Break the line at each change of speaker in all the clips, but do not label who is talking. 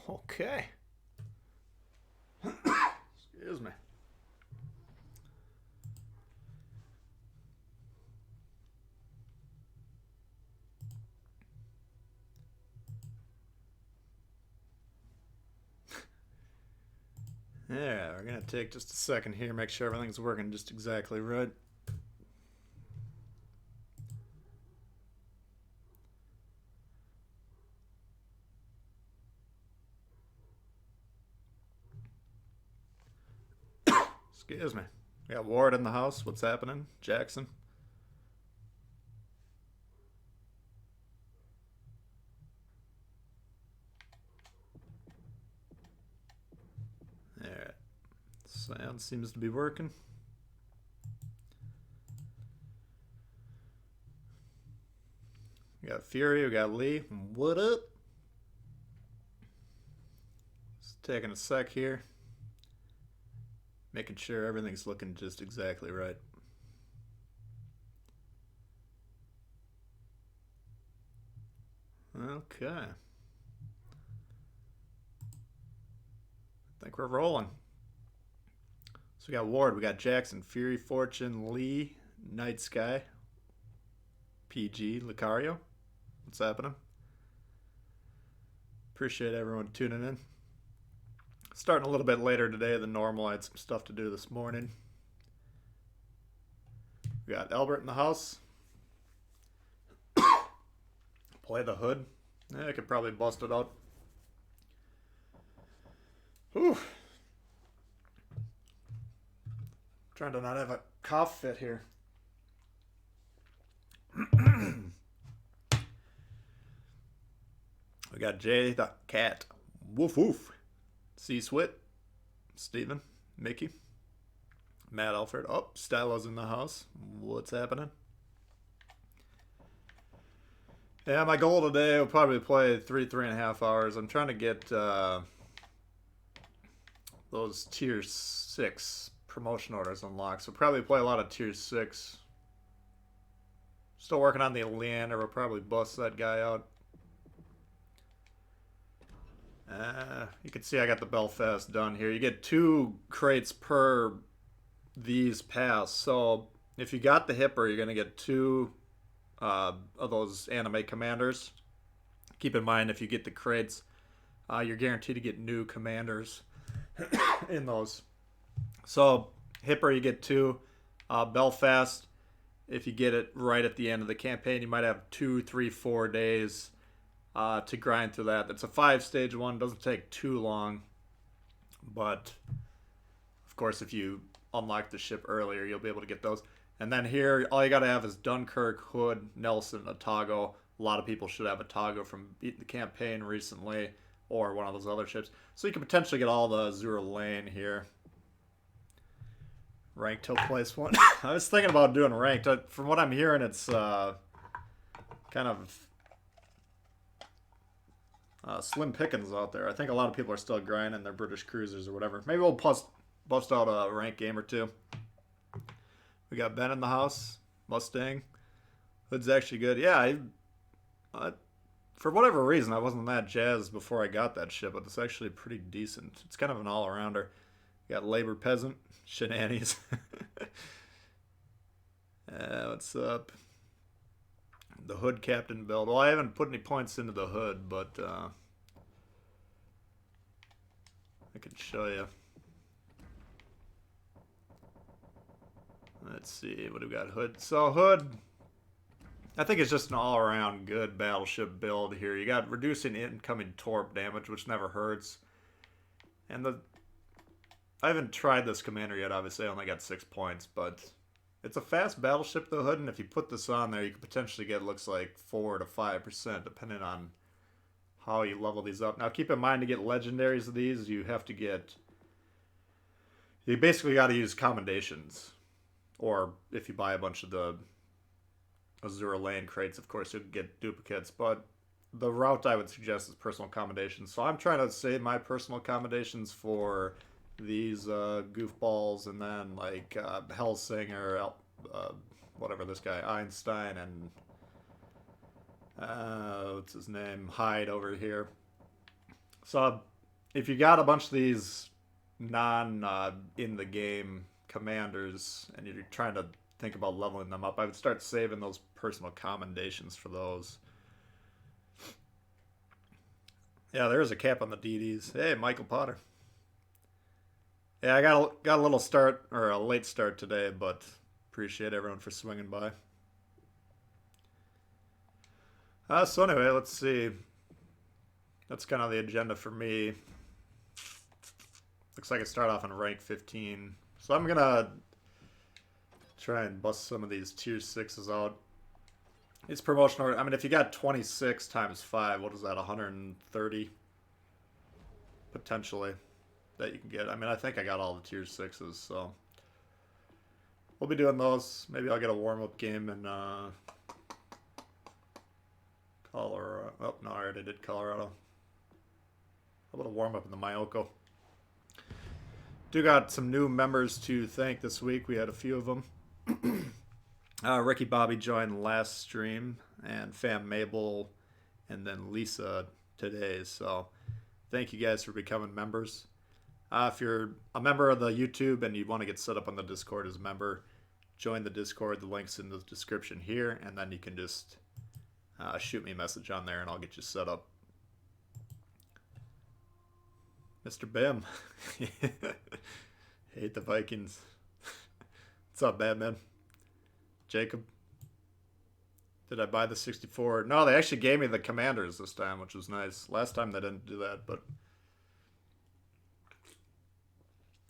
Okay. Excuse me. Yeah, we're gonna take just a second here, make sure everything's working just exactly right. Excuse me. We got Ward in the house. What's happening? Jackson. Alright. Sound seems to be working. We got Fury, we got Lee. What up? Just taking a sec here. Making sure everything's looking just exactly right. Okay. I think we're rolling. So we got Ward, we got Jackson, Fury, Fortune, Lee, Night Sky, PG, Lucario. What's happening? Appreciate everyone tuning in. Starting a little bit later today than normal. I had some stuff to do this morning. We got Albert in the house. Play the hood. Yeah, I could probably bust it out. Whew. Trying to not have a cough fit here. We got Jay the cat. Woof woof. C-Swit. Steven. Mickey. Matt Alfred. Oh, Stylo's in the house. What's happening? Yeah, my goal today will probably play 3.5 hours. I'm trying to get those tier 6 promotion orders unlocked. So probably play a lot of tier 6. Still working on the Leander. We'll probably bust that guy out. You can see I got the Belfast done here. You get 2 crates per these pass. So if you got the Hipper, you're going to get 2 of those anime commanders. Keep in mind, if you get the crates, you're guaranteed to get new commanders in those. So Hipper, you get 2. Belfast, if you get it right at the end of the campaign, you might have 2, 3, 4 days to grind through that. It's a 5-stage one. Doesn't take too long. But, of course, if you unlock the ship earlier, you'll be able to get those. And then here, all you got to have is Dunkirk, Hood, Nelson, Otago. A lot of people should have Otago from beating the campaign recently, or one of those other ships. So you can potentially get all the Azure Lane here. Ranked till place 1. I was thinking about doing ranked. From what I'm hearing, it's kind of slim pickings out there. I think a lot of people are still grinding their British cruisers or whatever. Maybe we'll bust out a rank game or 2. We got Ben in the house. Mustang. Hood's actually good. Yeah, for whatever reason, I wasn't that jazzed before I got that ship, but it's actually pretty decent. It's kind of an all-arounder. We got Labor Peasant. Shenanies. What's up? The Hood Captain build. Well, I haven't put any points into the Hood, but I can show you. Let's see, what do we got? Hood. So Hood, I think it's just an all-around good battleship build here. You got reducing incoming torp damage, which never hurts. And I haven't tried this commander yet, obviously. I only got 6 points, but it's a fast battleship, the Hood, and if you put this on there, you could potentially get, looks like, 4 to 5%, depending on how you level these up. Now, keep in mind, to get legendaries of these, you have to get... You basically got to use commendations. Or if you buy a bunch of the Azure Lane crates, of course, you'll get duplicates. But the route I would suggest is personal accommodations. So I'm trying to save my personal accommodations for these goofballs, and then like Hellsinger, whatever this guy, Einstein, and what's his name, Hyde over here. So if you got a bunch of these non in the game commanders and you're trying to think about leveling them up, I would start saving those personal commendations for those. Yeah, there is a cap on the DDs. Hey, Michael Potter. Yeah, I got a little start or a late start today, but appreciate everyone for swinging by. So anyway, let's see. That's kind of the agenda for me. Looks like I start off in rank 15. So I'm gonna try and bust some of these tier 6s out. It's promotional. I mean, if you got 26 times 5, what is that, 130? Potentially, that you can get. I mean, I think I got all the tier 6s, so we'll be doing those. Maybe I'll get a warm-up game in Colorado. Oh, no, I already did Colorado. How about a warm-up in the Myoko? Do got some new members to thank this week. We had a few of them. Ricky Bobby joined last stream, and Fam Mabel, and then Lisa today. So thank you guys for becoming members. If you're a member of the YouTube and you want to get set up on the Discord as a member, join the Discord. The link's in the description here, and then you can just shoot me a message on there, and I'll get you set up. Mr. Bim. Hate the Vikings. What's up, Batman? Jacob. Did I buy the 64? No, they actually gave me the commanders this time, which was nice. Last time they didn't do that, but...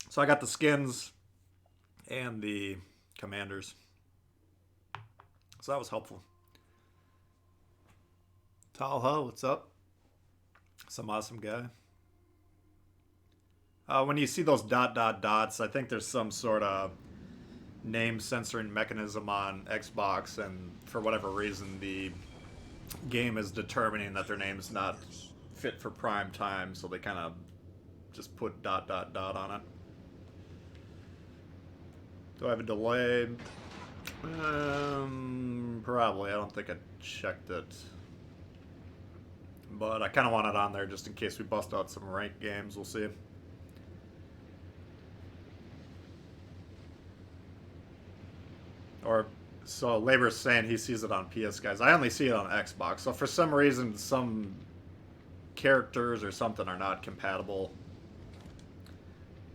So I got the skins and the commanders. So that was helpful. Talha, what's up? Some awesome guy. When you see those ... dots, I think there's some sort of name censoring mechanism on Xbox, and for whatever reason, the game is determining that their name's not fit for prime time, so they kind of just put ... on it. Do I have a delay? Probably. I don't think I checked it. But I kind of want it on there just in case we bust out some ranked games. We'll see. Or, so Labor's saying he sees it on PS, guys. I only see it on Xbox. So for some reason, some characters or something are not compatible.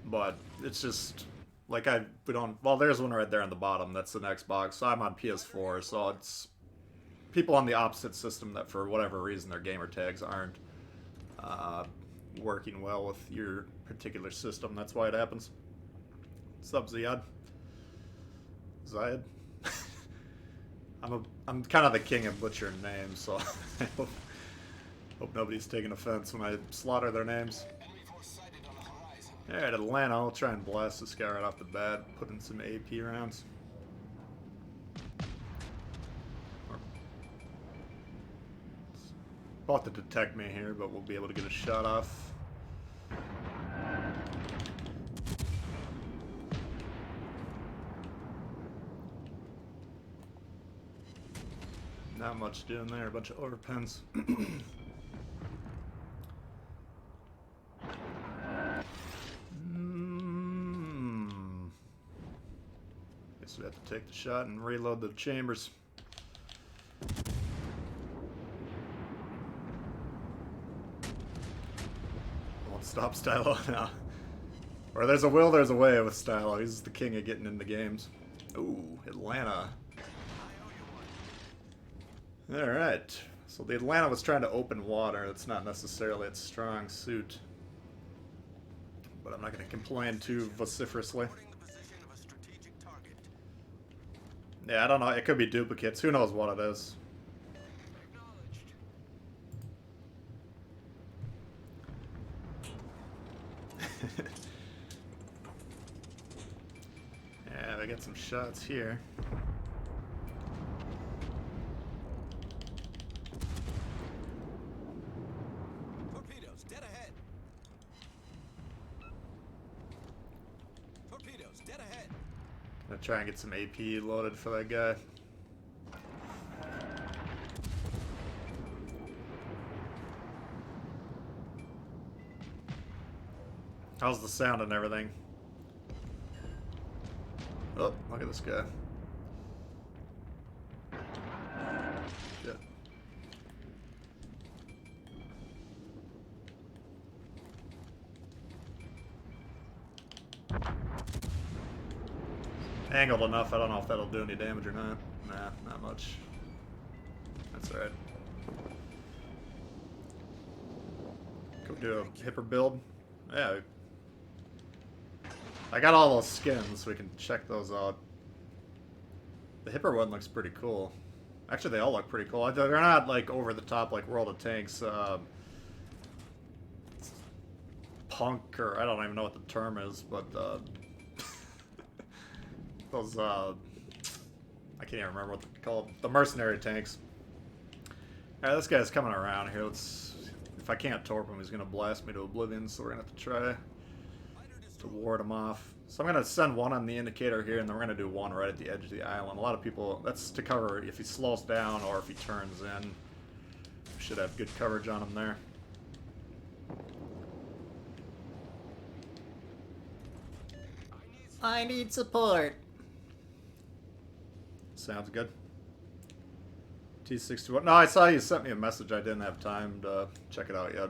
But it's just, like, we don't, well, there's one right there on the bottom. That's an Xbox. So I'm on PS4, so it's people on the opposite system that for whatever reason their gamer tags aren't working well with your particular system. That's why it happens. What's up, Ziad? Zayed? I'm kind of the king of butchering names, so I hope nobody's taking offense when I slaughter their names. Alright, Atlanta, I'll try and blast this guy right off the bat, put in some AP rounds. About to detect me here, but we'll be able to get a shot off. Not much doing there, a bunch of overpens. Guess we have to take the shot and reload the chambers. Won't stop Stylo now. Or there's a will, there's a way with Stylo. He's the king of getting into games. Ooh, Atlanta. Alright, so the Atlanta was trying to open water. That's not necessarily its strong suit. But I'm not going to complain too vociferously. Yeah, I don't know. It could be duplicates. Who knows what it is. Yeah, I got some shots here. Gonna try and get some AP loaded for that guy. How's the sound and everything? Oh, look at this guy. Shit. Angled enough, I don't know if that'll do any damage or not. Nah, not much. That's alright. Go do a hipper build. Yeah. I got all those skins, so we can check those out. The hipper one looks pretty cool. Actually, they all look pretty cool. They're not, like, over the top like World of Tanks. Punk, or I don't even know what the term is, but those, I can't even remember what they're called. The mercenary tanks. Alright, this guy's coming around here. Let's... If I can't torp him, he's going to blast me to oblivion, so we're going to have to try to ward him off. So I'm going to send one on the indicator here, and then we're going to do one right at the edge of the island. A lot of people... That's to cover if he slows down or if he turns in. We should have good coverage on him there. I need support. Sounds good. T61. No, I saw you sent me a message. I didn't have time to check it out yet.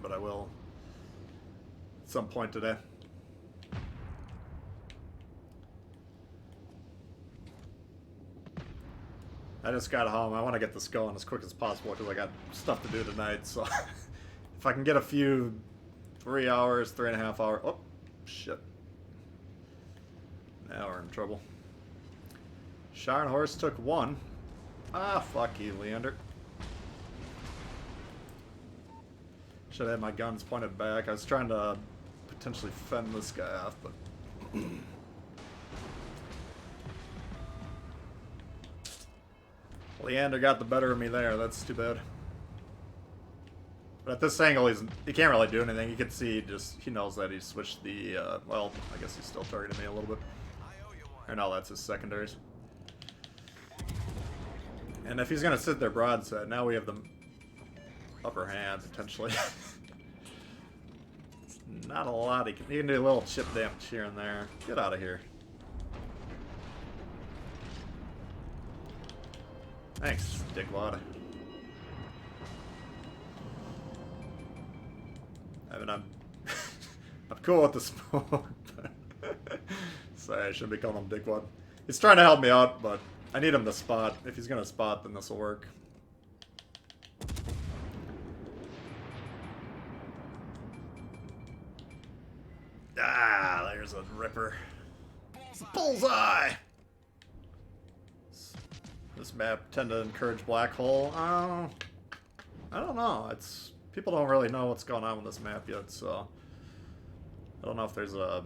But I will at some point today. I just got home. I want to get this going as quick as possible because I got stuff to do tonight. So if I can get a few 3 hours, 3.5 hours. Oh, shit. Now we're in trouble. Sharon Horse took one. Ah, fuck you, Leander. Should have had my guns pointed back. I was trying to potentially fend this guy off, but... Leander got the better of me there. That's too bad. But at this angle, he can't really do anything. You can see he knows that he switched the... well, I guess he's still targeting me a little bit. Or no, that's his secondaries. And if he's going to sit there broadside, now we have the upper hand, potentially. Not a lot. He can do a little chip damage here and there. Get out of here. Thanks, dickwad. I mean, I'm cool with the smoke, but... Sorry, I shouldn't be calling him dickwad. He's trying to help me out, but I need him to spot. If he's gonna spot, then this will work. Ah, there's a ripper. Bullseye! This map tend to encourage black hole. I don't know. People don't really know what's going on with this map yet, so I don't know if there's a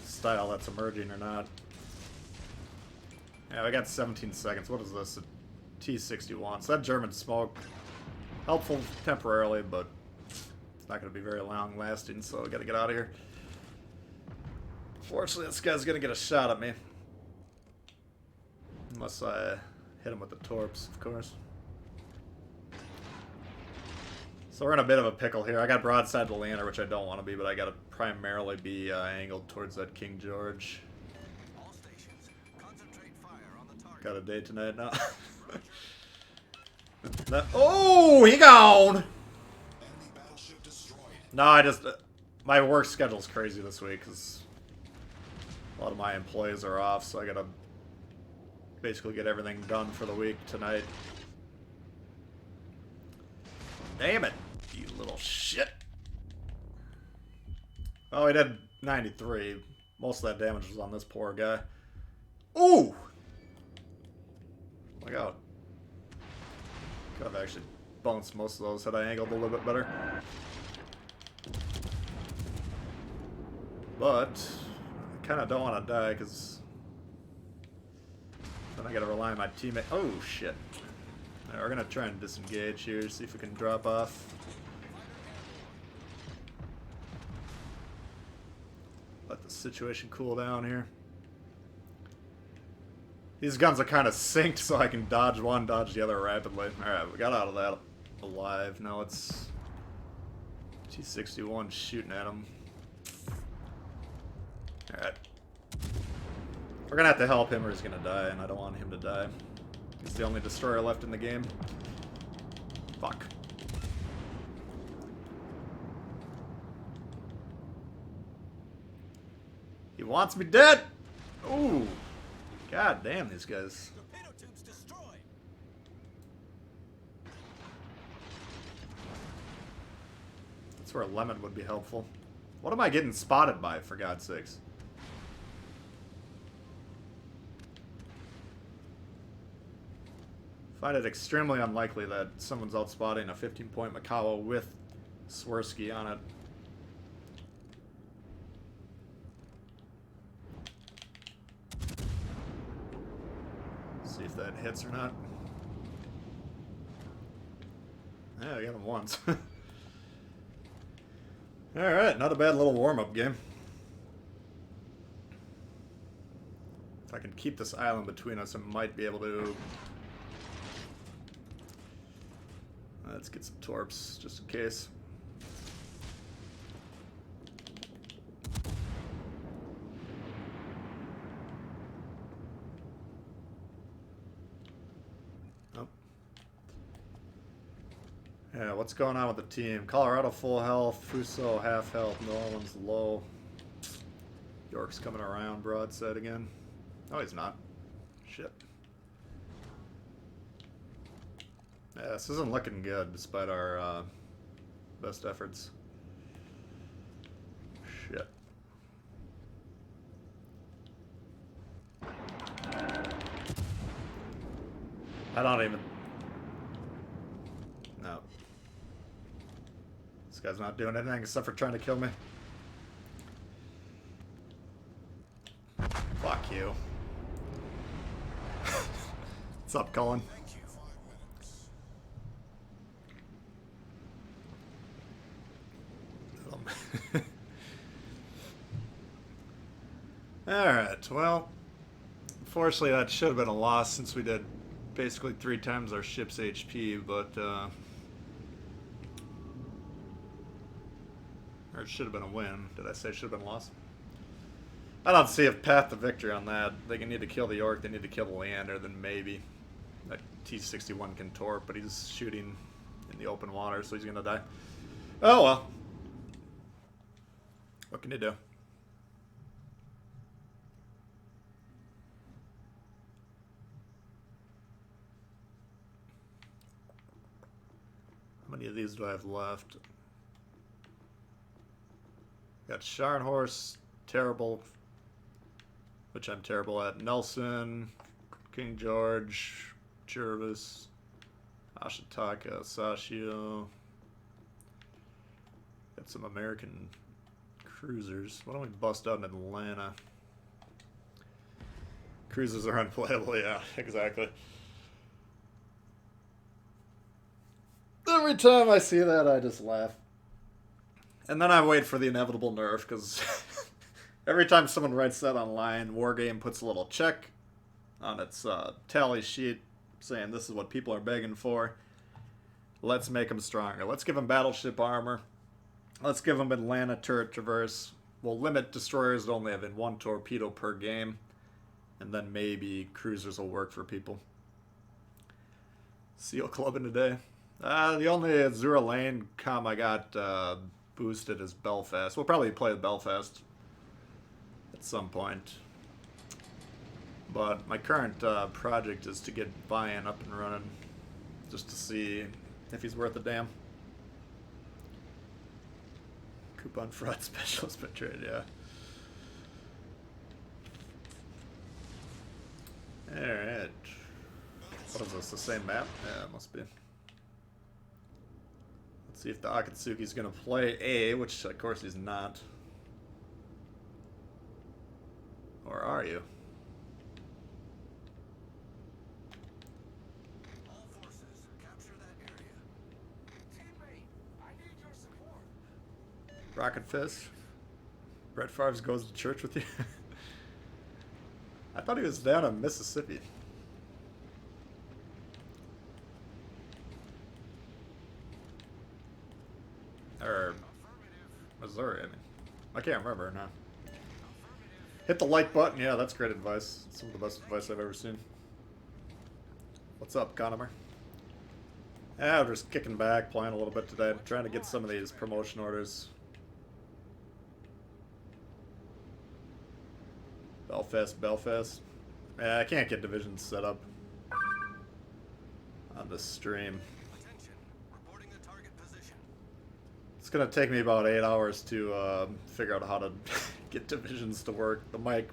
style that's emerging or not. Yeah, we got 17 seconds. What is this? A T61. So that German smoke, helpful temporarily, but it's not going to be very long lasting, so we got to get out of here. Fortunately, this guy's going to get a shot at me. Unless I hit him with the torps, of course. So we're in a bit of a pickle here. I got broadside to Leander, which I don't want to be, but I got to primarily be angled towards that King George. All stations, concentrate fire on the target. Got a day tonight now. Oh, he gone! No, I just... my work schedule's crazy this week, because a lot of my employees are off, so I got to basically get everything done for the week tonight. Damn it, you little shit. Oh, he did 93. Most of that damage was on this poor guy. Ooh! Look out. Could have actually bounced most of those had I angled a little bit better. But I kind of don't want to die because then I got to rely on my teammate. Oh, shit. Right, we're going to try and disengage here, see if we can drop off. Let the situation cool down here. These guns are kind of synced so I can dodge one, dodge the other rapidly. Alright, we got out of that alive. Now let's T-61 shooting at him. Alright. We're gonna have to help him or he's gonna die, and I don't want him to die. He's the only destroyer left in the game. Fuck. He wants me dead! Ooh. God damn, these guys. That's where a lemon would be helpful. What am I getting spotted by, for God's sakes? Find it extremely unlikely that someone's out spotting a 15-point Makawa with Swirsky on it. See if that hits or not. Yeah, I got him once. Alright, not a bad little warm-up game. If I can keep this island between us, I might be able to... Let's get some torps, just in case. Oh. Yeah, what's going on with the team? Colorado full health, Fuso half health, New Orleans low. York's coming around broadside again. Oh, he's not. Shit. Yeah, this isn't looking good despite our best efforts. Shit. I don't even... No. This guy's not doing anything except for trying to kill me. Fuck you. What's up, Colin? Alright, well, unfortunately that should have been a loss since we did basically 3 times our ship's HP, but, or it should have been a win. Did I say it should have been a loss? I don't see a path to victory on that. They need to kill the York, they need to kill the Leander, then maybe. That T-61 can torp, but he's shooting in the open water, so he's gonna die. Oh well. What can you do? How many of these do I have left? Got Scharnhorst, terrible, which I'm terrible at. Nelson, King George, Jervis, Ashitaka, Sashio. Got some American cruisers. Why don't we bust out in Atlanta? Cruisers are unplayable, yeah, exactly. Every time I see that, I just laugh. And then I wait for the inevitable nerf, because every time someone writes that online, Wargame puts a little check on its tally sheet saying this is what people are begging for. Let's make them stronger. Let's give them battleship armor. Let's give them Atlanta turret traverse. We'll limit destroyers to only having 1 torpedo per game. And then maybe cruisers will work for people. Seal clubbing today. The only Azura Lane comm I got boosted is Belfast. We'll probably play Belfast at some point. But my current project is to get Vian up and running. Just to see if he's worth a damn. Coupon fraud specialist by trade, yeah. Alright. What is this, the same map? Yeah, it must be. Let's see if the Akatsuki's gonna play A, which of course he's not. Or are you?
All forces, capture that area. Teammate, I need your support.
Rocket Fist? Brett Favre goes to church with you? I thought he was down in Mississippi. Or Missouri, I mean. I can't remember now. Hit the like button. Yeah, that's great advice. It's some of the best advice I've ever seen. What's up, Conomer? Yeah, we're just kicking back, playing a little bit today. I'm trying to get some of these promotion orders. Belfast, Belfast. Yeah, I can't get divisions set up on this stream.
Attention. Reporting the target position.
It's gonna take me about 8 hours to figure out how to get divisions to work. The mic,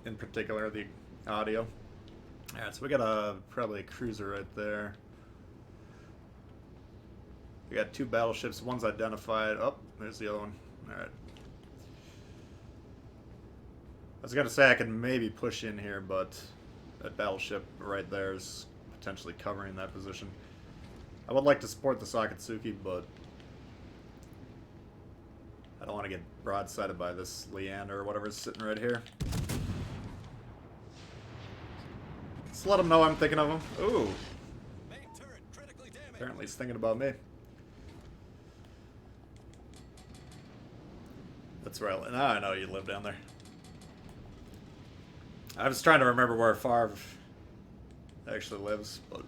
in particular, the audio. Alright, so we got probably a cruiser right there. We got 2 battleships. One's identified. Oh, there's the other one. Alright. I was gonna say I could maybe push in here, but that battleship right there is potentially covering that position. I would like to support the Sakatsuki, but I don't want to get broadsided by this Leander or whatever's sitting right here. Just let him know I'm thinking of him. Ooh.
Main turret critically damaged.
Apparently he's thinking about me. That's right. Now I know you live down there. I was trying to remember where Favre actually lives, but...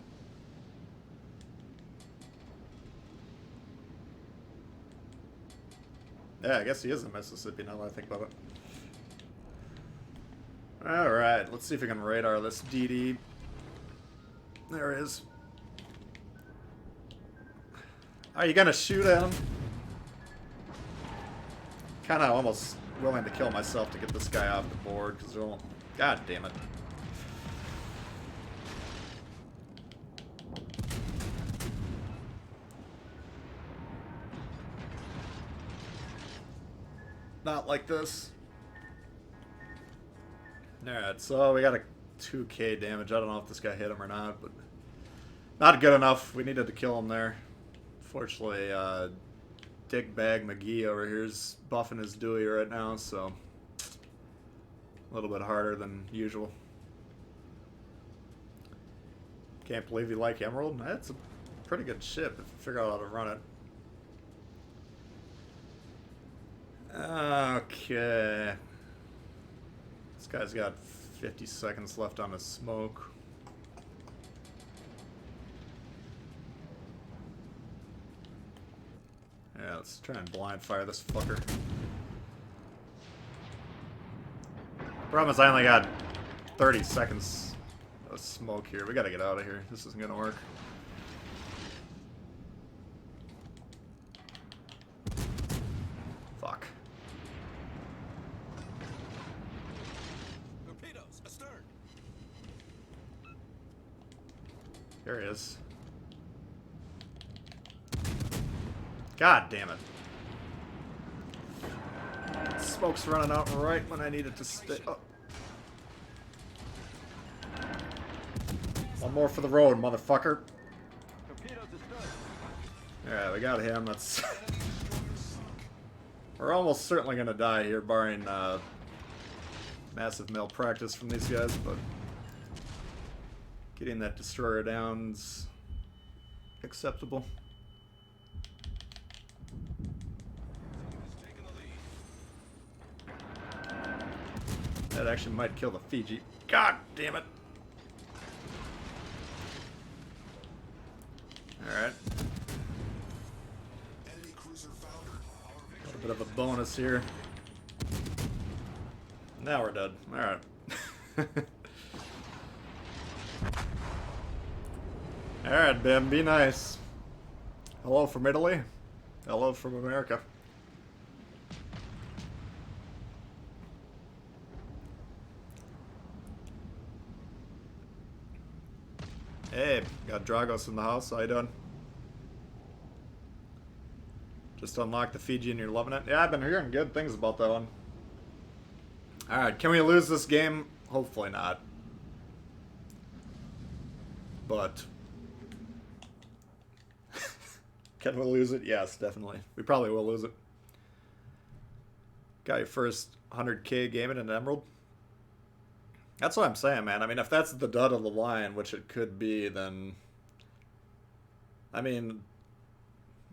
Yeah, I guess he is in Mississippi now that I think about it. Alright, let's see if we can radar this DD. There it is. Are you gonna shoot at him? Kinda almost willing to kill myself to get this guy off the board, because they're all... God damn it. Not like this. Alright, so we got a 2k damage. I don't know if this guy hit him or not, but not good enough. We needed to kill him there. Fortunately, Dickbag McGee over here is buffing his Dewey right now, so a little bit harder than usual. Can't believe you like Emerald. That's a pretty good ship if you figure out how to run it. Okay. This guy's got 50 seconds left on his smoke. Yeah, let's try and blind fire this fucker. Problem is I only got 30 seconds of smoke here. We gotta get out of here. This isn't gonna work. Fuck.
Torpedoes astern.
There he is. God damn it. Smoke's running out right when I need it to stay. Oh. One more for the road, motherfucker.
Torpedoes astern.
Yeah, we got him. That's. We're almost certainly gonna die here, barring massive malpractice from these guys, but getting that destroyer down's acceptable. That actually might kill the Fiji. God damn it. Alright.
Enemy cruiser foundered.
A little bit of a bonus here. Now we're dead. Alright. Alright, Ben, be nice. Hello from Italy. Hello from America. Hey, got Dragos in the house. How you doing? Just unlocked the Fiji and you're loving it? Yeah, I've been hearing good things about that one. Alright, can we lose this game? Hopefully not. But... can we lose it? Yes, definitely. We probably will lose it. Got your first 100k game in an Emerald? That's what I'm saying, man. I mean, if that's the dud of the line, which it could be, then... I mean,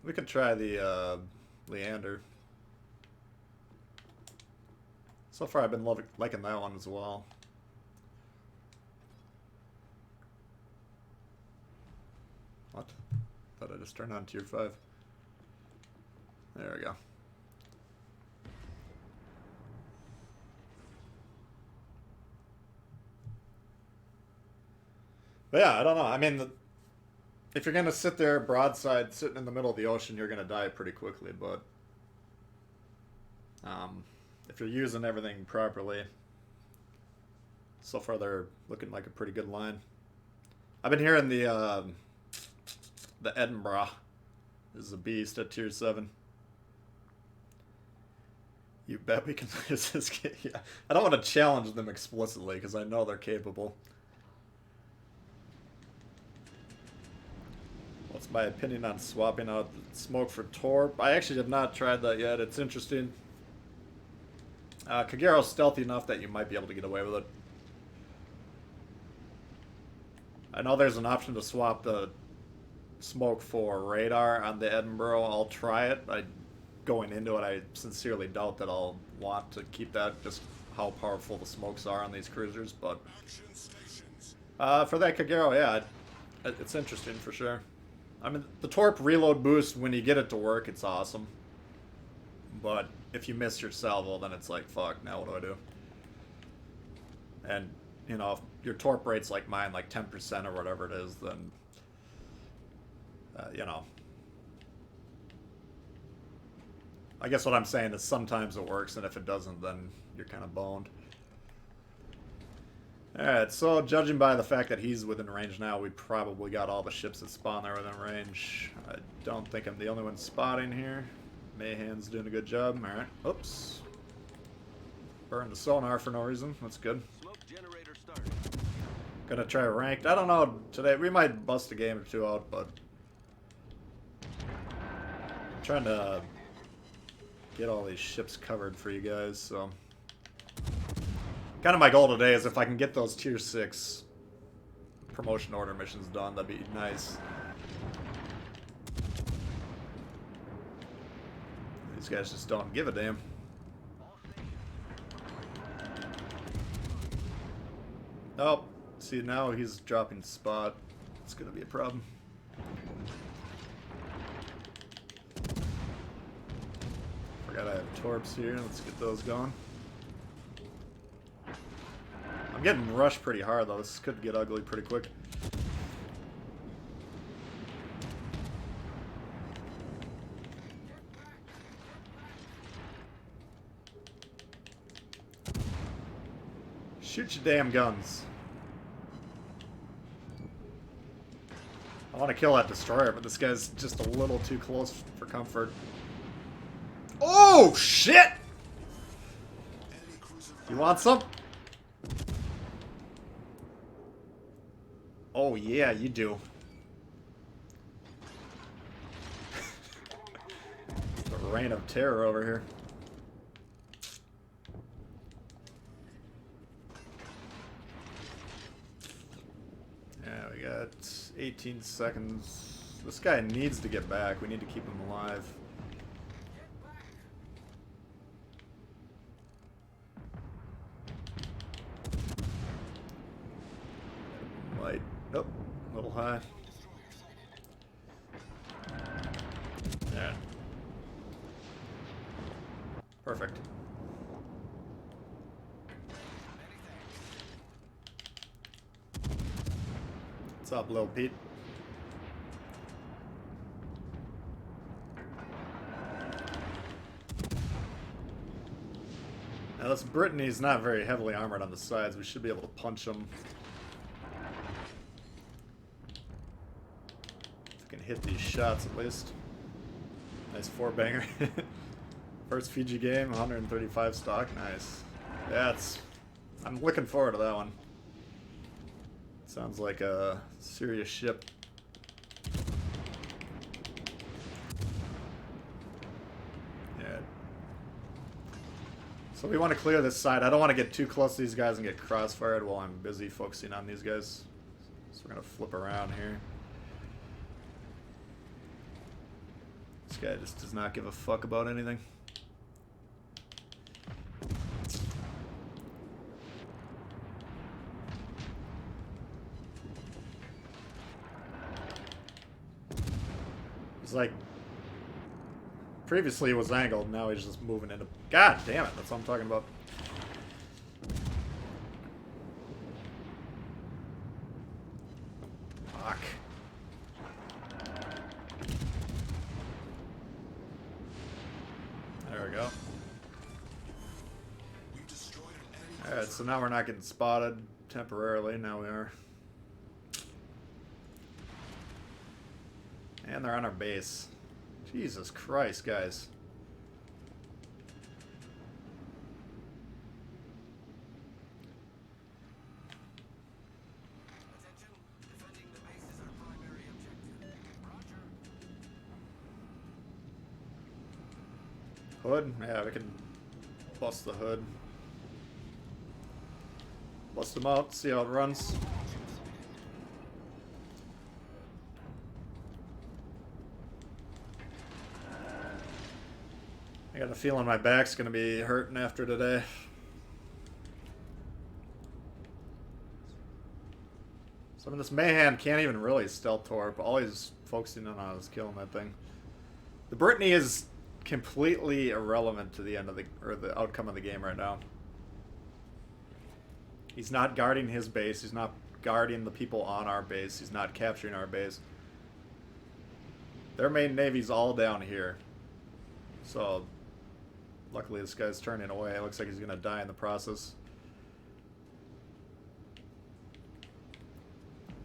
we could try the Leander. So far I've been liking that one as well. What? Thought I just turned on tier 5. There we go. But yeah, I don't know. I mean, if you're going to sit there broadside, sitting in the middle of the ocean, you're going to die pretty quickly. But if you're using everything properly, so far they're looking like a pretty good line. I've been hearing the Edinburgh is a beast at tier 7. You bet we can lose this game. Yeah. I don't want to challenge them explicitly because I know they're capable. What's my opinion on swapping out smoke for torp? I actually have not tried that yet. It's interesting. Kagero's stealthy enough that you might be able to get away with it. I know there's an option to swap the smoke for radar on the Edinburgh. I'll try it. Going into it, I sincerely doubt that I'll want to keep that, just how powerful the smokes are on these cruisers. But for that Kagero, yeah, it's interesting for sure. I mean, the torp reload boost, when you get it to work, it's awesome. But if you miss your salvo, then it's like, fuck, now what do I do? And, you know, if your torp rate's like mine, like 10% or whatever it is, then, you know. I guess what I'm saying is sometimes it works, and if it doesn't, then you're kind of boned. Alright, so judging by the fact that he's within range now, we probably got all the ships that spawn there within range. I don't think I'm the only one spotting here. Mayhan's doing a good job. Alright, oops. Burned the sonar for no reason. That's good. Gonna try ranked. I don't know today. We might bust a game or two out, but I'm trying to get all these ships covered for you guys, so kind of my goal today is if I can get those tier 6 promotion order missions done, that'd be nice. These guys just don't give a damn. Oh, see, now he's dropping spot. It's gonna be a problem. Forgot I have torps here. Let's get those going. I'm getting rushed pretty hard though. This could get ugly pretty quick. Shoot your damn guns. I want to kill that destroyer, but this guy's just a little too close for comfort. Oh, shit! You want some? Oh, yeah, you do. The reign of terror over here. Yeah, we got 18 seconds. This guy needs to get back. We need to keep him alive. Light. Oh, a little high. Yeah. Perfect. What's up, Lil Pete? Now this Brittany's not very heavily armored on the sides. We should be able to punch him. If we can hit these shots at least. Nice 4-banger. First Fiji game, 135 stock. Nice. Yeah, I'm looking forward to that one. Sounds like a serious ship. Yeah. So we want to clear this side. I don't want to get too close to these guys and get crossfired while I'm busy focusing on these guys. So we're going to flip around here. This guy just does not give a fuck about anything. It's like previously it was angled, now he's just moving into. God damn it! That's what I'm talking about. Fuck. There we go. Alright, so now we're not getting spotted temporarily. Now we are. And they're on our base. Jesus Christ, guys.
Attention, defending the base is our primary objective. Roger.
Hood? Yeah, we can bust the hood. Bust them out, see how it runs. I got a feeling my back's gonna be hurting after today. So I mean, this Mayhem can't even really stealth torp. All he's focusing on is killing that thing. The Brittany is completely irrelevant to the end of the outcome of the game right now. He's not guarding his base. He's not guarding the people on our base. He's not capturing our base. Their main navy's all down here. So, luckily this guy's turning away. It looks like he's going to die in the process.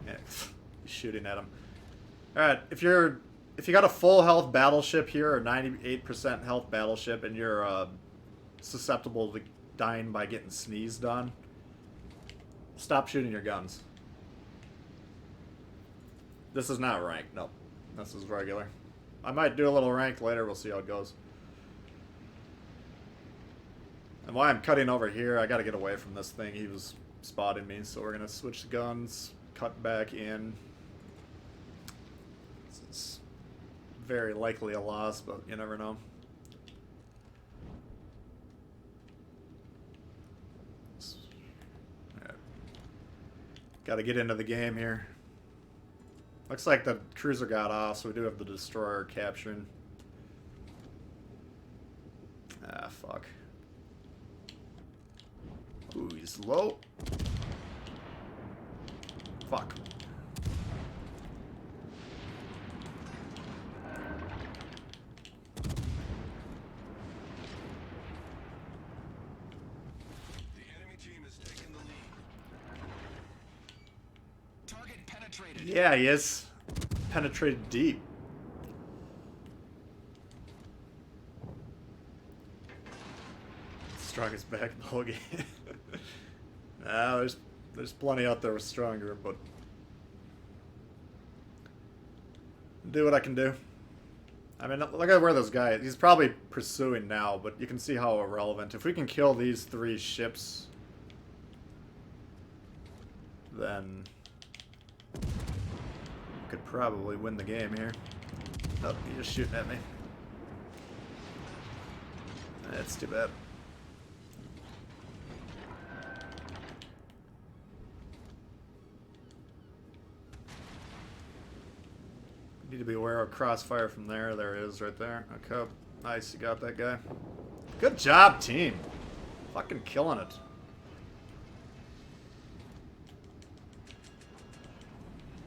Yeah, he's shooting at him. Alright, if you got a full health battleship here, or 98% health battleship, and you're susceptible to dying by getting sneezed on, stop shooting your guns. This is not ranked. Nope. This is regular. I might do a little ranked later. We'll see how it goes. And while I'm cutting over here, I got to get away from this thing. He was spotting me, so we're going to switch the guns, cut back in. It's very likely a loss, but you never know. Got to get into the game here. Looks like the cruiser got off, so we do have the destroyer capturing. Ah, fuck. Ooh, he's low. Fuck. Yeah, he is. Penetrated deep. Strongest back in the whole game. Nah, there's plenty out there with stronger, but do what I can do. I mean, look at where this guy is. He's probably pursuing now, but you can see how irrelevant. If we can kill these 3 ships, then could probably win the game here. Nope, he's just shooting at me. That's too bad. Need to be aware of crossfire from there. There it is right there. Okay. Nice, you got that guy. Good job, team. Fucking killing it.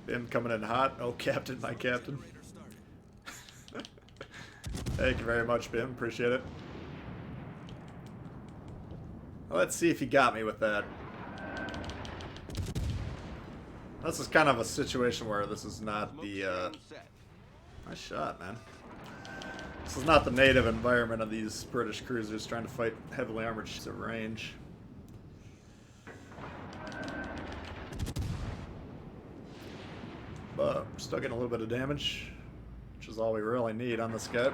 Bim coming in hot. Oh, Captain, my Captain. Thank you very much, Bim. Appreciate it. Well, let's see if he got me with that. This is kind of a situation where this is not the, nice shot, man. This is not the native environment of these British cruisers trying to fight heavily armored ships at range. But we're still getting a little bit of damage, which is all we really need on this guy.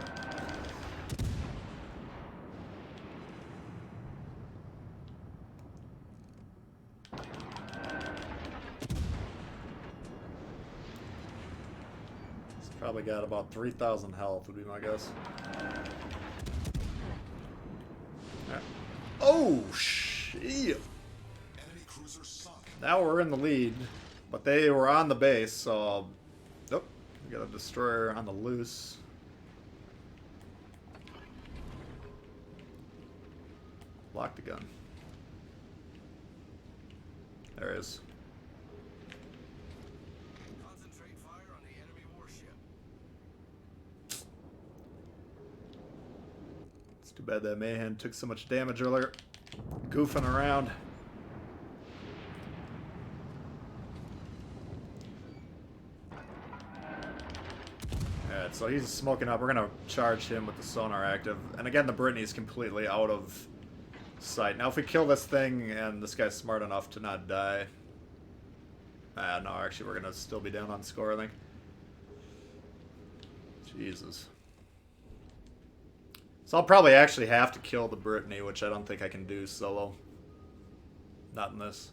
He's probably got about 3,000 health, would be my guess. Right. Oh, shit. Now we're in the lead. But they were on the base, so... Oh, We got a destroyer on the loose. Lock the gun. There it is.
Concentrate fire on the enemy warship.
It's too bad that Mayhem took so much damage earlier. Goofing around. Alright, so he's smoking up. We're gonna charge him with the sonar active. And again, the Brittany's completely out of sight. Now if we kill this thing and this guy's smart enough to not die. No, actually we're gonna still be down on score, I think. Jesus. So I'll probably actually have to kill the Brittany, which I don't think I can do solo. Not in this.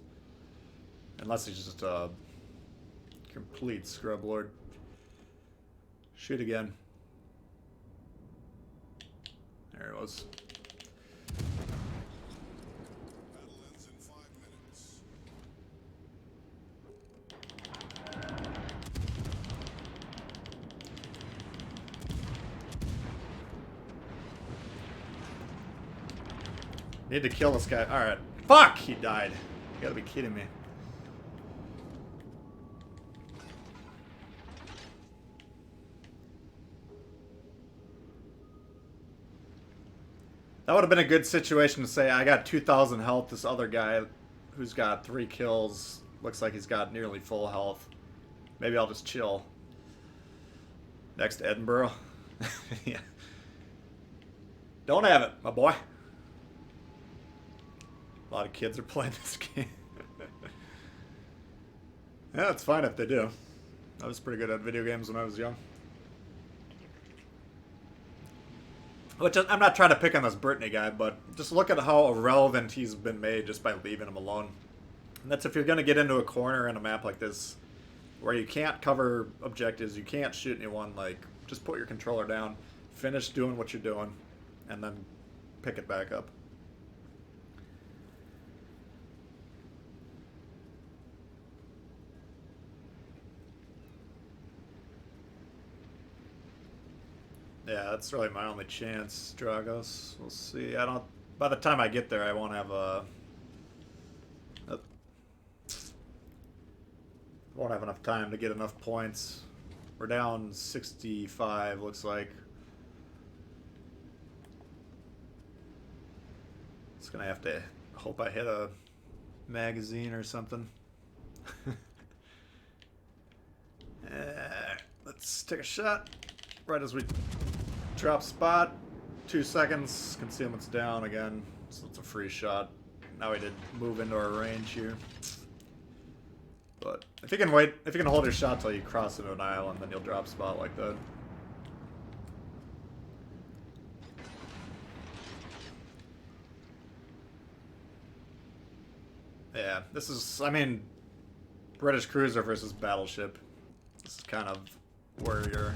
Unless he's just a complete scrub lord. Shoot again. There it was.
Battle ends in 5 minutes.
Need to kill this guy. Alright. Fuck! He died. You gotta be kidding me. That would have been a good situation to say, I got 2,000 health. This other guy who's got 3 kills looks like he's got nearly full health. Maybe I'll just chill. Next, Edinburgh. Yeah. Don't have it, my boy. A lot of kids are playing this game. Yeah, it's fine if they do. I was pretty good at video games when I was young. Which I'm not trying to pick on this Brittany guy, but just look at how irrelevant he's been made just by leaving him alone. And that's if you're going to get into a corner in a map like this, where you can't cover objectives, you can't shoot anyone, like, just put your controller down, finish doing what you're doing, and then pick it back up. Yeah, that's really my only chance, Dragos. We'll see. I don't... By the time I get there, I won't have won't have enough time to get enough points. We're down 65, looks like. Just gonna have to hope I hit a magazine or something. Let's take a shot. Right as we drop spot, 2 seconds, concealment's down again, so it's a free shot. Now we did move into our range here. But if you can wait, if you can hold your shot till you cross into an island, then you'll drop spot like that. Yeah, this is, I mean, British cruiser versus battleship. This is kind of where you're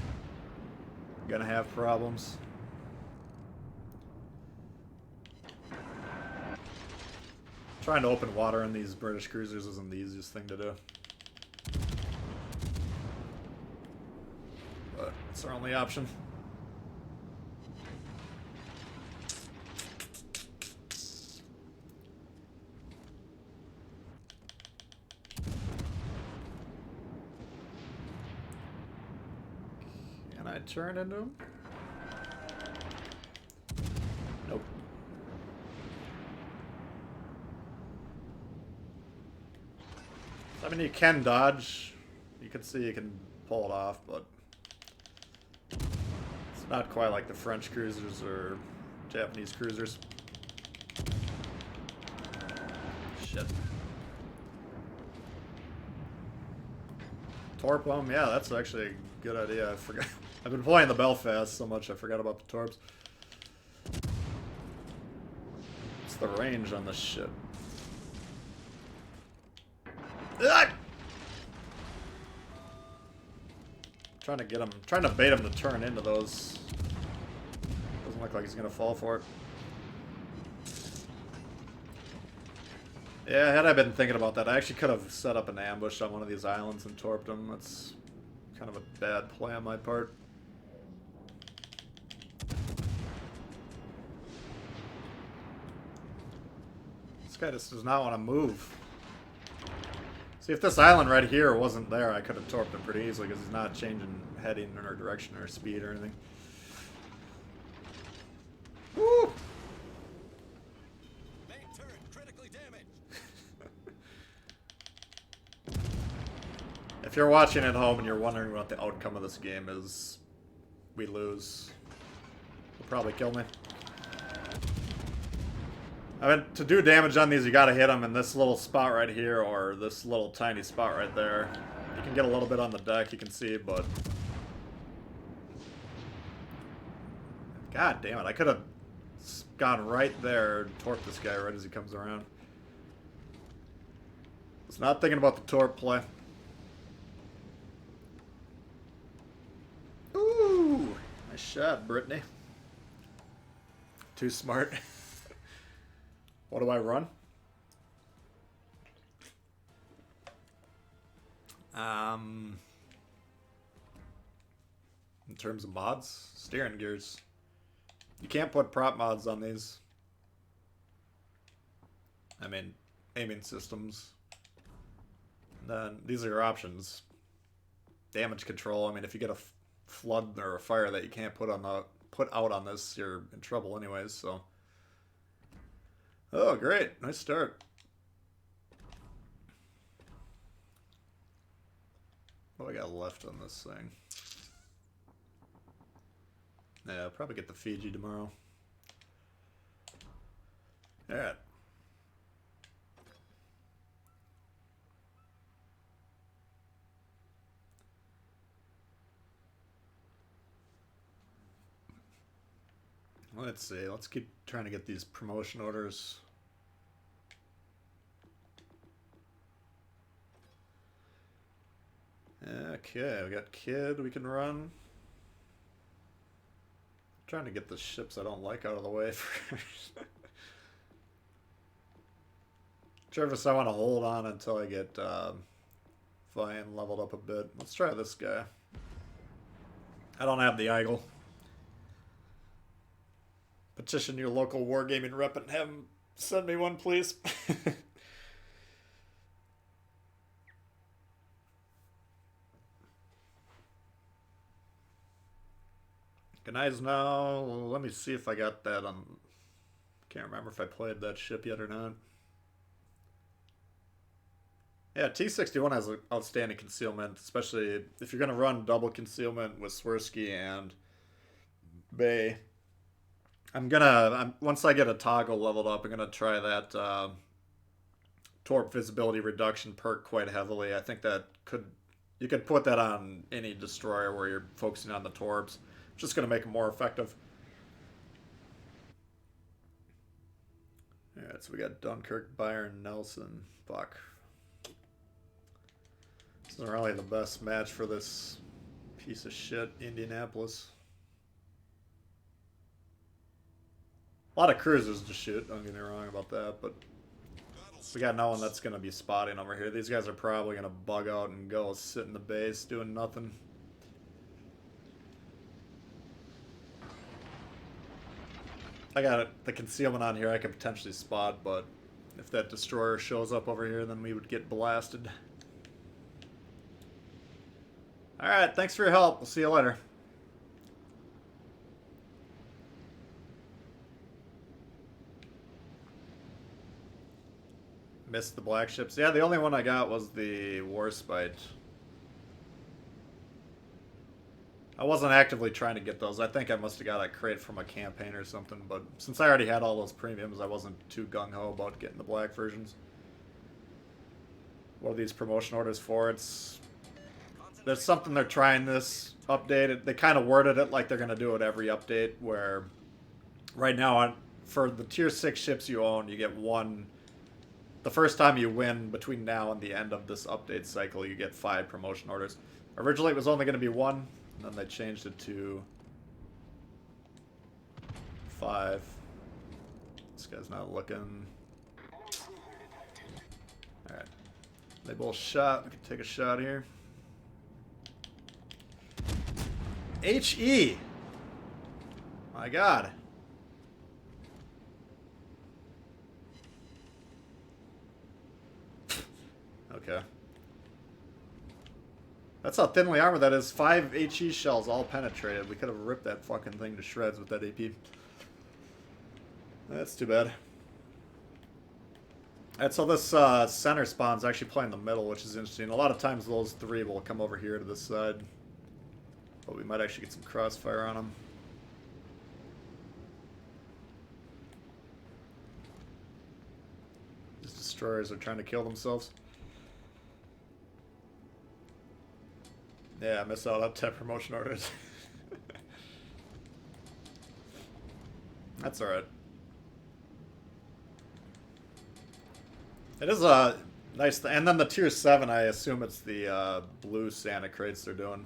gonna have problems. Trying to open water in these British cruisers isn't the easiest thing to do. But it's our only option. Can I turn into him? Nope. I mean, you can dodge. You can see you can pull it off, but it's not quite like the French cruisers or Japanese cruisers. Shit. Torp them? Yeah, that's actually a good idea. I forgot. I've been playing the Belfast so much I forgot about the torps. What's the range on this shit? Ah! Trying to get him, trying to bait him to turn into those. Doesn't look like he's gonna fall for it. Yeah, had I been thinking about that, I actually could have set up an ambush on one of these islands and torped him. That's Kind of a bad play on my part. This guy just does not want to move. See, if this island right here wasn't there, I could have torped him pretty easily because he's not changing heading or direction or speed or anything. Woo!
Main turret critically damaged.
If you're watching at home and you're wondering what the outcome of this game is, we lose. He'll probably kill me. I mean, to do damage on these, you gotta hit them in this little spot right here or this little tiny spot right there. You can get a little bit on the deck, you can see, but... God damn it, I could have gone right there and torped this guy right as he comes around. Was not thinking about the torp play. Ooh! Nice shot, Brittany. Too smart. What do I run? In terms of mods, steering gears. You can't put prop mods on these. I mean, aiming systems. And then these are your options. Damage control. I mean, if you get a flood or a fire that you can't put out on this, you're in trouble anyways. So. Oh, great. Nice start. What do I got left on this thing? Yeah, I'll probably get the Fiji tomorrow. Alright. Let's see. Let's keep trying to get these promotion orders. Okay, we got Kid we can run. Trying to get the ships I don't like out of the way first. Jervis, I want to hold on until I get Vian leveled up a bit. Let's try this guy. I don't have the Eagle. Petition your local Wargaming rep and have him send me one, please. Good night now. Let me see if I got that on. Can't remember if I played that ship yet or not. Yeah, T-61 has outstanding concealment, especially if you're going to run double concealment with Swirsky and Bay. Once I get a toggle leveled up, I'm gonna try that torp visibility reduction perk quite heavily. I think that you could put that on any destroyer where you're focusing on the torps. It's just gonna make them more effective. Alright, so we got Dunkirk, Byron, Nelson. Fuck. This isn't really the best match for this piece of shit, Indianapolis. A lot of cruisers to shoot, don't get me wrong about that, but we got no one that's going to be spotting over here. These guys are probably going to bug out and go sit in the base doing nothing. I got the concealment on here I could potentially spot, but if that destroyer shows up over here, then we would get blasted. Alright, thanks for your help. We'll see you later. Missed the black ships. Yeah, the only one I got was the Warspite. I wasn't actively trying to get those. I think I must have got a crate from a campaign or something, but since I already had all those premiums, I wasn't too gung-ho about getting the black versions. What are these promotion orders for? There's something they're trying this update. They kind of worded it like they're going to do it every update, where right now, for the tier 6 ships you own, you get one. The first time you win between now and the end of this update cycle, you get 5 promotion orders. Originally, it was only going to be 1, and then they changed it to 5. This guy's not looking. Alright. They both shot. We can take a shot here. HE. My God. Okay. That's how thinly armored that is. 5 HE shells all penetrated. We could have ripped that fucking thing to shreds with that AP. That's too bad. Alright, so this center spawn's actually playing the middle, which is interesting. A lot of times those 3 will come over here to this side. But we might actually get some crossfire on them. These destroyers are trying to kill themselves. Yeah, I missed out on 10 promotion orders. That's alright. It is a nice thing. And then the tier 7, I assume it's the blue Santa crates they're doing.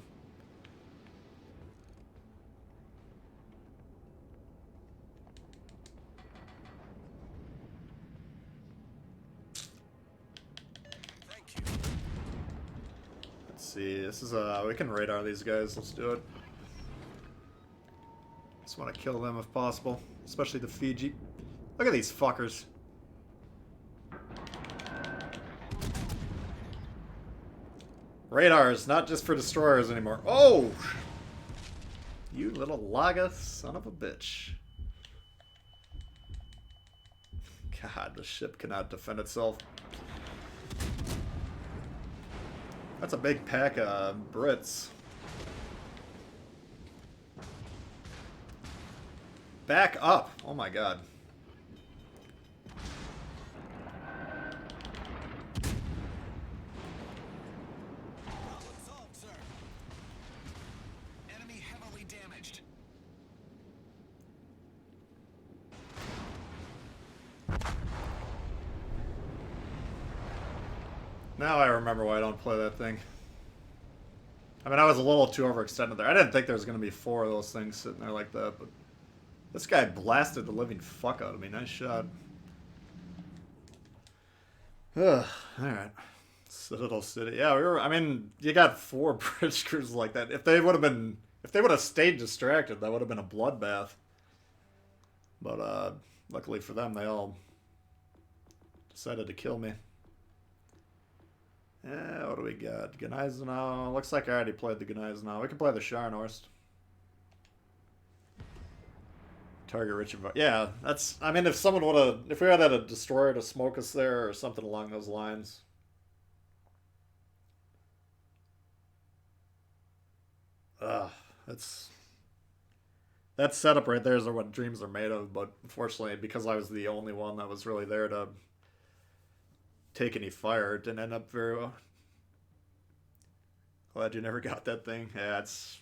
Thank you.
Let's see. This is we can radar these guys. Let's do it. Just want to kill them if possible, especially the Fiji. Look at these fuckers. Radars, not just for destroyers anymore. Oh! You little Laga son of a bitch. God, the ship cannot defend itself. That's a big pack of Brits. Back up! Oh my God.
Problem solved, sir. Enemy heavily damaged.
Now I remember why I don't play that thing. I mean, I was a little too overextended there. I didn't think there was going to be 4 of those things sitting there like that, but this guy blasted the living fuck out of me. Nice shot. Ugh, alright. Citadel City. Yeah, we were, I mean, you got 4 British cruisers like that. If they would have stayed distracted, that would have been a bloodbath. But, luckily for them, they all decided to kill me. Yeah, what do we got? Gneisenau. Looks like I already played the Gneisenau. We can play the Scharnhorst. Target rich environment. Yeah, that's. I mean, if someone would have, if we had a destroyer to smoke us there or something along those lines. That's that setup right there is what dreams are made of. But unfortunately, because I was the only one that was really there to take any fire, it didn't end up very well. Glad you never got that thing. Yeah, it's.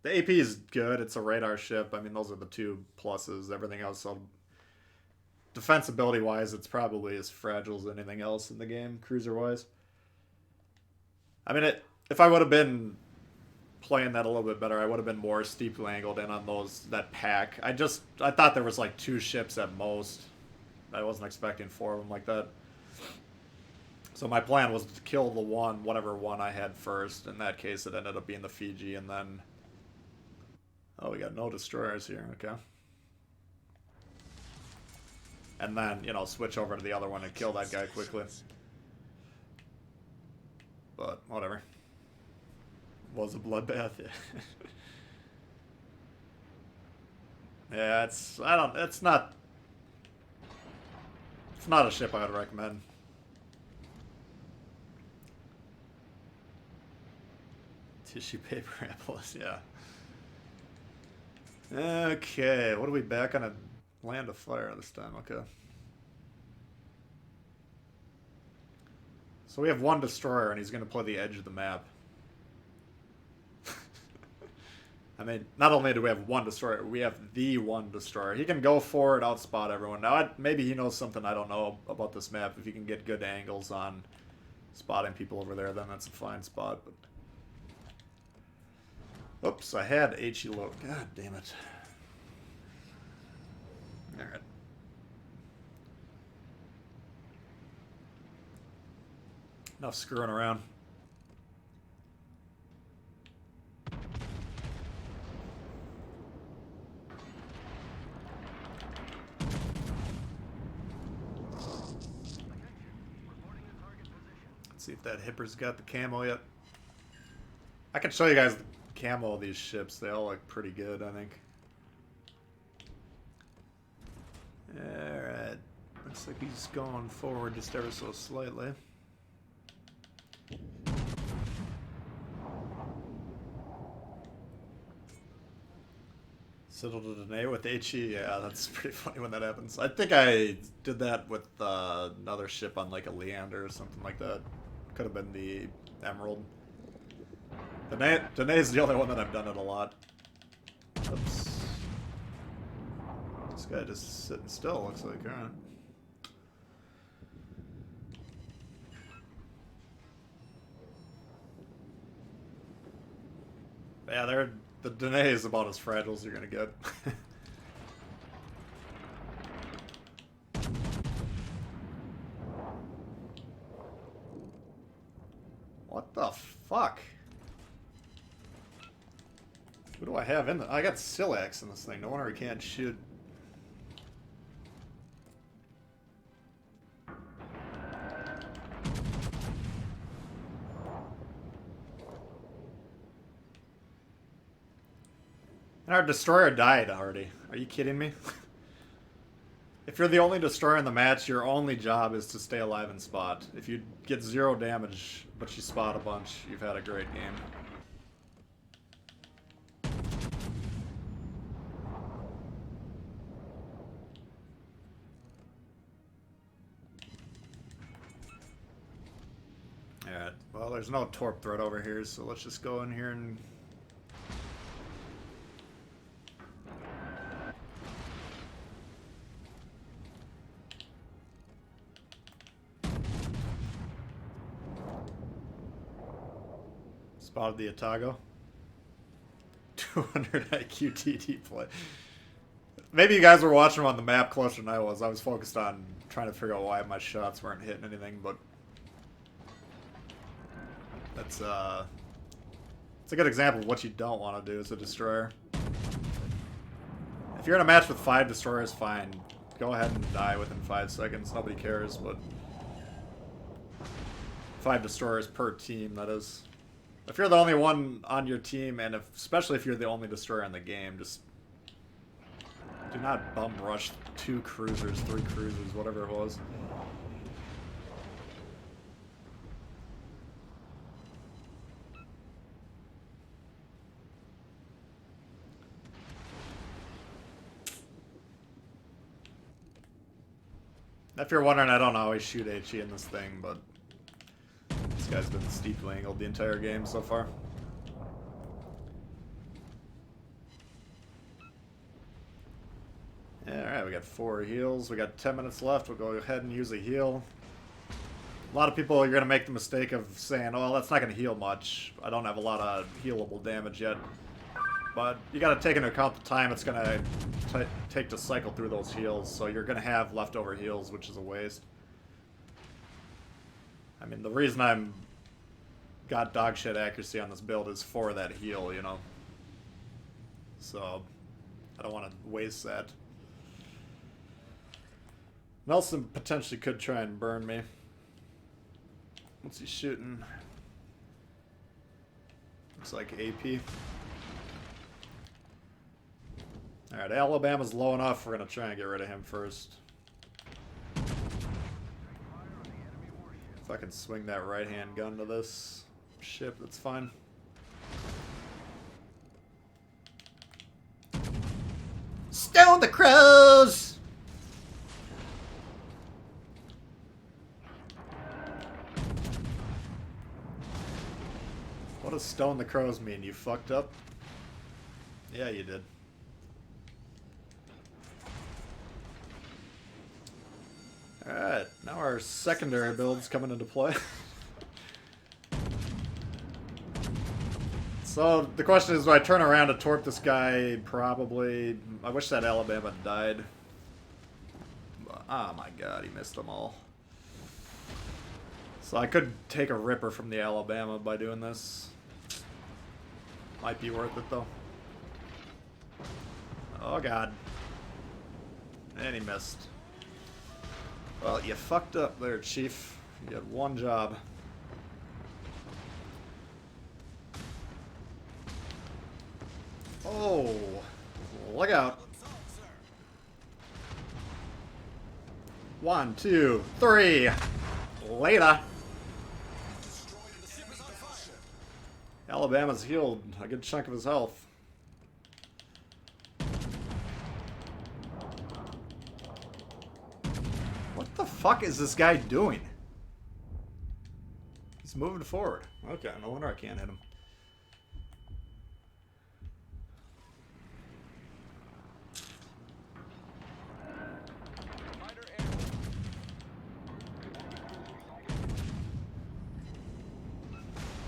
The AP is good. It's a radar ship. I mean, those are the 2 pluses. Everything else, defensibility-wise, it's probably as fragile as anything else in the game, cruiser-wise. I mean, if I would have been playing that a little bit better, I would have been more steeply angled in on that pack. I thought there was like 2 ships at most. I wasn't expecting 4 of them like that. So my plan was to kill the whatever one I had first. In that case, it ended up being the Fiji, and then... Oh, we got no destroyers here, okay. And then, you know, switch over to the other one and kill that guy quickly. But, whatever. Was a bloodbath, yeah. Yeah, it's not a ship I would recommend. Tissue paper apples, yeah. Okay, what are we back on a land of fire this time? Okay. So we have 1 destroyer and he's going to play the edge of the map. I mean, not only do we have 1 destroyer, we have the 1 destroyer. He can go forward, outspot everyone. Now, maybe he knows something I don't know about this map. If he can get good angles on spotting people over there, then that's a fine spot. But oops, I had HE low. God damn it. Alright. Enough screwing around. See if that hipper's got the camo yet. I can show you guys the camo of these ships. They all look pretty good, I think. Alright. Looks like he's going forward just ever so slightly. Citadel to Danae with HE, yeah, that's pretty funny when that happens. I think I did that with another ship on like a Leander or something like that. Could have been the Emerald. Danae's the only one that I've done it a lot. Oops. This guy just sitting still, looks like, alright. Yeah, the Danae is about as fragile as you're gonna get. What the fuck? Who do I have in the... I got Silax in this thing. No wonder he can't shoot. And our destroyer died already. Are you kidding me? If you're the only destroyer in the match, your only job is to stay alive and spot. If you get 0 damage, but you spot a bunch, you've had a great game. Alright, well there's no torp threat over here, so let's just go in here and... Spotted the Atago. 200 IQ TT play. Maybe you guys were watching him on the map closer than I was. I was focused on trying to figure out why my shots weren't hitting anything, but... That's, it's a good example of what you don't want to do as a destroyer. If you're in a match with 5 destroyers, fine. Go ahead and die within 5 seconds. Nobody cares, but... 5 destroyers per team, that is. If you're the only one on your team, and especially if you're the only destroyer in the game, just do not bum rush 2 cruisers, 3 cruisers, whatever it was. If you're wondering, I don't always shoot HE in this thing, but this guy's been steeply angled the entire game so far. Yeah, alright, we got 4 heals. We got 10 minutes left. We'll go ahead and use a heal. A lot of people are going to make the mistake of saying, oh, that's not going to heal much. I don't have a lot of healable damage yet. But you got to take into account the time it's going to take to cycle through those heals. So you're going to have leftover heals, which is a waste. I mean, the reason I'm got dog shit accuracy on this build is for that heal, you know. So I don't want to waste that. Nelson potentially could try and burn me. What's he shooting? Looks like AP. Alright, Alabama's low enough. We're going to try and get rid of him first. If I can swing that right-hand gun to this ship, that's fine. Stone the crows! What does stone the crows mean? You fucked up? Yeah, you did. Alright, now our secondary build's coming into play. So, the question is, do I turn around to torp this guy? Probably. I wish that Alabama died. Oh my god, he missed them all. So I could take a ripper from the Alabama by doing this. Might be worth it, though. Oh god. And he missed. Well, you fucked up there, Chief. You had one job. Oh, look out. 1, 2, 3. Later. Alabama's healed a good chunk of his health. What the fuck is this guy doing? He's moving forward. Okay, no wonder I can't hit him.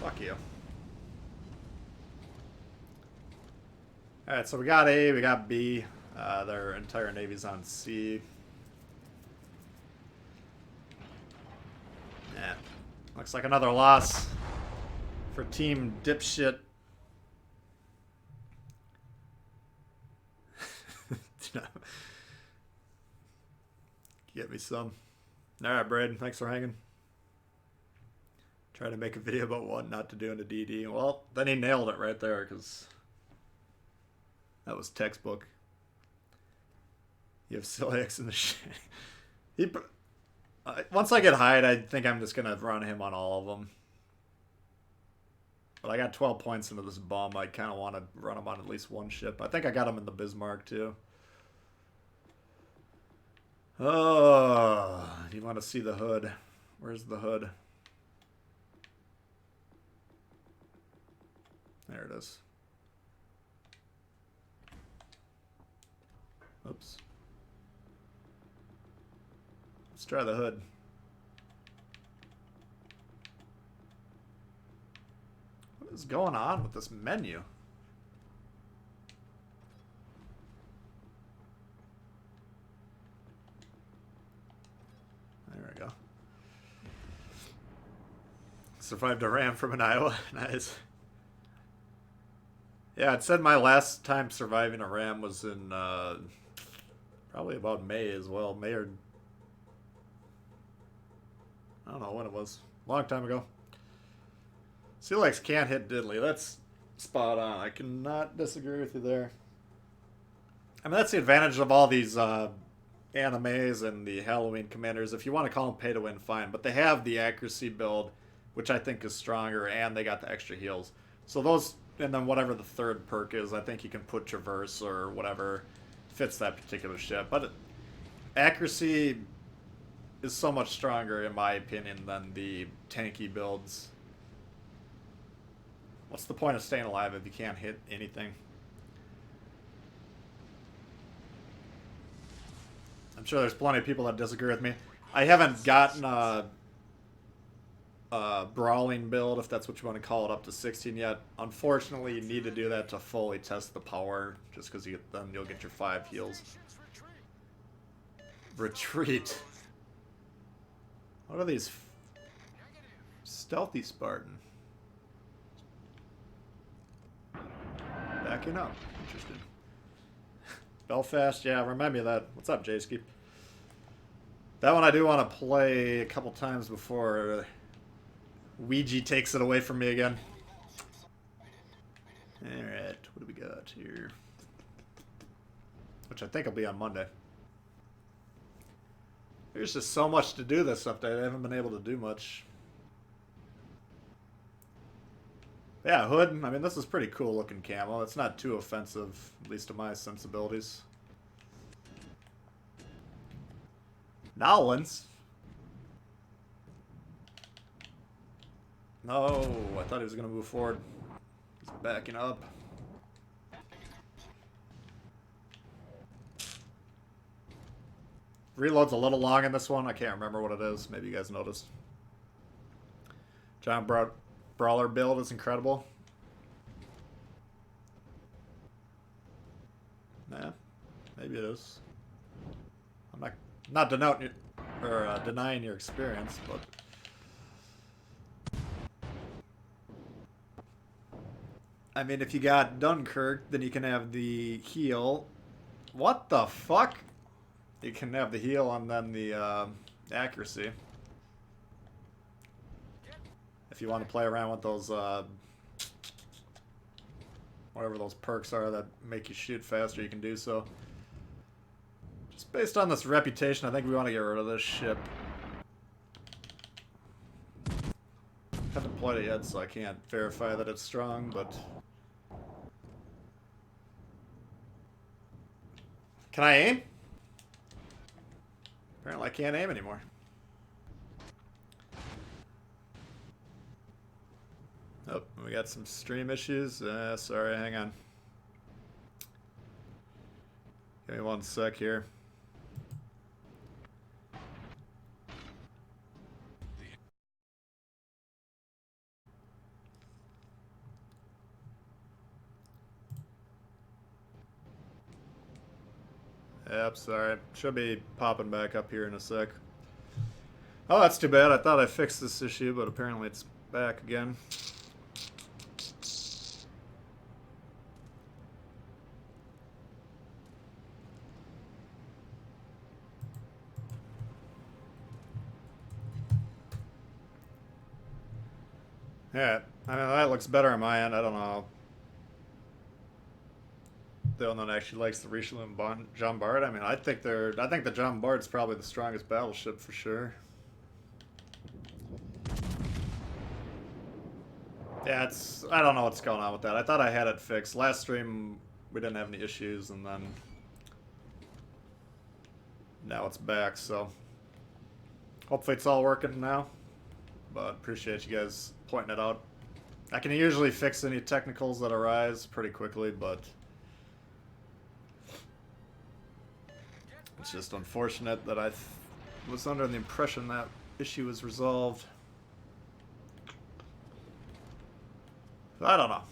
Fuck you. Alright, so we got A, we got B. Their entire navy's on C. Yeah. Looks like another loss for Team Dipshit. Get me some. Alright, Braden, thanks for hanging. Trying to make a video about what not to do in a DD. Well, then he nailed it right there, because that was textbook. You have Ciliax in the shit. Once I get Hyde, I think I'm just going to run him on all of them. But I got 12 points into this bomb. I kind of want to run him on at least one ship. I think I got him in the Bismarck, too. Oh, you want to see the hood. Where's the hood? There it is. Oops. Let's try the hood. What is going on with this menu? There we go. Survived a ram from an Iowa. Nice. Yeah, it said my last time surviving a ram was in probably about May as well. May or I don't know when it was. Long time ago. Ciliax can't hit diddly. That's spot on. I cannot disagree with you there. I mean, that's the advantage of all these animes and the Halloween commanders. If you want to call them pay to win, fine. But they have the accuracy build, which I think is stronger, and they got the extra heals. So those, and then whatever the third perk is, I think you can put Traverse or whatever fits that particular ship. But accuracy is so much stronger, in my opinion, than the tanky builds. What's the point of staying alive if you can't hit anything? I'm sure there's plenty of people that disagree with me. I haven't gotten a brawling build, if that's what you want to call it, up to 16 yet. Unfortunately, you need to do that to fully test the power, just because then you'll get your 5 heals. Retreat. What are these? Stealthy Spartan. Backing up. Interesting. Belfast, yeah, remind me of that. What's up, Jayski? That one I do want to play a couple times before Ouija takes it away from me again. Alright, what do we got here? Which I think will be on Monday. There's just so much to do this update. I haven't been able to do much. Yeah, hood. I mean, this is pretty cool looking camo. It's not too offensive, at least to my sensibilities. Nowlands. No, I thought he was going to move forward. He's backing up. Reload's a little long in this one. I can't remember what it is. Maybe you guys noticed. Giant Brawler build is incredible. Nah, maybe it is. I'm not denying your experience, but I mean, if you got Dunkirk, then you can have the heal. What the fuck? You can have the heal and then the accuracy. If you want to play around with those, what whatever those perks are that make you shoot faster, you can do so. Just based on this reputation, I think we want to get rid of this ship. Haven't deployed it yet, so I can't verify that it's strong, but... Can I aim? Apparently I can't aim anymore. Oh, we got some stream issues. Sorry, hang on. Give me one sec here. Yep, sorry. Should be popping back up here in a sec. Oh, that's too bad. I thought I fixed this issue, but apparently it's back again. Yeah, I mean, that looks better on my end. I don't know. The one that actually likes the Richelieu and Jean Bart. I mean, I think the Jean Bart's probably the strongest battleship for sure. Yeah, I don't know what's going on with that. I thought I had it fixed. Last stream, we didn't have any issues, and then now it's back, so hopefully it's all working now. But appreciate you guys pointing it out. I can usually fix any technicals that arise pretty quickly, but it's just unfortunate that I was under the impression that issue was resolved. I don't know.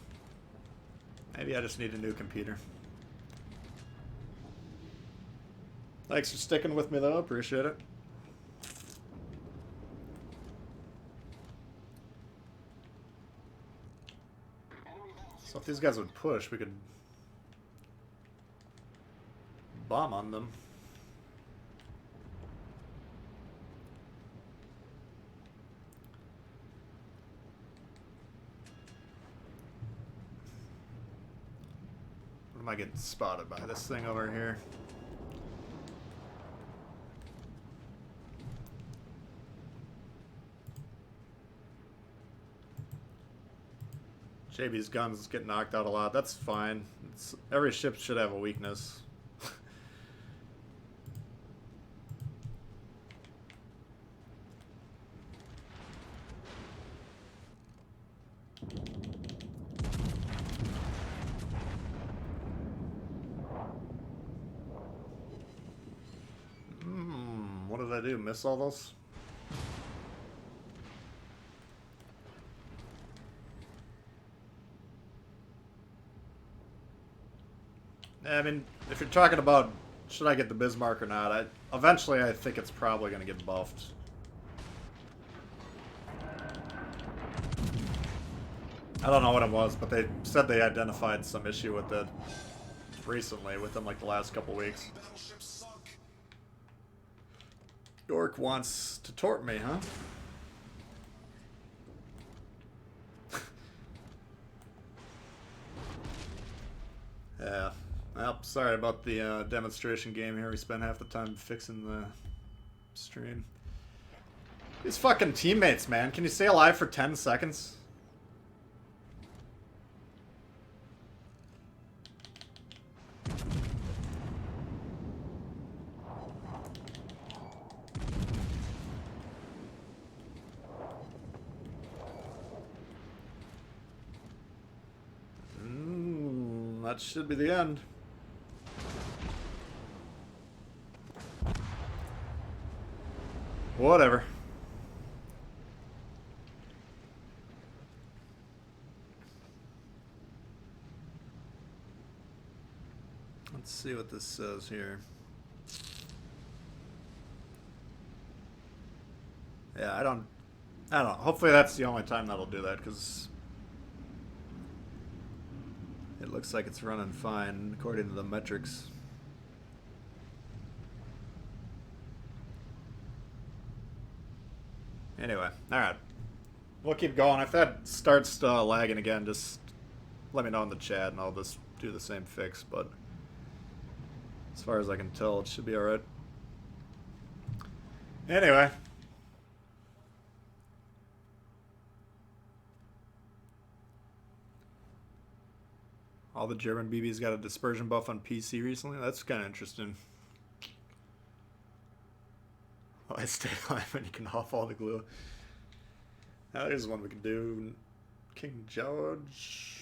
Maybe I just need a new computer. Thanks for sticking with me though, appreciate it. So if these guys would push, we could bomb on them. What am I getting spotted by? This thing over here. JB's guns get knocked out a lot. That's fine. Every ship should have a weakness. What did I do? Miss all those? I mean, if you're talking about should I get the Bismarck or not, eventually I think it's probably going to get buffed. I don't know what it was, but they said they identified some issue with it recently, within like the last couple weeks. York wants to tort me, huh? Yeah. Well, sorry about the demonstration game here. We spent half the time fixing the stream. These fucking teammates, man. Can you stay alive for 10 seconds? That should be the end. Whatever. Let's see what this says here. Yeah, I don't know. Hopefully that's the only time that'll do that, because it looks like it's running fine according to the metrics. Anyway, alright. We'll keep going. If that starts lagging again, just let me know in the chat and I'll just do the same fix, but as far as I can tell, it should be alright. Anyway. All the German BBs got a dispersion buff on PC recently. That's kind of interesting. Oh, I stay alive and you can off all the glue. Now there's one we can do. King George.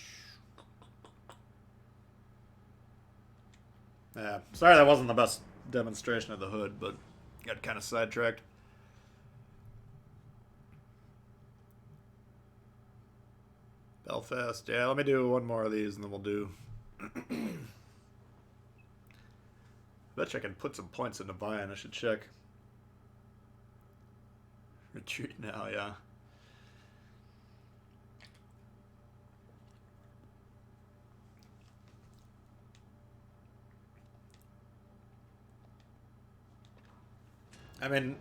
Yeah, sorry that wasn't the best demonstration of the hood, but got kind of sidetracked. Belfast. Yeah, let me do one more of these and then we'll do... Bet you I can put some points into buying. I should check. Retreat now, yeah. I mean,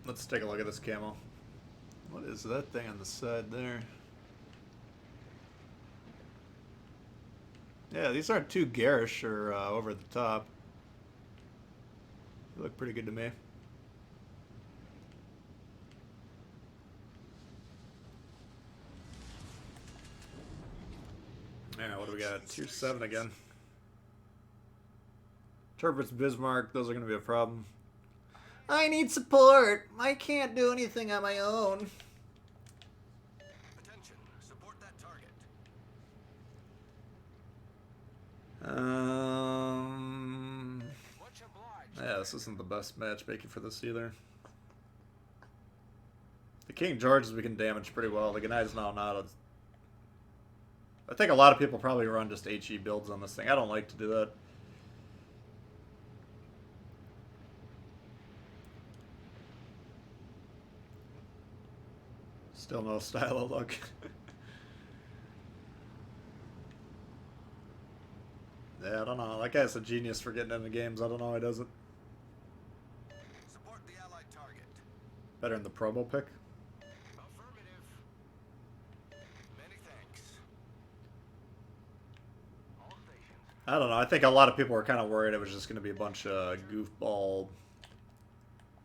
let's take a look at this camo. What is that thing on the side there? Yeah, these aren't too garish or over the top. They look pretty good to me. Yeah, what do we got? Tier 7 again. Turpitz, Bismarck, those are going to be a problem. I need support. I can't do anything on my own.
Attention, support that target. Much obliged.
Yeah, this isn't the best matchmaking for this either. The King Georges we can damage pretty well. The Ganai's now not. I think a lot of people probably run just HE builds on this thing. I don't like to do that. Still no style of look. Yeah, I don't know. That guy's a genius for getting into games. I don't know how he does it.
Support the allied target.
Better in the promo pick.
Affirmative. Many thanks. All stations.
I don't know. I think a lot of people were kind of worried it was just going to be a bunch of goofball,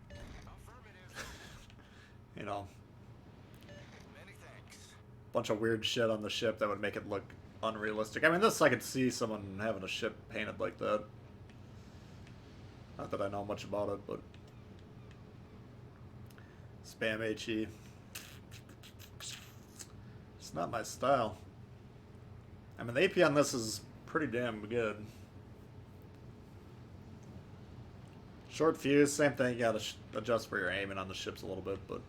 Affirmative.
you know,
Many thanks.
bunch of weird shit on the ship that would make it look unrealistic. I mean, this I could see someone having a ship painted like that. Not that I know much about it, but spam HE. It's not my style. I mean, the AP on this is pretty damn good. Short fuse, same thing. You gotta adjust where you're aiming on the ships a little bit, but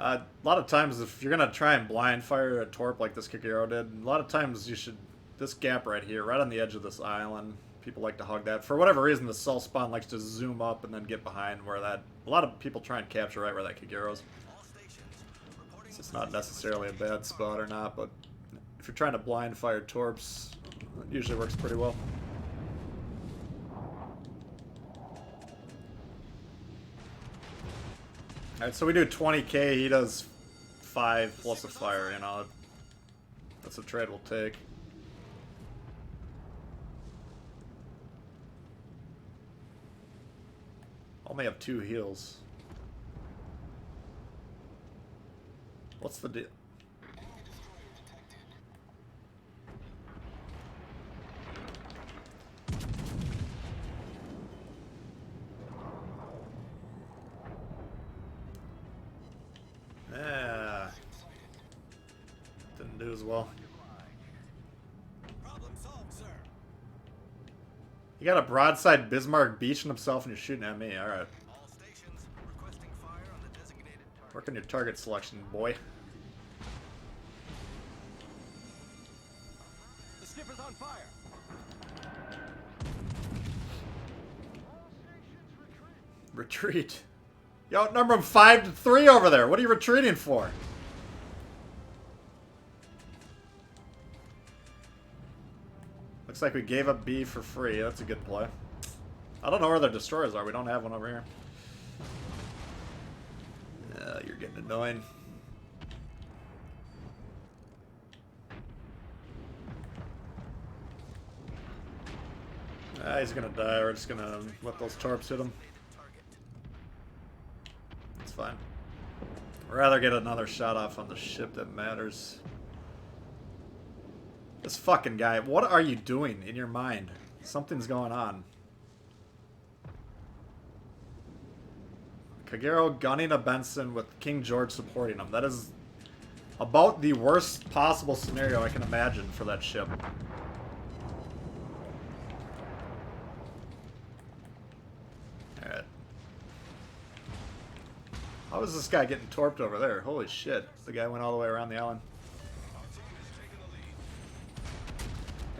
a lot of times if you're gonna try and blind fire a torp like this Kikiro did, a lot of times you should, this gap right here, right on the edge of this island, people like to hug that. For whatever reason, the Cell Spawn likes to zoom up and then get behind where that, a lot of people try and capture right where that Kikiro's.
All stations. Reporting
So it's not necessarily a bad spot or not, but if you're trying to blind fire torps, it usually works pretty well. Alright, so we do 20k, he does 5 plus a fire, you know. That's a trade we'll take. Only have 2 heals. What's the deal? Yeah. Didn't do as well.
Problem solved, sir.
You got a broadside Bismarck beaching himself and you're shooting at me. Alright.
All stations requesting fire on the designated target.
Work on your target selection, boy.
The ship is on fire.
Retreat. You outnumber him 5-3 over there. What are you retreating for? Looks like we gave up B for free. That's a good play. I don't know where their destroyers are. We don't have one over here. You're getting annoying. Ah, he's gonna die. We're just gonna let those torps hit him. It's fine. I'd rather get another shot off on the ship that matters. This fucking guy, what are you doing in your mind? Something's going on. Kagero gunning a Benson with King George supporting him. That is about the worst possible scenario I can imagine for that ship. Alright. How is this guy getting torped over there? Holy shit. The guy went all the way around the island.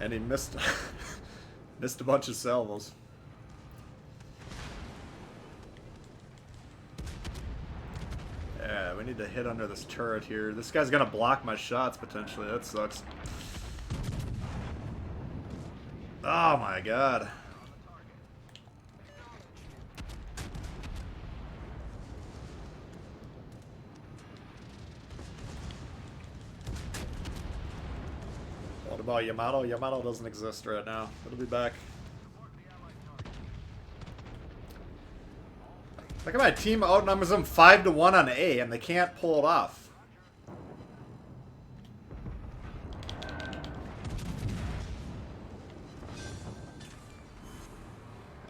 And he missed missed a bunch of salvos. Yeah, we need to hit under this turret here. This guy's gonna block my shots potentially. That sucks. Oh my god. What about Yamato? Yamato doesn't exist right now. It'll be back. Look at my team outnumbers them 5-1 on A, and they can't pull it off.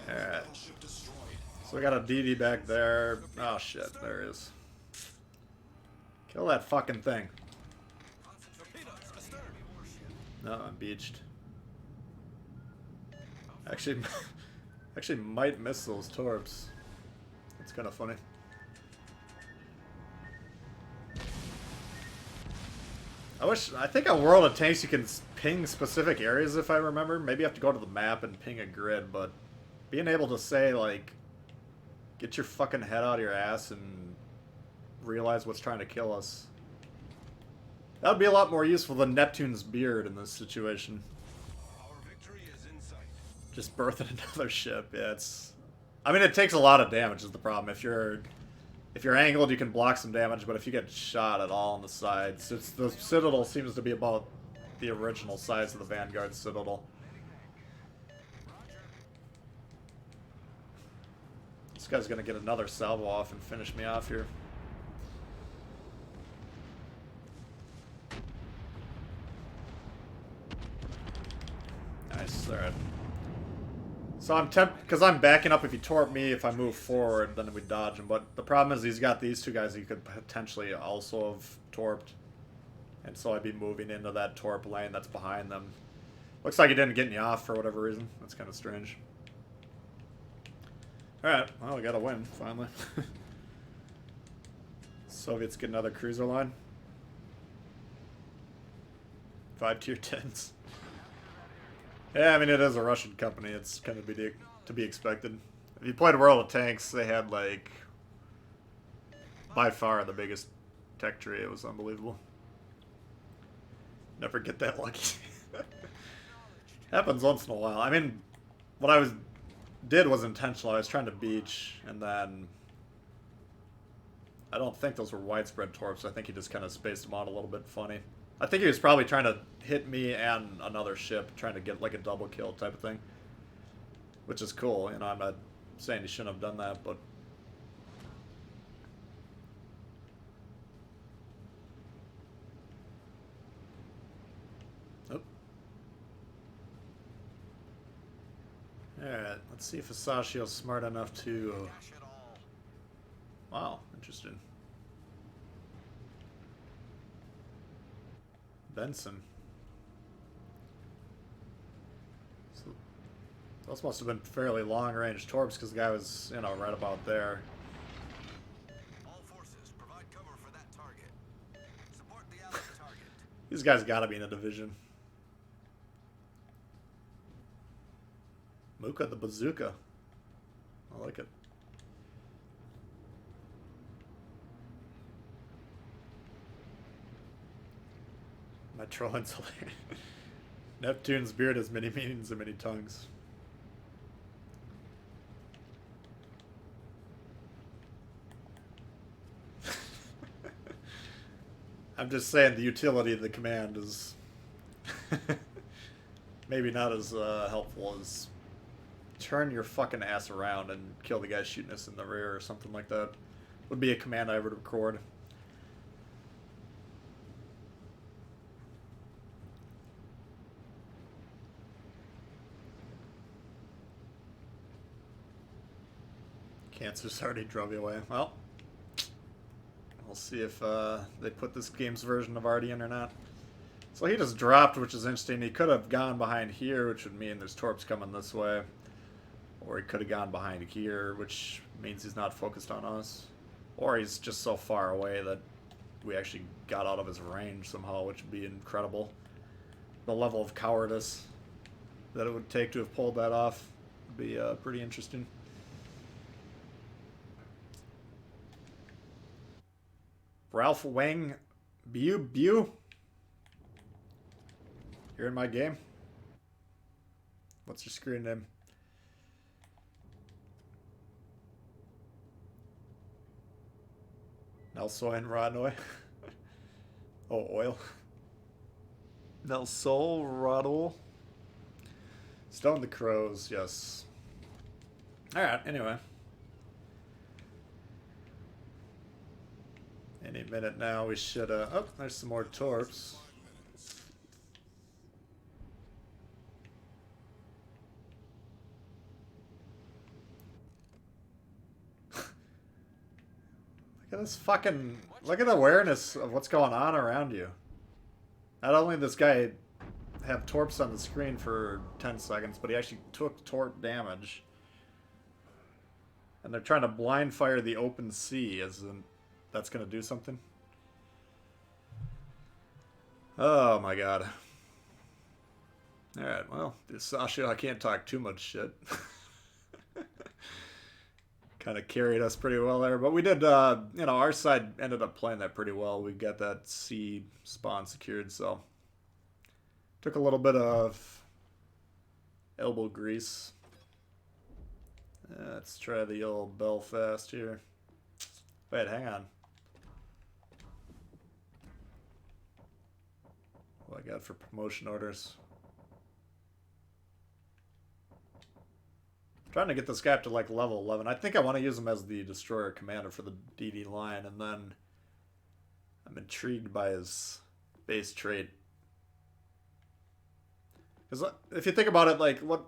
Alright. So we got a DD back there. Oh shit, there he is. Kill that fucking thing. No, I'm beached. Actually, actually might miss those torps. It's kind of funny. I think on World of Tanks you can ping specific areas if I remember. Maybe you have to go to the map and ping a grid, but being able to say, like, get your fucking head out of your ass and realize what's trying to kill us. That would be a lot more useful than Neptune's beard in this situation.
Our victory is in sight.
Just birthing another ship. Yeah, it's... I mean, it takes a lot of damage is the problem. If you're angled, you can block some damage, but if you get shot at all on the sides, the Citadel seems to be about the original size of the Vanguard Citadel. This guy's gonna get another salvo off and finish me off here. Nice, alright. So I'm tempted, because I'm backing up if he torp me, if I move forward, then we dodge him. But the problem is he's got these two guys he could potentially also have torped. And so I'd be moving into that torp lane that's behind them. Looks like he didn't get me off for whatever reason. That's kind of strange. Alright, well, we got a win, finally. Soviets get another cruiser line. 5 tier 10s. Yeah, I mean, it is a Russian company. It's kind of to be expected. If you played World of Tanks, they had, like, by far the biggest tech tree. It was unbelievable. Never get that lucky. Happens once in a while. I mean, what I did was intentional. I was trying to beach, and then I don't think those were widespread torps. I think he just kind of spaced them out a little bit funny. I think he was probably trying to hit me and another ship, trying to get like a double kill type of thing. Which is cool, you know, I'm not saying he shouldn't have done that, but... Oh. Alright, let's see if Asashio's smart enough to... Wow, interesting. Benson. So those must have been fairly long-range torps because the guy was, you know, right about there.
All forces, provide cover for that target. Support the allied target.
These guys gotta be in a division. Muka the bazooka. I like it. My trolling's hilarious. Neptune's beard has many meanings and many tongues. I'm just saying the utility of the command is maybe not as helpful as turn your fucking ass around and kill the guy shooting us in the rear or something like that. Would be a command I would record. Cancer's already drove you away. Well, we'll see if they put this game's version of Arty in or not. So he just dropped, which is interesting. He could have gone behind here, which would mean there's torps coming this way. Or he could have gone behind here, which means he's not focused on us. Or he's just so far away that we actually got out of his range somehow, which would be incredible. The level of cowardice that it would take to have pulled that off would be pretty interesting. Ralph Wang Bew. You're in my game? What's your screen name? Nelson Rodnoy. Oh, oil. Nelson Rodol. Stone the Crows, yes. Alright, anyway. Any minute now we should, oh, there's some more torps. Look at this fucking, look at the awareness of what's going on around you. Not only does this guy have torps on the screen for 10 seconds, but he actually took torp damage. And they're trying to blind fire the open sea, as in, that's gonna do something. Oh my god. Alright, well, Sasha, I can't talk too much shit. Kind of carried us pretty well there, but we did, you know, our side ended up playing that pretty well. We got that sea spawn secured, so took a little bit of elbow grease. Let's try the old Belfast here. Wait, hang on. What I got for promotion orders? Trying to get this guy up to like level 11. I think I want to use him as the destroyer commander for the DD line, and then I'm intrigued by his base trait. Because if you think about it, like what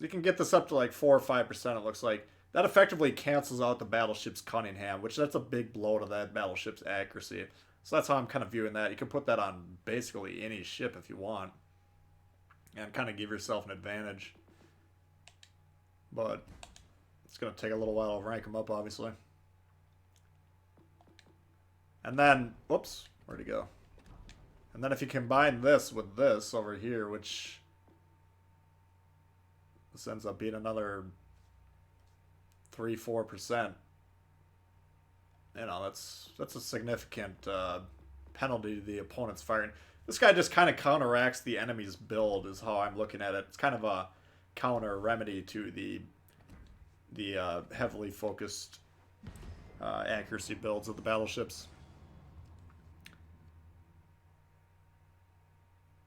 you can get this up to like 4 or 5%. It looks like that effectively cancels out the battleship's Cunningham, which that's a big blow to that battleship's accuracy. So that's how I'm kind of viewing that. You can put that on basically any ship if you want, and kind of give yourself an advantage. But it's going to take a little while to rank them up, obviously. And then, whoops, where'd he go? And then if you combine this with this over here, which this ends up being another 3-4%. You know, that's a significant penalty to the opponent's firing. This guy just kind of counteracts the enemy's build, is how I'm looking at it. It's kind of a counter remedy to the heavily focused accuracy builds of the battleships.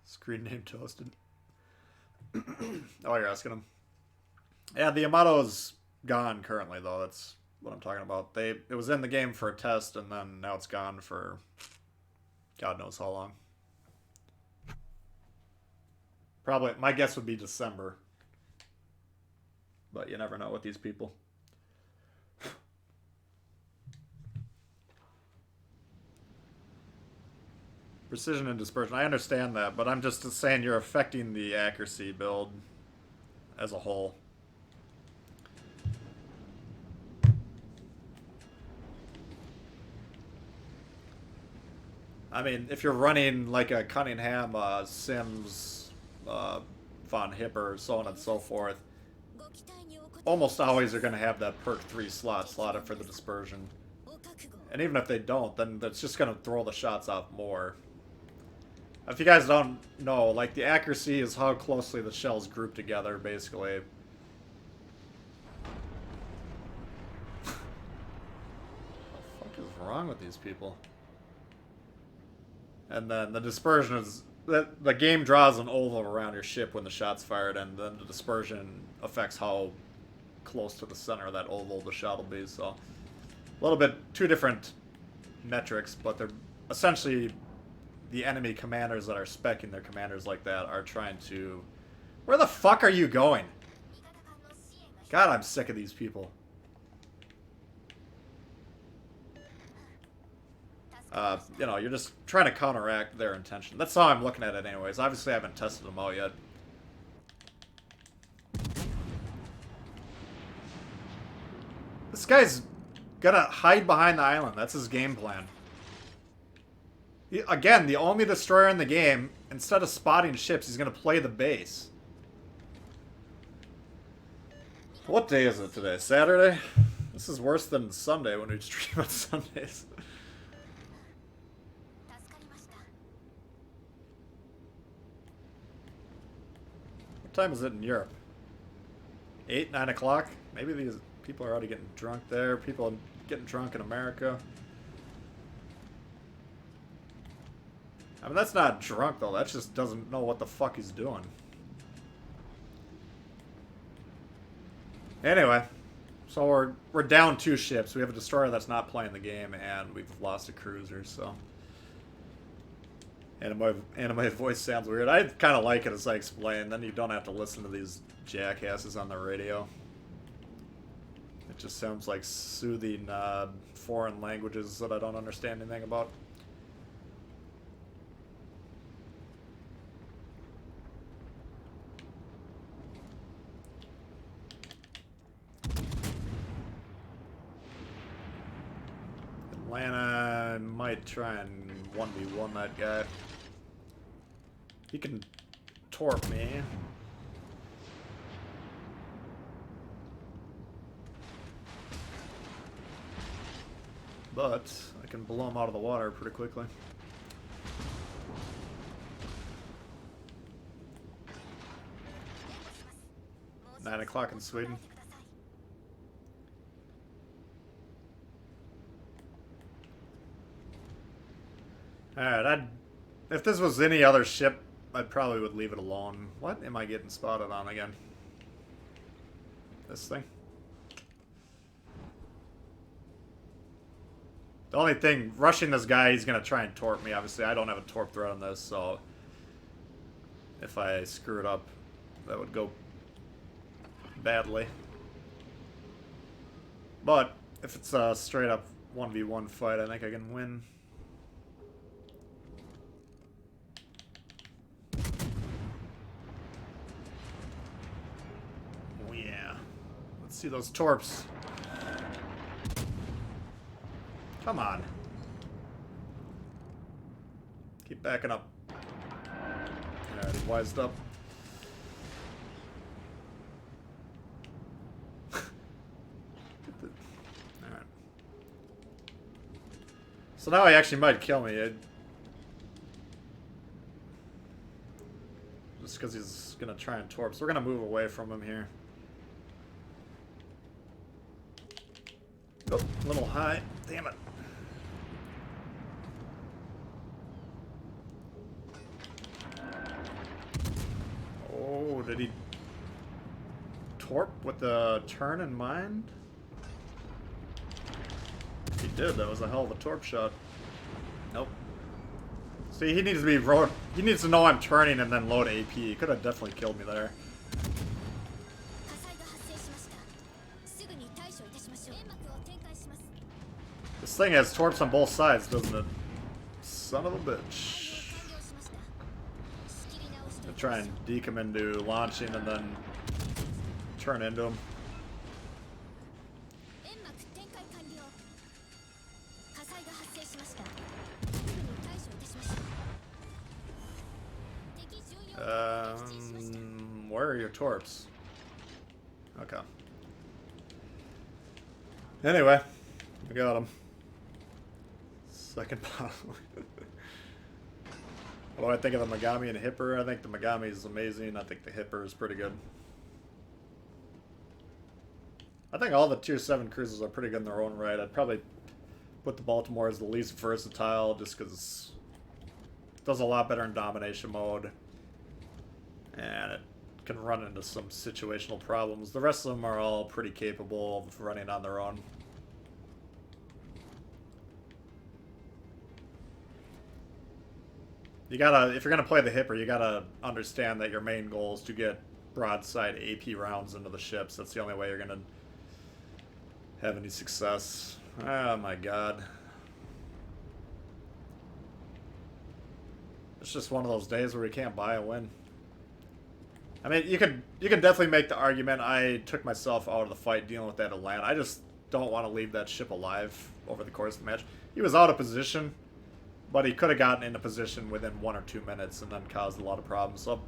Screen name toasted. Oh, you're asking him. Yeah, the Amato's gone currently, though. That's what I'm talking about. It was in the game for a test, and then now it's gone for God knows how long. Probably, my guess would be December. But you never know with these people. Precision and dispersion. I understand that, but I'm just saying you're affecting the accuracy build as a whole. I mean, if you're running like a Cunningham, Sims, Von Hipper, so on and so forth, almost always are going to have that perk 3 slot slotted for the dispersion. And even if they don't, then that's just going to throw the shots off more. If you guys don't know, like, the accuracy is how closely the shells group together, basically. What the fuck is wrong with these people? And then the dispersion is the game draws an oval around your ship when the shot's fired, and then the dispersion affects how close to the center of that oval the shot will be. So a little bit two different metrics, but they're essentially the enemy commanders that are speccing their commanders like that are trying to. Where the fuck are you going? God, I'm sick of these people. You know, you're just trying to counteract their intention. That's how I'm looking at it anyways. Obviously, I haven't tested them out yet. This guy's gonna hide behind the island. That's his game plan. Again, the only destroyer in the game, instead of spotting ships, he's gonna play the base. What day is it today? Saturday? This is worse than Sunday when we stream on Sundays. What time is it in Europe? 8, 9 o'clock? Maybe these people are already getting drunk there. People are getting drunk in America. I mean, that's not drunk, though. That just doesn't know what the fuck he's doing. Anyway, so we're down 2 ships. We have a destroyer that's not playing the game, and we've lost a cruiser, so... Anime voice sounds weird. I kind of like it as I explain. Then you don't have to listen to these jackasses on the radio. It just sounds like soothing foreign languages that I don't understand anything about. Atlanta might try and 1v1 that guy. He can torp me. But I can blow him out of the water pretty quickly. Nine o'clock in Sweden. Alright, if this was any other ship, I probably would leave it alone. What am I getting spotted on again? This thing? The only thing, rushing this guy, he's going to try and torp me. Obviously, I don't have a torp threat on this, so if I screw it up, that would go badly. But if it's a straight up 1v1 fight, I think I can win. Oh yeah. Let's see those torps. Come on. Keep backing up. Alright, he wised up. Alright. So now he actually might kill me. Just because he's going to try and torp. So we're going to move away from him here. Oh, a little high. Damn it. Oh, did he torp with the turn in mind? He did. That was a hell of a torp shot. Nope. See, he needs to be he needs to know I'm turning and then load AP. He could have definitely killed me there. This thing has torps on both sides, doesn't it? Son of a bitch. I'll try and deke him into launching and then turn into him. Where are your torps? Okay. Anyway, we got him. Second bottle. What do I think of the Megami and Hipper? I think the Megami is amazing. I think the Hipper is pretty good. I think all the Tier 7 cruisers are pretty good in their own right. I'd probably put the Baltimore as the least versatile just because Does a lot better in domination mode. And it can run into some situational problems. The rest of them are all pretty capable of running on their own. You gotta, if you're gonna play the Hipper, you gotta understand that your main goal is to get broadside AP rounds into the ships. That's the only way you're gonna have any success. Oh my god. It's just one of those days where we can't buy a win. I mean, you can definitely make the argument I took myself out of the fight dealing with that Atlanta. I just don't want to leave that ship alive over the course of the match. He was out of position, but he could have gotten into position within 1 or 2 minutes and then caused a lot of problems. So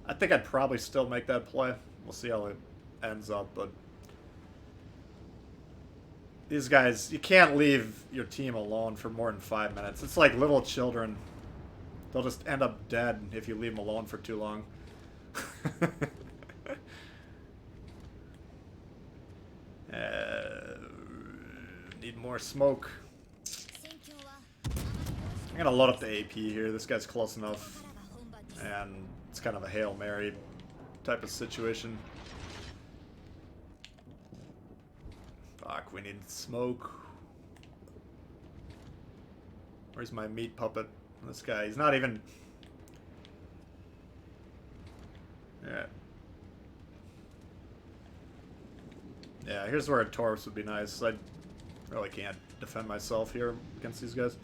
I think I'd probably still make that play. We'll see how it ends up, but these guys, you can't leave your team alone for more than 5 minutes. It's like little children. They'll just end up dead if you leave them alone for too long. Need more smoke. I'm gonna load up the AP here. This guy's close enough. And it's kind of a Hail Mary type of situation. Fuck, we need smoke. Where's my meat puppet? This guy, he's not even... Yeah. Yeah, here's where a Taurus would be nice. I really can't defend myself here against these guys.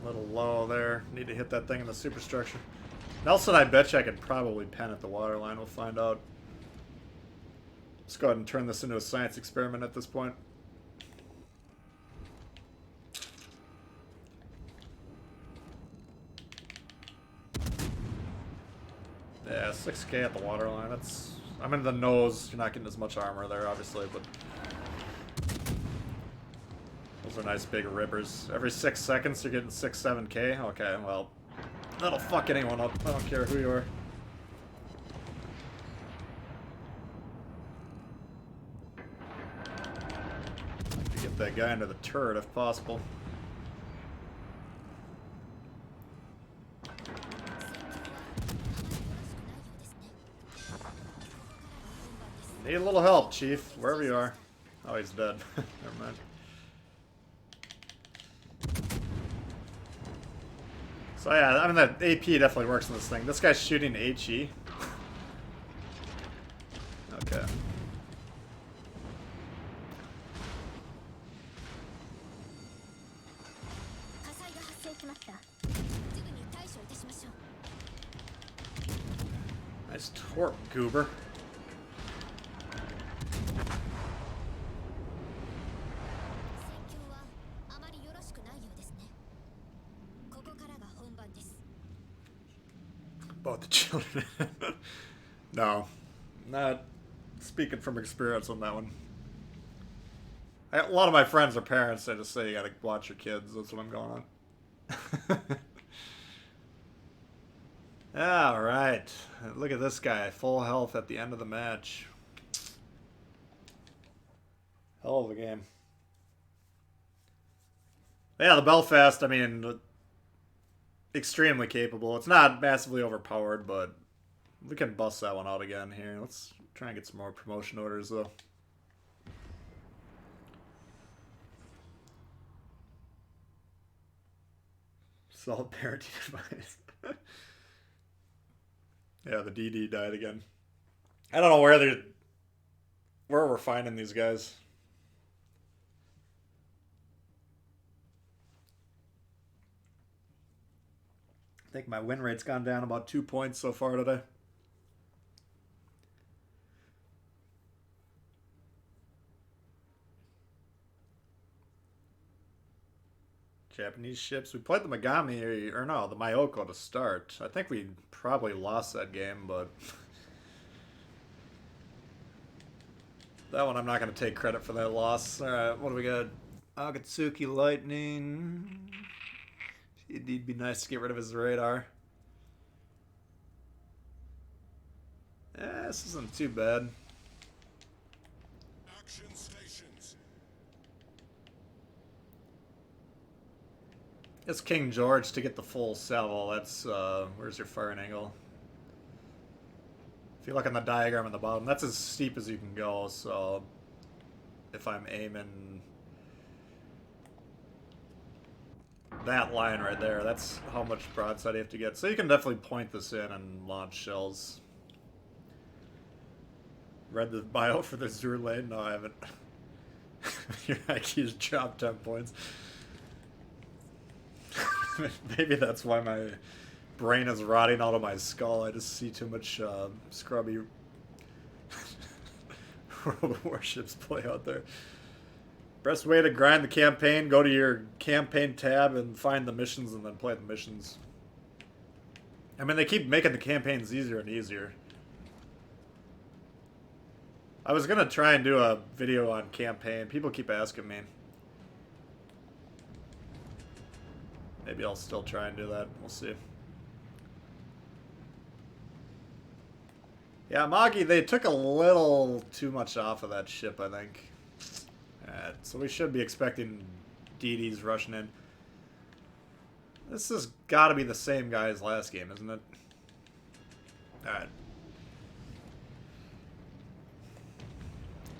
A little low there. Need to hit that thing in the superstructure. Nelson, I bet you I could probably pen at the waterline. We'll find out. Let's go ahead and turn this into a science experiment at this point. Yeah, 6K at the waterline. That's... I'm in the nose. You're not getting as much armor there, obviously, but... Those are nice big rippers. Every 6 seconds you're getting 6, 7K? Okay, well... That'll fuck anyone up. I don't care who you are. Get that guy into the turret if possible. Need a little help, Chief, wherever you are. Oh, he's dead. Never mind. So yeah, I mean, the AP definitely works in this thing. This guy's shooting HE. Okay. Nice torp, goober. About the children. No. Not speaking from experience on that one. A lot of my friends are parents. They just say you gotta watch your kids. That's what I'm going on. Alright. Look at this guy. Full health at the end of the match. Hell of a game. Yeah, the Belfast, I mean... extremely capable. It's not massively overpowered, but we can bust that one out again here. Let's try and get some more promotion orders, though. Solid parenting advice. Yeah, the DD died again. I don't know where we're finding these guys. I think my win rate's gone down about 2 points so far today. Japanese ships. We played the Megami, or no, the Myoko to start. I think we probably lost that game, but... that one I'm not going to take credit for that loss. Alright, what do we got? Akatsuki Lightning... It'd be nice to get rid of his radar. This isn't too bad. It's King George to get the full salvo. That's, where's your firing angle? If you look on the diagram on the bottom, that's as steep as you can go, so if I'm aiming that line right there, that's how much broadside you have to get. So you can definitely point this in and launch shells. Read the bio for the Zur lane? No, I haven't. Your IQ's dropped 10 points. Maybe that's why my brain is rotting out of my skull. I just see too much scrubby Warships play out there. Best way to grind the campaign, go to your campaign tab and find the missions and then play the missions. I mean, they keep making the campaigns easier and easier. I was going to try and do a video on campaign. People keep asking me. Maybe I'll still try and do that. We'll see. Yeah, Magi, they took a little too much off of that ship, I think. So we should be expecting DDs rushing in. This has got to be the same guy as last game, isn't it? Alright.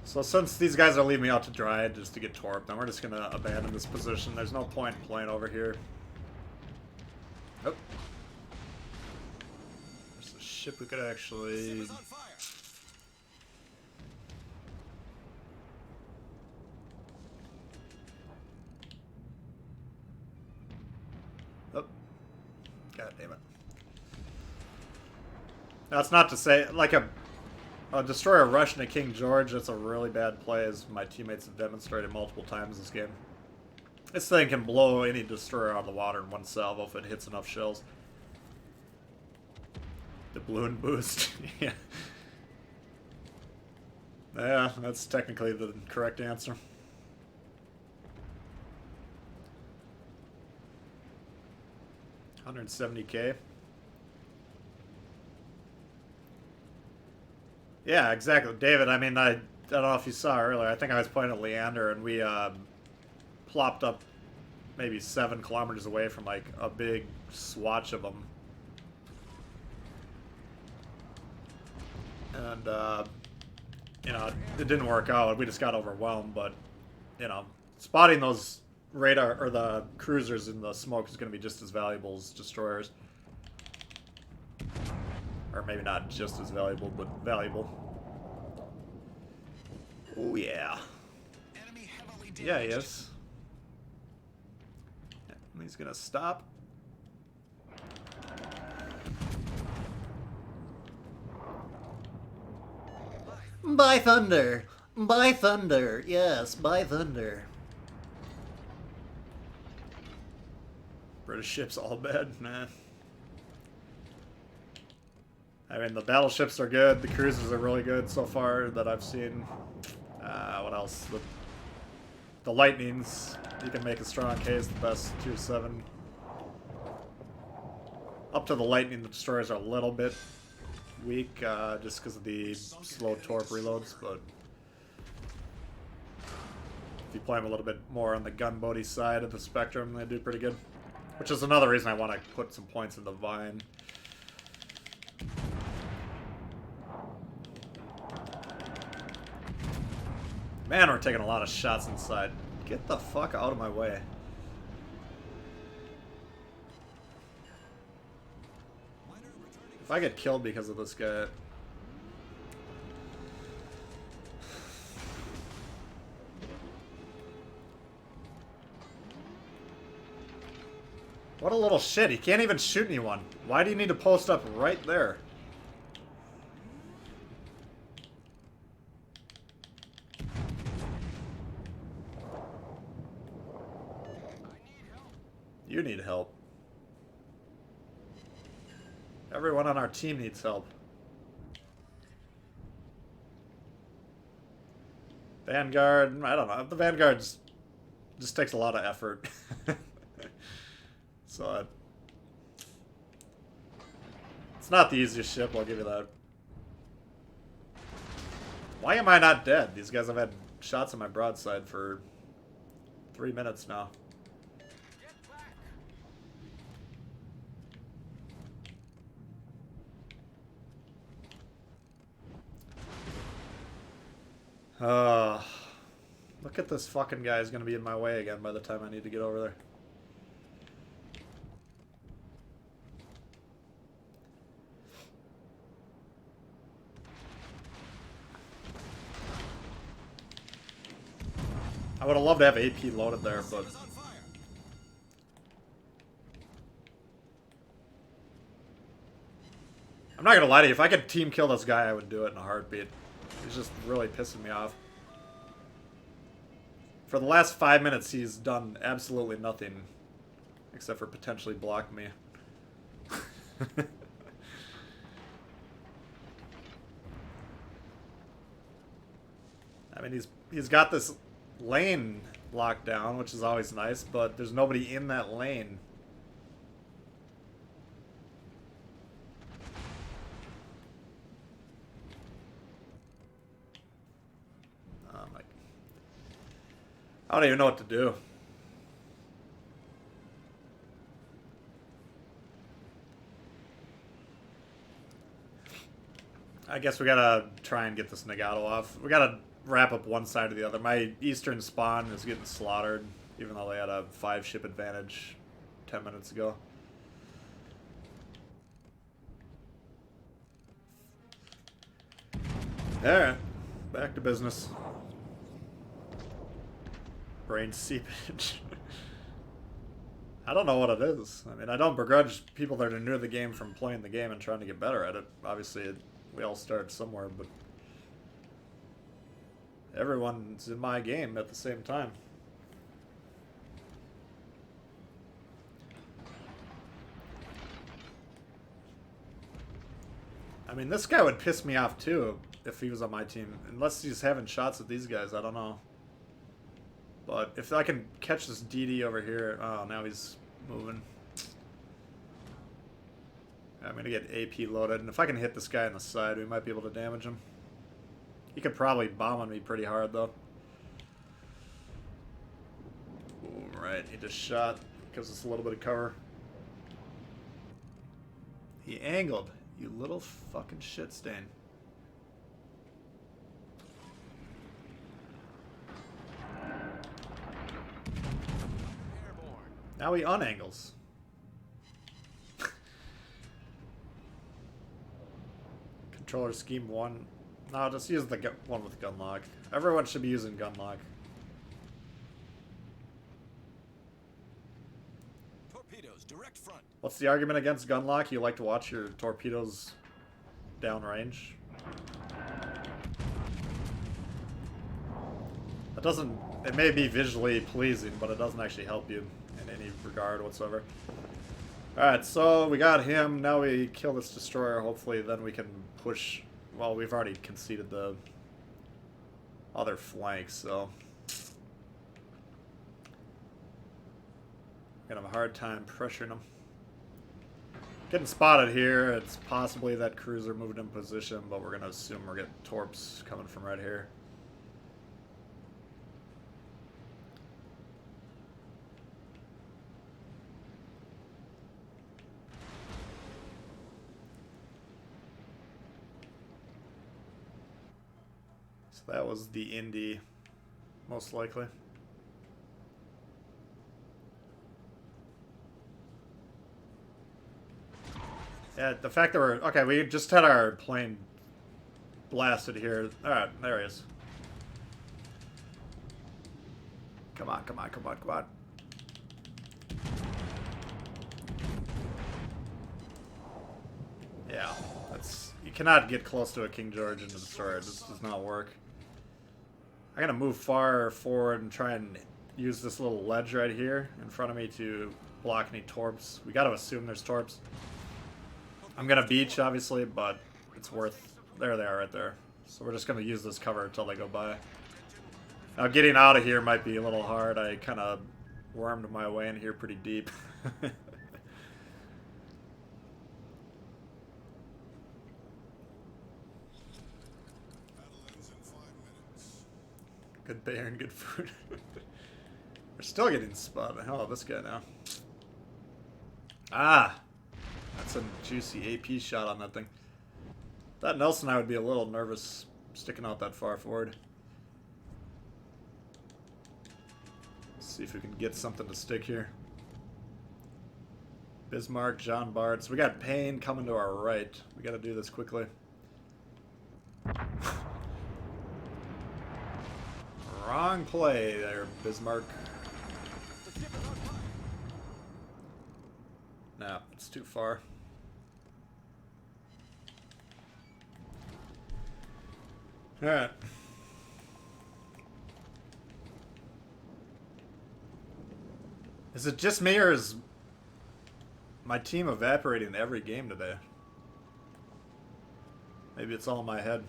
So since these guys are leaving me out to dry just to get torped, then we're just going to abandon this position. There's no point in playing over here. Oh. There's a ship we could actually... Oh. God damn it. That's not to say, like a destroyer rushing a King George, that's a really bad play, as my teammates have demonstrated multiple times this game. This thing can blow any destroyer out of the water in one salvo if it hits enough shells. The balloon boost. Yeah. Yeah, that's technically the correct answer. $170K. Yeah, exactly. David, I mean, I don't know if you saw earlier. I think I was playing at Leander, and we plopped up maybe 7 kilometers away from, like, a big swatch of them. And, you know, it didn't work out. We just got overwhelmed, but, you know, spotting those radar, or the cruisers in the smoke is going to be just as valuable as destroyers. Or maybe not just as valuable, but valuable. Oh, yeah. Yeah, he is. And he's gonna stop. By thunder! By thunder! Yes, by thunder. British ships all bad? Nah. I mean, the battleships are good. The cruisers are really good so far that I've seen. What else? The lightnings, you can make a strong case, the best 2-7. Up to the lightning, the destroyers are a little bit weak, just because of the slow torp reloads, but if you play them a little bit more on the gunboaty side of the spectrum, they do pretty good. Which is another reason I want to put some points in the Vine. Man, we're taking a lot of shots inside. Get the fuck out of my way. If I get killed because of this guy... What a little shit. He can't even shoot anyone. Why do you need to post up right there? You need help. Everyone on our team needs help. Vanguard, I don't know. The Vanguard just takes a lot of effort. So it's not the easiest ship, I'll give you that. Why am I not dead? These guys have had shots on my broadside for 3 minutes now. Uh, Look at this fucking guy is gonna be in my way again by the time I need to get over there. I would have loved to have AP loaded there, but I'm not gonna lie to you. If I could team kill this guy, I would do it in a heartbeat. He's just really pissing me off. For the last 5 minutes, he's done absolutely nothing except for potentially block me. I mean, he's got this lane locked down, which is always nice, but there's nobody in that lane. I don't even know what to do. I guess we gotta try and get this Nagato off. We gotta wrap up one side or the other. My eastern spawn is getting slaughtered, even though they had a 5-ship advantage 10 minutes ago. Alright, back to business. Brain seepage. I don't know what it is. I mean, I don't begrudge people that are new to the game from playing the game and trying to get better at it. Obviously, we all start somewhere, but everyone's in my game at the same time. I mean, this guy would piss me off too if he was on my team. Unless he's having shots at these guys, I don't know. But if I can catch this DD over here... Oh, now he's moving. I'm going to get AP loaded. And if I can hit this guy on the side, we might be able to damage him. He could probably bomb on me pretty hard, though. Alright, he just shot. Gives us a little bit of cover. He angled. You little fucking shit stain. Now he unangles. Controller scheme 1. No, just use the one with gun lock. Everyone should be using gun lock.
Torpedoes, direct front.
What's the argument against gun lock? You like to watch your torpedoes downrange? That doesn't... It may be visually pleasing, but it doesn't actually help you in any regard whatsoever. Alright, so we got him. Now we kill this destroyer. Hopefully then we can push... Well, we've already conceded the other flank, so... Gonna have a hard time pressuring them. Getting spotted here. It's possibly that cruiser moved in position, but we're gonna assume we're getting torps coming from right here. So that was the Indy, most likely. Yeah, the fact that we're... Okay, we just had our plane blasted here. Alright, there he is. Come on, come on, come on, come on. Yeah, that's... You cannot get close to a King George and destroy it. This does not work. I'm gonna move far forward and try and use this little ledge right here in front of me to block any torps. We gotta assume there's torps. I'm gonna beach, obviously, but it's worth... There they are right there. So we're just gonna use this cover until they go by. Now getting out of here might be a little hard. I kind of wormed my way in here pretty deep. Good bear and good food. We're still getting spotted. Hell, this guy now. Ah! That's a juicy AP shot on that thing. That Nelson, I would be a little nervous sticking out that far forward. See if we can get something to stick here. Bismarck, John Bart. So we got Payne coming to our right. We got to do this quickly. Wrong play there, Bismarck. Nah, it's too far. Alright. Is it just me, or is my team evaporating every game today? Maybe it's all in my head.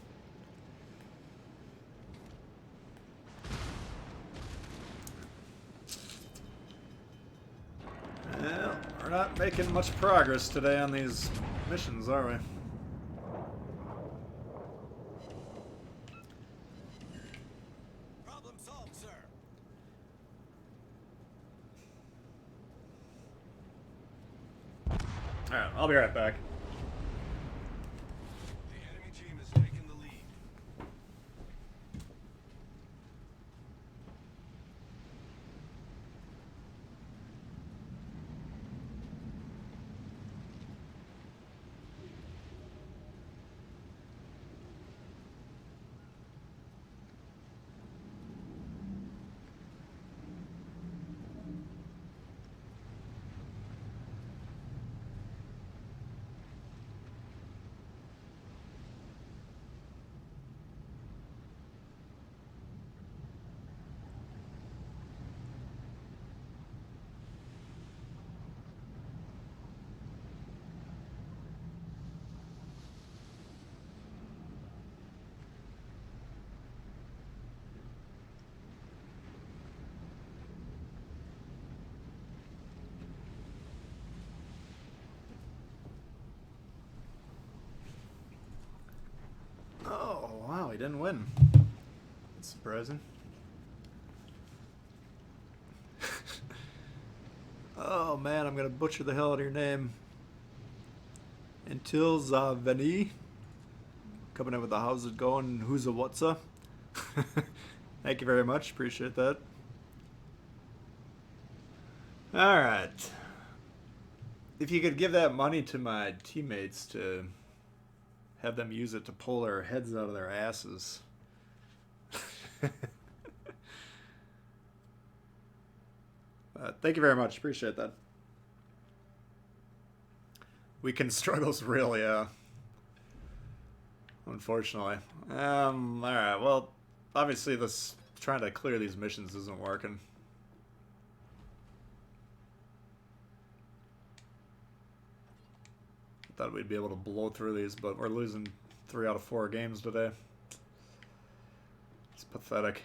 Well, we're not making much progress today on these missions, are we?
Problem solved, sir.
Alright, I'll be right back.
The enemy team has taken the lead.
Oh, wow, he didn't win. That's surprising. Oh man, I'm gonna butcher the hell out of your name. Until Zaveni. Coming in with the how's it going? Who's a what's up? Thank you very much. Appreciate that. Alright. If you could give that money to my teammates to have them use it to pull their heads out of their asses. Thank you very much. Appreciate that. Weekend struggles, really, yeah. Unfortunately. Alright, well, obviously this trying to clear these missions isn't working. Thought we'd be able to blow through these, but we're losing 3 out of 4 games today. It's pathetic.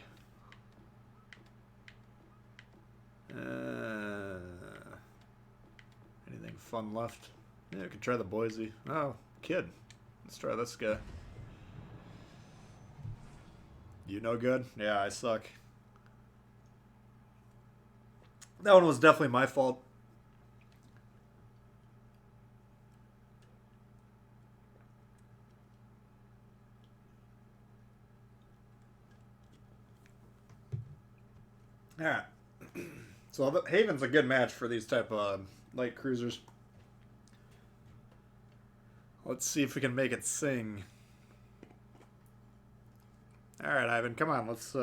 Anything fun left? Yeah, we could try the Boise. Oh, kid. Let's try this guy. You no good? Yeah, I suck. That one was definitely my fault. Alright. So Haven's a good match for these type of light cruisers. Let's see if we can make it sing. Alright, Ivan, come on, let's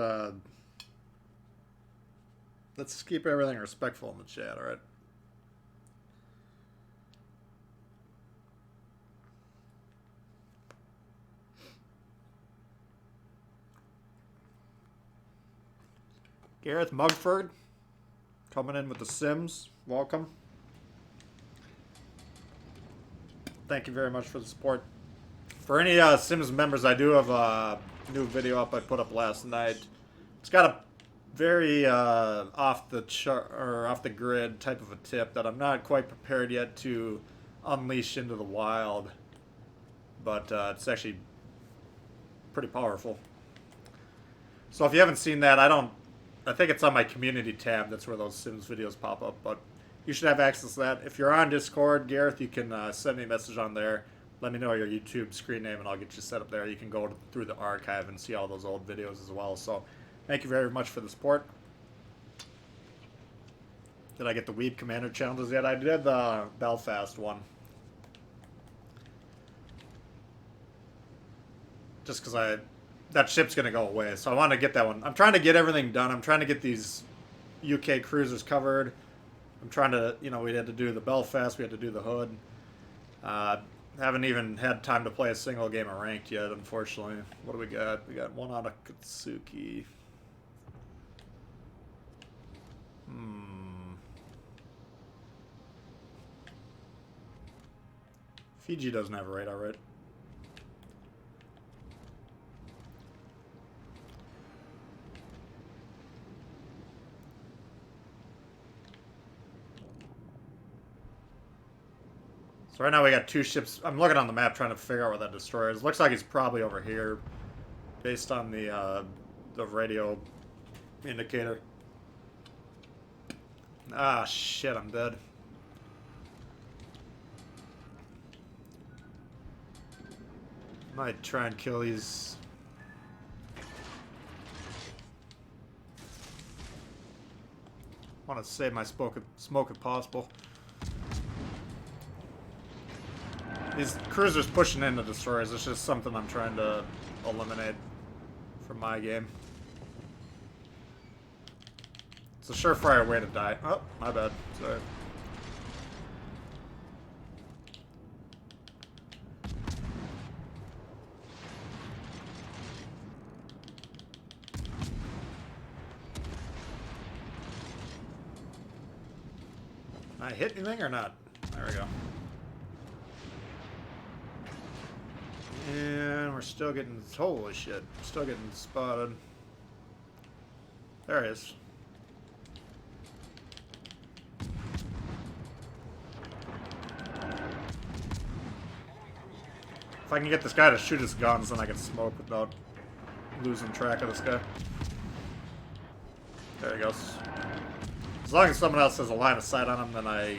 keep everything respectful in the chat, alright? Gareth Mugford coming in with the Sims. Welcome. Thank you very much for the support. For any Sims members, I do have a new video up I put up last night. It's got a very off the grid type of a tip that I'm not quite prepared yet to unleash into the wild, but it's actually pretty powerful. So if you haven't seen that, I think it's on my community tab. That's where those Sims videos pop up. But you should have access to that. If you're on Discord, Gareth, you can send me a message on there. Let me know your YouTube screen name, and I'll get you set up there. You can go through the archive and see all those old videos as well. So thank you very much for the support. Did I get the Weeb Commander challenges yet? I did the Belfast one. Just because that ship's going to go away, so I want to get that one. I'm trying to get everything done. I'm trying to get these UK cruisers covered. I'm trying to, you know, we had to do the Belfast, we had to do the Hood. Haven't even had time to play a single game of ranked yet, unfortunately. What do we got? We got one out of Katsuki. Fiji doesn't have a radar, right? So right now we got two ships. I'm looking on the map trying to figure out where that destroyer is. Looks like he's probably over here, based on the radio indicator. Ah, shit, I'm dead. Might try and kill these. Want to save my smoke if possible. These cruisers pushing into destroyers is just something I'm trying to eliminate from my game. It's a surefire way to die. Oh, my bad. Sorry. Can I hit anything or not? There we go. And we're still getting... Holy shit. Still getting spotted. There he is. If I can get this guy to shoot his guns, then I can smoke without losing track of this guy. There he goes. As long as someone else has a line of sight on him, then I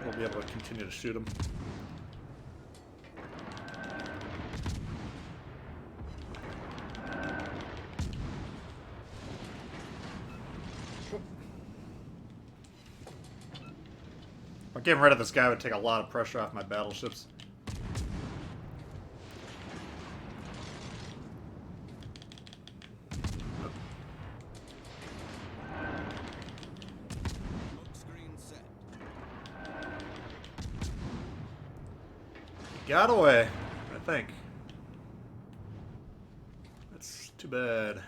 will be able to continue to shoot him. But getting rid of this guy would take a lot of pressure off my battleships. Got away, I think. That's too bad.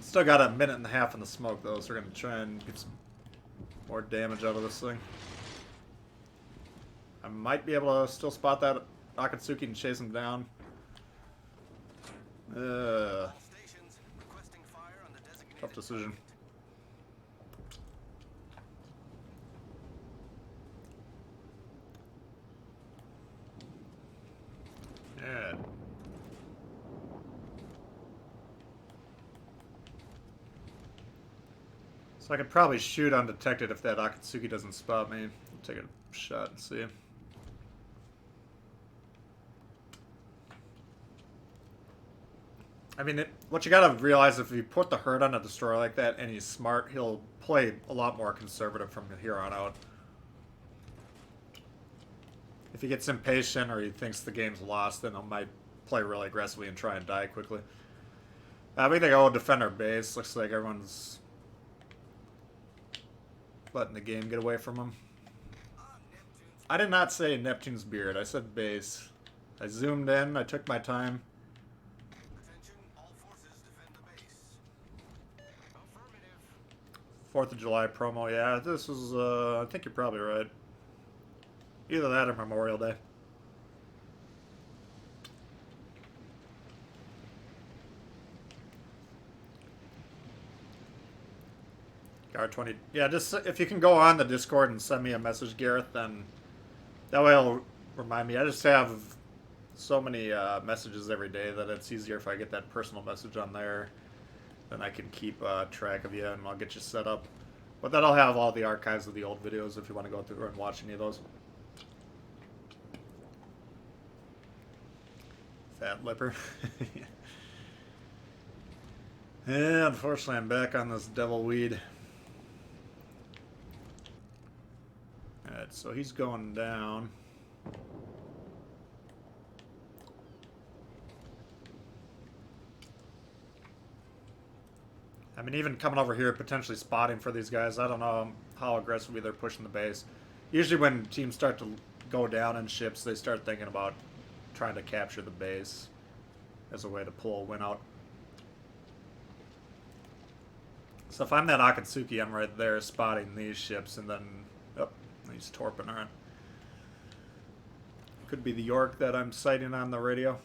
Still got a minute and a half in the smoke though, so we're gonna try and get some more damage out of this thing. I might be able to still spot that Akatsuki and chase him down. Tough decision. Yeah. So I could probably shoot undetected if that Akatsuki doesn't spot me. I'll take a shot and see. I mean, what you gotta realize, if you put the hurt on a destroyer like that and he's smart, he'll play a lot more conservative from here on out. If he gets impatient or he thinks the game's lost, then he might play really aggressively and try and die quickly. We think I'll defend our base. Looks like everyone's letting the game get away from him. I did not say Neptune's beard. I said base. I zoomed in. I took my time.
Attention, all forces defend the base. Affirmative.
4th of July promo. Yeah, this is, I think you're probably right. Either that or Memorial Day. Gar20. Yeah, just if you can go on the Discord and send me a message, Gareth, then that way it'll remind me. I just have so many messages every day that it's easier if I get that personal message on there. Then I can keep track of you and I'll get you set up. But then I'll have all the archives of the old videos if you want to go through and watch any of those. Fat lipper. Yeah, unfortunately I'm back on this devil weed. Alright, so he's going down. I mean, even coming over here, potentially spotting for these guys, I don't know how aggressively they're pushing the base. Usually when teams start to go down in ships, they start thinking about trying to capture the base as a way to pull a win out. So if I'm that Akatsuki, I'm right there spotting these ships, and then, oh, he's torping around. Could be the York that I'm sighting on the radio.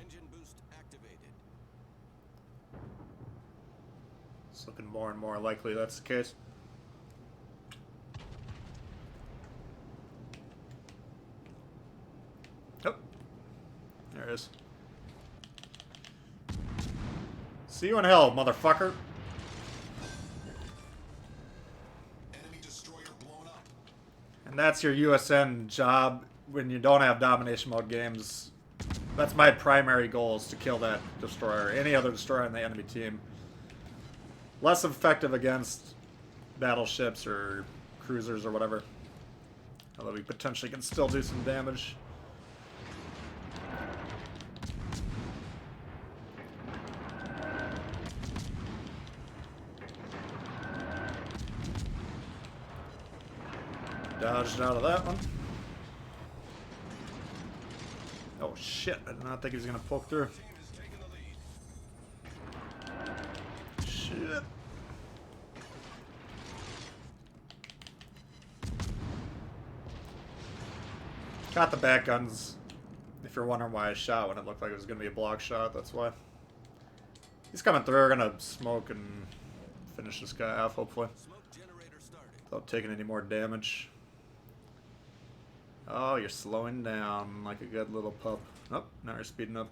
Engine boost activated.
It's looking more and more likely that's the case. Oh, there it is. See you in hell, motherfucker.
Enemy destroyer blown up.
And that's your USN job when you don't have domination mode games. That's my primary goal, is to kill that destroyer. Any other destroyer on the enemy team. Less effective against battleships or cruisers or whatever. Although we potentially can still do some damage. Dodged out of that one. Oh shit, I did not think he was gonna poke through.
Team is taking the lead.
Shit. Got the back guns. If you're wondering why I shot when it looked like it was gonna be a block shot, that's why. He's coming through. We're gonna smoke and finish this guy off, hopefully,
Smoke generator started.
without taking any more damage. Oh, you're slowing down like a good little pup. Oh, now you're speeding up.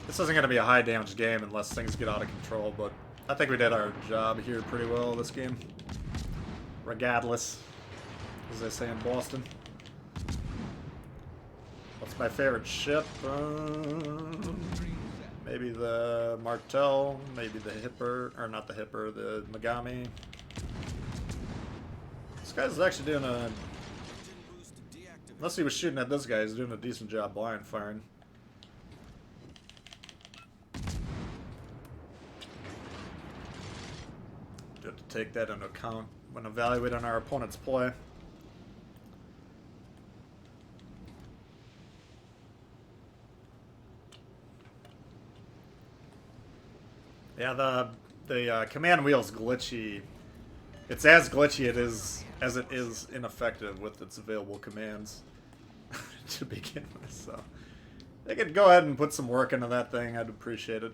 This isn't going to be a high damage game unless things get out of control, but I think we did our job here pretty well this game. Regardless, as they say in Boston. What's my favorite ship? Maybe the Martel, maybe the Hipper, or not the Hipper, the Megami. This guy's actually doing a...
Engine boost deactivated.
Unless he was shooting at this guy, he's doing a decent job blind firing. Do have to take that into account when evaluating our opponent's play. Yeah, the command wheel's glitchy. It's as glitchy as it is ineffective with its available commands to begin with. So they could go ahead and put some work into that thing. I'd appreciate it.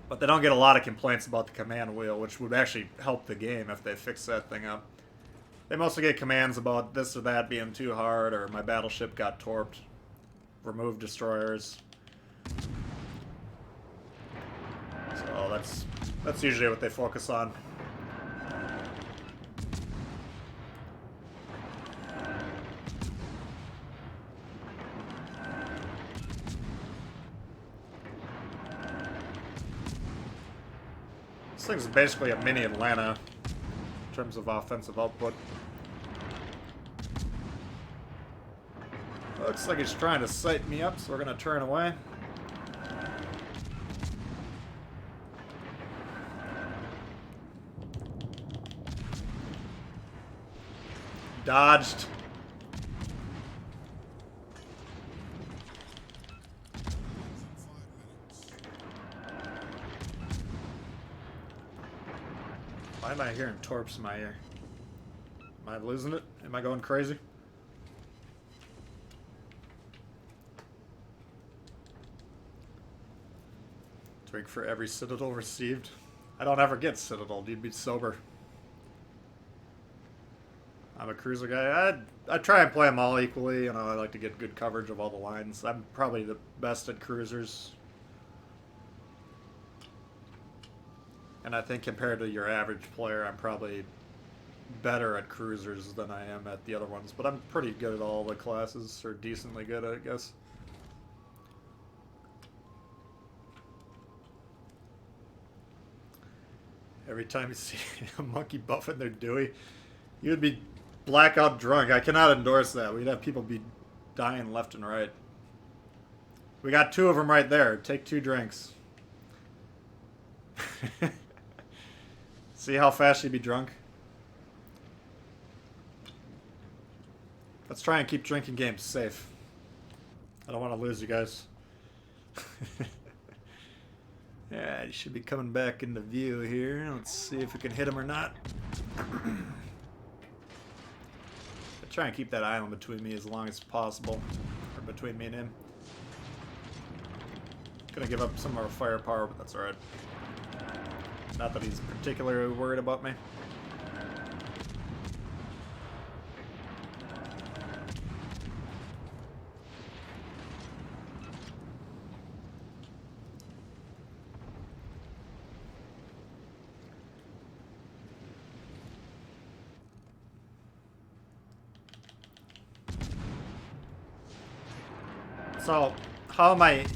But they don't get a lot of complaints about the command wheel, which would actually help the game if they fix that thing up. They mostly get commands about this or that being too hard, or my battleship got torped. Remove destroyers. So that's usually what they focus on. This thing's basically a mini Atlanta in terms of offensive output. Looks like he's trying to sight me up, so we're going to turn away. Dodged. Why am I hearing torps in my ear? Am I losing it? Am I going crazy? Drink for every Citadel received. I don't ever get Citadel. You'd be sober. I'm a cruiser guy. I try and play them all equally. You know, I like to get good coverage of all the lines. I'm probably the best at cruisers. And I think compared to your average player, I'm probably better at cruisers than I am at the other ones, but I'm pretty good at all the classes, or decently good, I guess. Every time you see a monkey buffing their Dewey, you would be blackout drunk. I cannot endorse that. We'd have people be dying left and right. We got 2 of them right there. Take 2 drinks. See how fast you'd be drunk? Let's try and keep drinking games safe. I don't want to lose you guys. Yeah, you should be coming back into view here. Let's see if we can hit him or not. Try and keep that island between me as long as possible. Or between me and him. Gonna give up some of our firepower, but that's alright. Not that he's particularly worried about me. So, how am I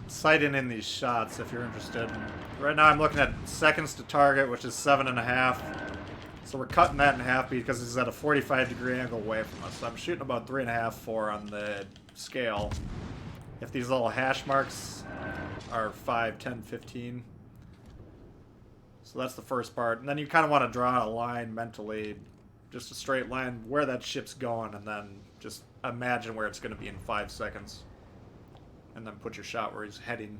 sighting in these shots, if you're interested? Right now I'm looking at seconds to target, which is 7.5. So we're cutting that in half because it's at a 45-degree angle away from us. So I'm shooting about 3.5, 4 on the scale. If these little hash marks are 5, 10, 15. So that's the first part. And then you kind of want to draw a line mentally, just a straight line where that ship's going, and then just imagine where it's going to be in 5 seconds. And then put your shot where he's heading.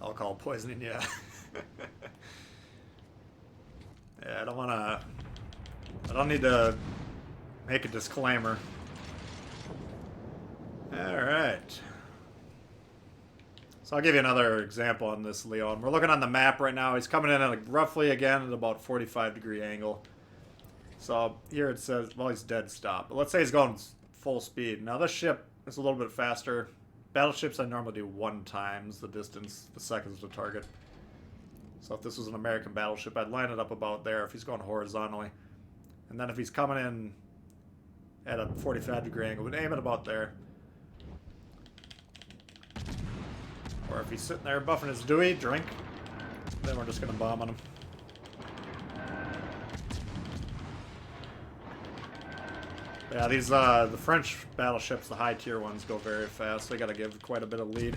Alcohol poisoning, yeah. Yeah, I don't need to make a disclaimer. Alright. So I'll give you another example on this Leon. We're looking on the map right now. He's coming in at roughly, again, at about 45-degree angle. So here it says, well, he's dead stop. But let's say he's going full speed. Now this ship is a little bit faster. Battleships I normally do 1 times the distance, the seconds to target. So if this was an American battleship, I'd line it up about there if he's going horizontally. And then if he's coming in at a 45-degree angle, we'd aim it about there. Or if he's sitting there buffing his Dewey, drink, then we're just going to bomb on him. Yeah, these, the French battleships, the high-tier ones, go very fast. They gotta give quite a bit of lead.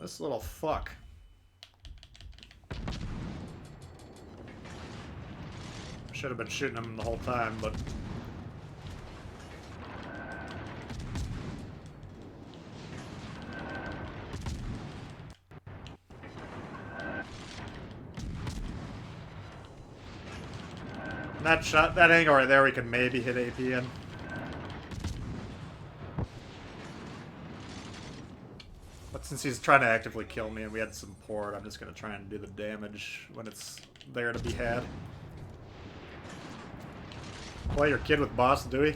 This little fuck. Should have been shooting him the whole time, but... that shot, that angle right there, we could maybe hit AP in. But since he's trying to actively kill me and we had some port, I'm just going to try and do the damage when it's there to be had. Play your kid with Boss Dewey.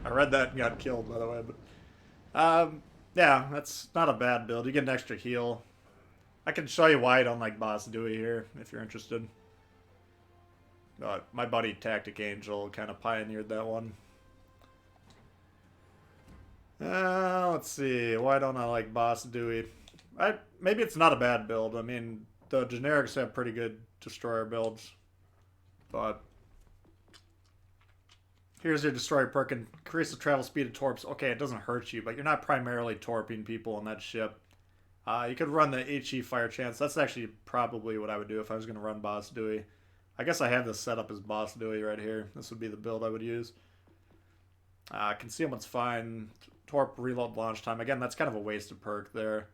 I read that and got killed, by the way. But yeah, that's not a bad build. You get an extra heal. I can show you why I don't like Boss Dewey here, if you're interested. My buddy Tactic Angel kind of pioneered that one. Let's see. Why don't I like Boss Dewey? Maybe it's not a bad build. I mean, the generics have pretty good destroyer builds. But... here's your destroyer perk, increase the travel speed of torps. Okay, it doesn't hurt you, but you're not primarily torping people on that ship. You could run the HE fire chance. That's actually probably what I would do if I was going to run Boss Dewey. I guess I have this set up as Boss Dewey right here. This would be the build I would use. Concealment's fine. Torp reload launch time. Again, that's kind of a wasted perk there.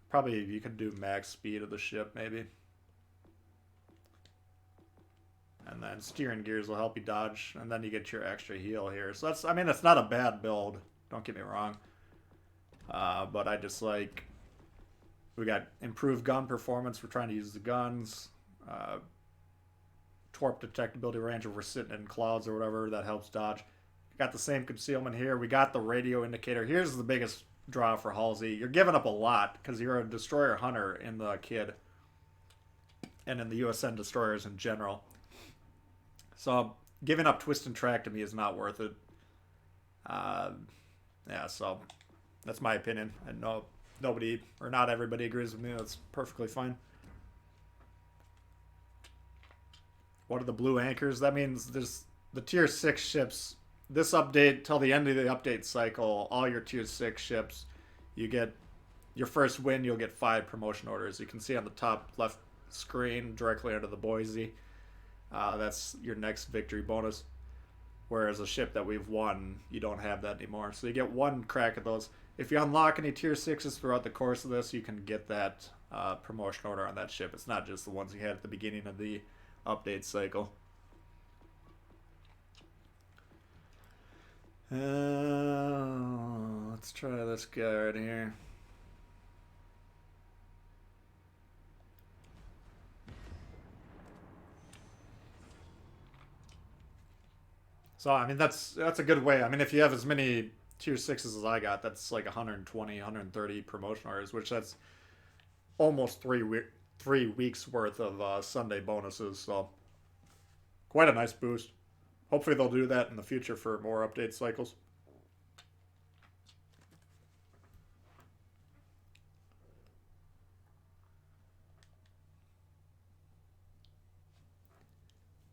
Probably you could do max speed of the ship, maybe. And then steering gears will help you dodge, and then you get your extra heal here. So that's, I mean, it's not a bad build. Don't get me wrong. But I just like, we got improved gun performance. We're trying to use the guns. Torp detectability range if we're sitting in clouds or whatever. That helps dodge. Got the same concealment here. We got the radio indicator. Here's the biggest draw for Halsey. You're giving up a lot because you're a destroyer hunter in the Kid and in the USN destroyers in general. So giving up twist and track to me is not worth it. Yeah, so that's my opinion. I know nobody or not everybody agrees with me. That's perfectly fine. What are the blue anchors? That means there's the tier 6 ships. This update, till the end of the update cycle, all your tier 6 ships, you get your first win, you'll get 5 promotion orders. You can see on the top left screen, directly under the Boise. That's your next victory bonus. Whereas a ship that we've won, you don't have that anymore. So you get 1 crack at those. If you unlock any tier 6s throughout the course of this, you can get that promotion order on that ship. It's not just the ones you had at the beginning of the update cycle. Let's try this guy right here. So, I mean, that's a good way. I mean, if you have as many tier 6s as I got, that's like 120, 130 promotion orders, which that's almost 3 weeks worth of Sunday bonuses. So, quite a nice boost. Hopefully they'll do that in the future for more update cycles.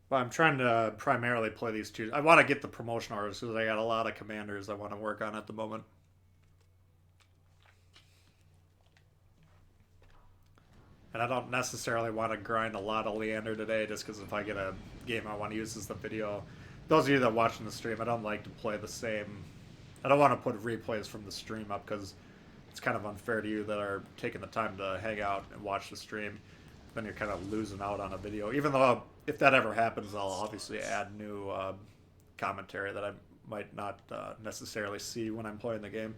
But I'm trying to primarily play these two. I want to get the promotion orders because I got a lot of commanders I want to work on at the moment. And I don't necessarily want to grind a lot of Leander today just because if I get a game I want to use as the video. Those of you that are watching the stream, I don't like to play the same. I don't want to put replays from the stream up because it's kind of unfair to you that are taking the time to hang out and watch the stream. Then you're kind of losing out on a video. Even though if that ever happens, I'll obviously add new commentary that I might not necessarily see when I'm playing the game.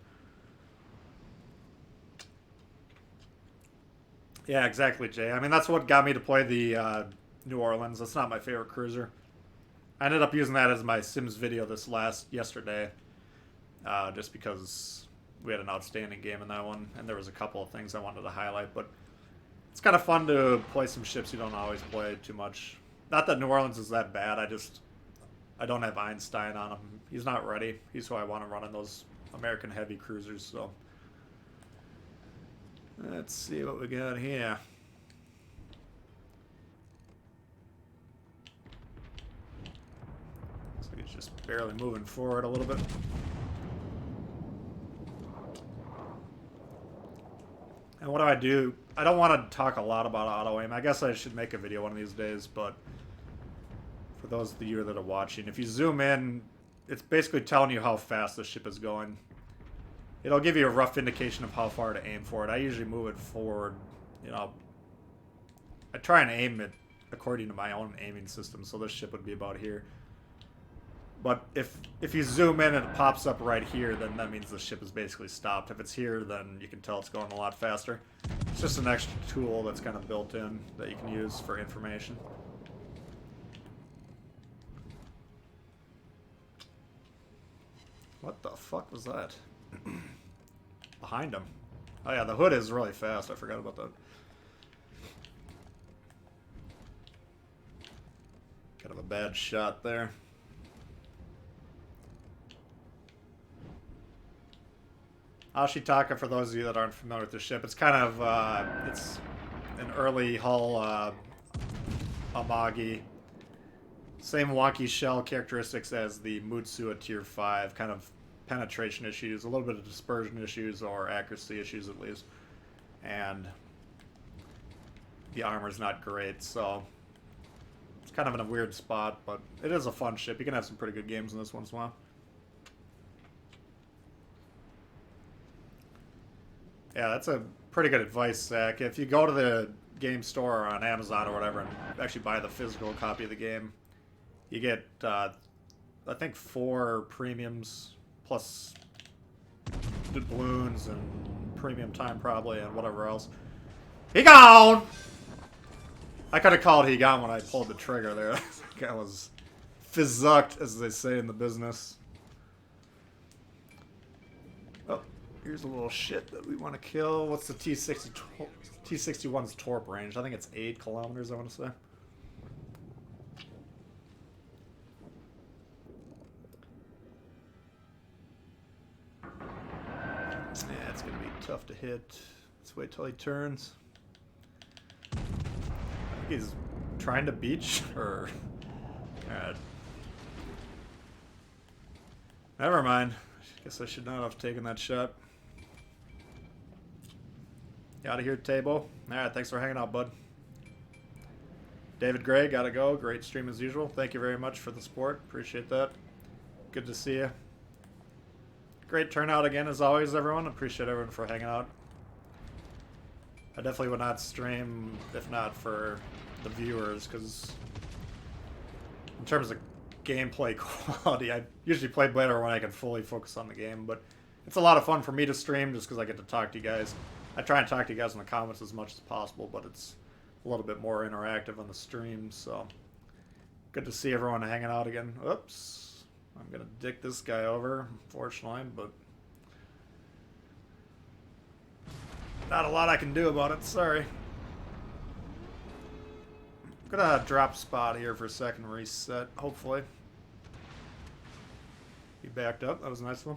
Yeah, exactly, Jay. I mean, that's what got me to play the New Orleans. That's not my favorite cruiser. I ended up using that as my Sims video yesterday, just because we had an outstanding game in that one, and there was a couple of things I wanted to highlight, but it's kind of fun to play some ships you don't always play too much. Not that New Orleans is that bad, I don't have Einstein on him. He's not ready. He's who I want to run in those American heavy cruisers, so. Let's see what we got here. Looks like it's just barely moving forward a little bit. And what do? I don't want to talk a lot about auto aim. I guess I should make a video one of these days, but for those of you that are watching, if you zoom in, it's basically telling you how fast the ship is going. It'll give you a rough indication of how far to aim for it. I usually move it forward, you know. I try and aim it according to my own aiming system, so this ship would be about here. But if you zoom in and it pops up right here, then that means the ship is basically stopped. If it's here, then you can tell it's going a lot faster. It's just an extra tool that's kind of built in that you can use for information. What the fuck was that? Behind him. Oh yeah, the hood is really fast. I forgot about that. Kind of a bad shot there. Ashitaka, for those of you that aren't familiar with the ship, it's kind of it's an early hull Amagi. Same wonky shell characteristics as the Mutsu at tier 5, kind of penetration issues, a little bit of dispersion issues, or accuracy issues at least. And the armor's not great, so it's kind of in a weird spot, but it is a fun ship. You can have some pretty good games in this once in a while. Yeah, that's a pretty good advice, Zach. If you go to the game store or on Amazon or whatever and actually buy the physical copy of the game, You get, I think, 4 premiums plus doubloons and premium time probably and whatever else. He gone! I could have called he gone when I pulled the trigger there. That guy was fizzucked, as they say in the business. Oh, here's a little shit that we want to kill. What's the T-61's torp range? I think it's 8 kilometers, I want to say. Yeah, it's going to be tough to hit. Let's wait till he turns. I think he's trying to beach, or... Alright. Never mind. Guess I should not have taken that shot. Out of here, Tabo. Alright, thanks for hanging out, bud. David Gray, gotta go. Great stream as usual. Thank you very much for the support. Appreciate that. Good to see you. Great turnout again, as always, everyone. Appreciate everyone for hanging out. I definitely would not stream if not for the viewers, because in terms of gameplay quality, I usually play better when I can fully focus on the game, but it's a lot of fun for me to stream just because I get to talk to you guys. I try and talk to you guys in the comments as much as possible, but it's a little bit more interactive on the stream, so good to see everyone hanging out again. Oops. I'm going to dick this guy over, unfortunately, but not a lot I can do about it, sorry. I'm going to drop spot here for a second, reset, hopefully. He backed up, that was a nice one.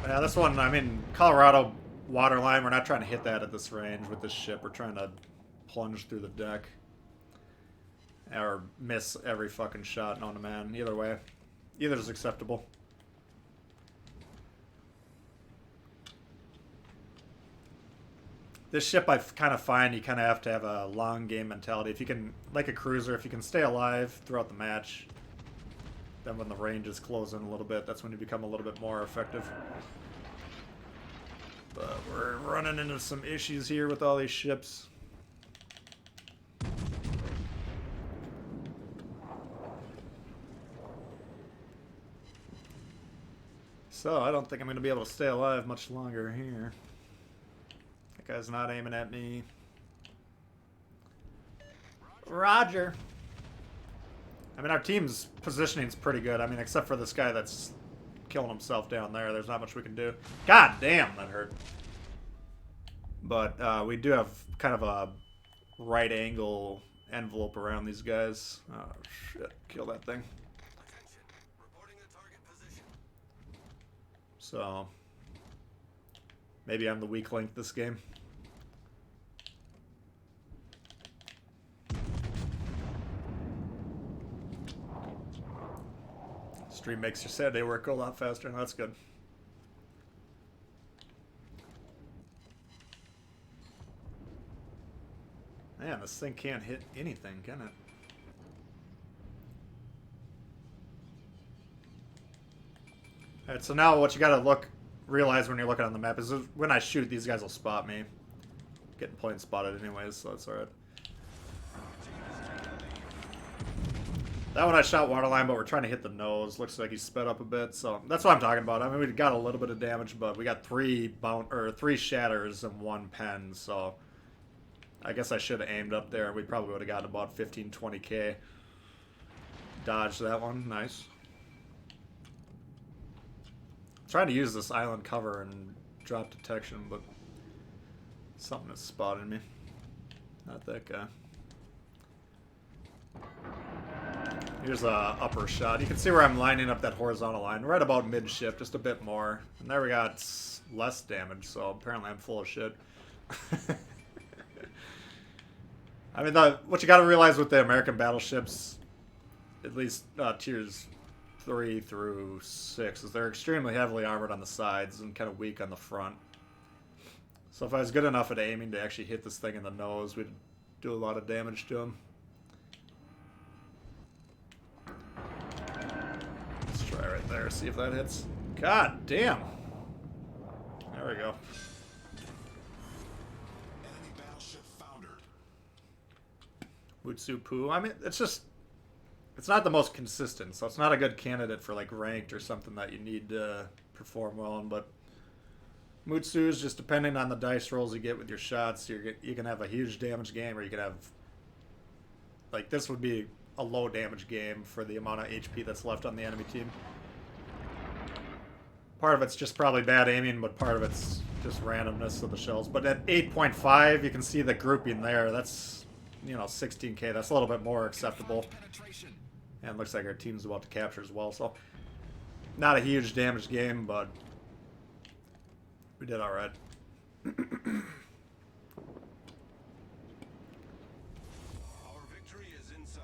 Yeah, this one, I mean, Colorado waterline, we're not trying to hit that at this range with this ship. We're trying to plunge through the deck. Or miss every fucking shot known to man. Either way. Either is acceptable. This ship I kind of find you kind of have to have a long game mentality. If you can, like a cruiser, if you can stay alive throughout the match, then when the range is closing a little bit, that's when you become a little bit more effective. But we're running into some issues here with all these ships. So I don't think I'm going to be able to stay alive much longer here. That guy's not aiming at me. Roger. I mean, our team's positioning's pretty good. I mean, except for this guy that's killing himself down there. There's not much we can do. God damn, that hurt. But we do have kind of a right angle envelope around these guys. Oh, shit. Kill that thing.
Attention. Reporting a target position.
So, maybe I'm the weak link this game. Stream makes your Saturday work go a lot faster, and that's good. Man, this thing can't hit anything, can it? Alright, so now what you gotta realize when you're looking on the map is when I shoot, these guys will spot me. Getting point spotted anyways, so that's alright. That one I shot waterline, but we're trying to hit the nose. Looks like he's sped up a bit, so that's what I'm talking about. I mean, we got a little bit of damage, but we got 3 shatters and 1 pen, so I guess I should have aimed up there. We probably would have gotten about 15-20k. Dodged that one, nice. Trying to use this island cover and drop detection, but something has spotted me. Not that guy. Here's a upper shot. You can see where I'm lining up that horizontal line, right about midship, just a bit more. And there we got less damage, so apparently I'm full of shit. I mean, what you got to realize with the American battleships, at least tiers 3 through 6, is they're extremely heavily armored on the sides and kind of weak on the front. So if I was good enough at aiming to actually hit this thing in the nose, we'd do a lot of damage to him. Let's try right there, see if that hits. God damn! There we go.
Enemy battleship foundered.
Mutsupu. I mean, it's just... It's not the most consistent, so it's not a good candidate for, like, ranked or something that you need to perform well in, but... Mutsu's, just depending on the dice rolls you get with your shots, you can have a huge damage game, or you can have... Like, this would be a low damage game for the amount of HP that's left on the enemy team. Part of it's just probably bad aiming, but part of it's just randomness of the shells. But at 8.5, you can see the grouping there. That's, you know, 16k. That's a little bit more acceptable. And it looks like our team's about to capture as well. So, not a huge damage game, but we did all right.
Our victory is in sight.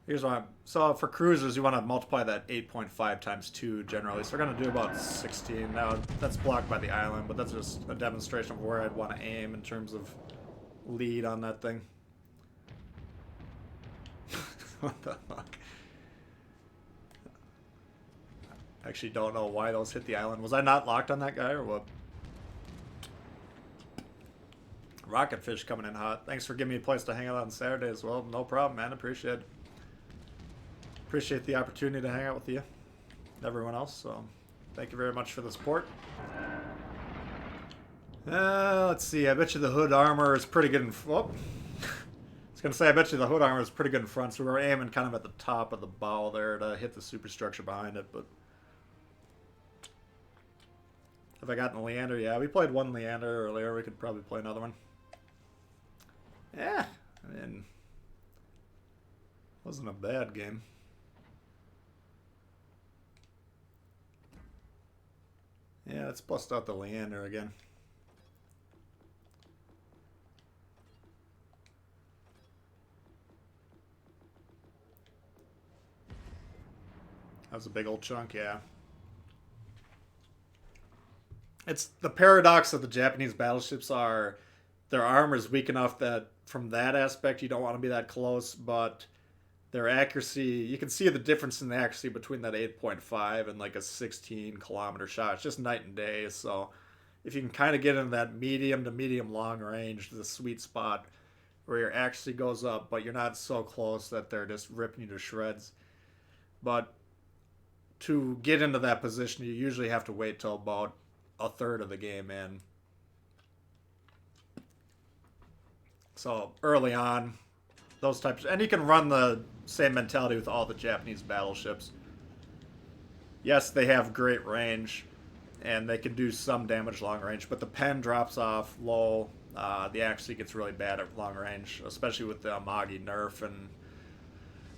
Here's what so for cruisers, you want to multiply that 8.5 times 2 generally. So we're going to do about 16. Now, that's blocked by the island, but that's just a demonstration of where I'd want to aim in terms of lead on that thing. What the fuck? I actually don't know why those hit the island. Was I not locked on that guy or what? Rocketfish coming in hot. Thanks for giving me a place to hang out on Saturday as well. No problem, man. Appreciate it. Appreciate the opportunity to hang out with you and everyone else. So, thank you very much for the support. Let's see. I bet you the hood armor is pretty good in... Whoop. I was going to say, I bet you the hood armor is pretty good in front. So we were aiming kind of at the top of the bow there to hit the superstructure behind it. But have I gotten Leander? Yeah, we played one Leander earlier. We could probably play another one. Yeah, I mean, wasn't a bad game. Yeah, let's bust out the Leander again. That was a big old chunk, yeah. It's the paradox of the Japanese battleships are their armor is weak enough that from that aspect you don't want to be that close, but their accuracy, you can see the difference in the accuracy between that 8.5 and like a 16-kilometer shot. It's just night and day. So if you can kind of get into that medium to medium long range, the sweet spot where your accuracy goes up, but you're not so close that they're just ripping you to shreds. But to get into that position, you usually have to wait till about a third of the game in. So early on, those types, and you can run the same mentality with all the Japanese battleships. Yes, they have great range, and they can do some damage long range, but the pen drops off low. The accuracy gets really bad at long range, especially with the Amagi nerf and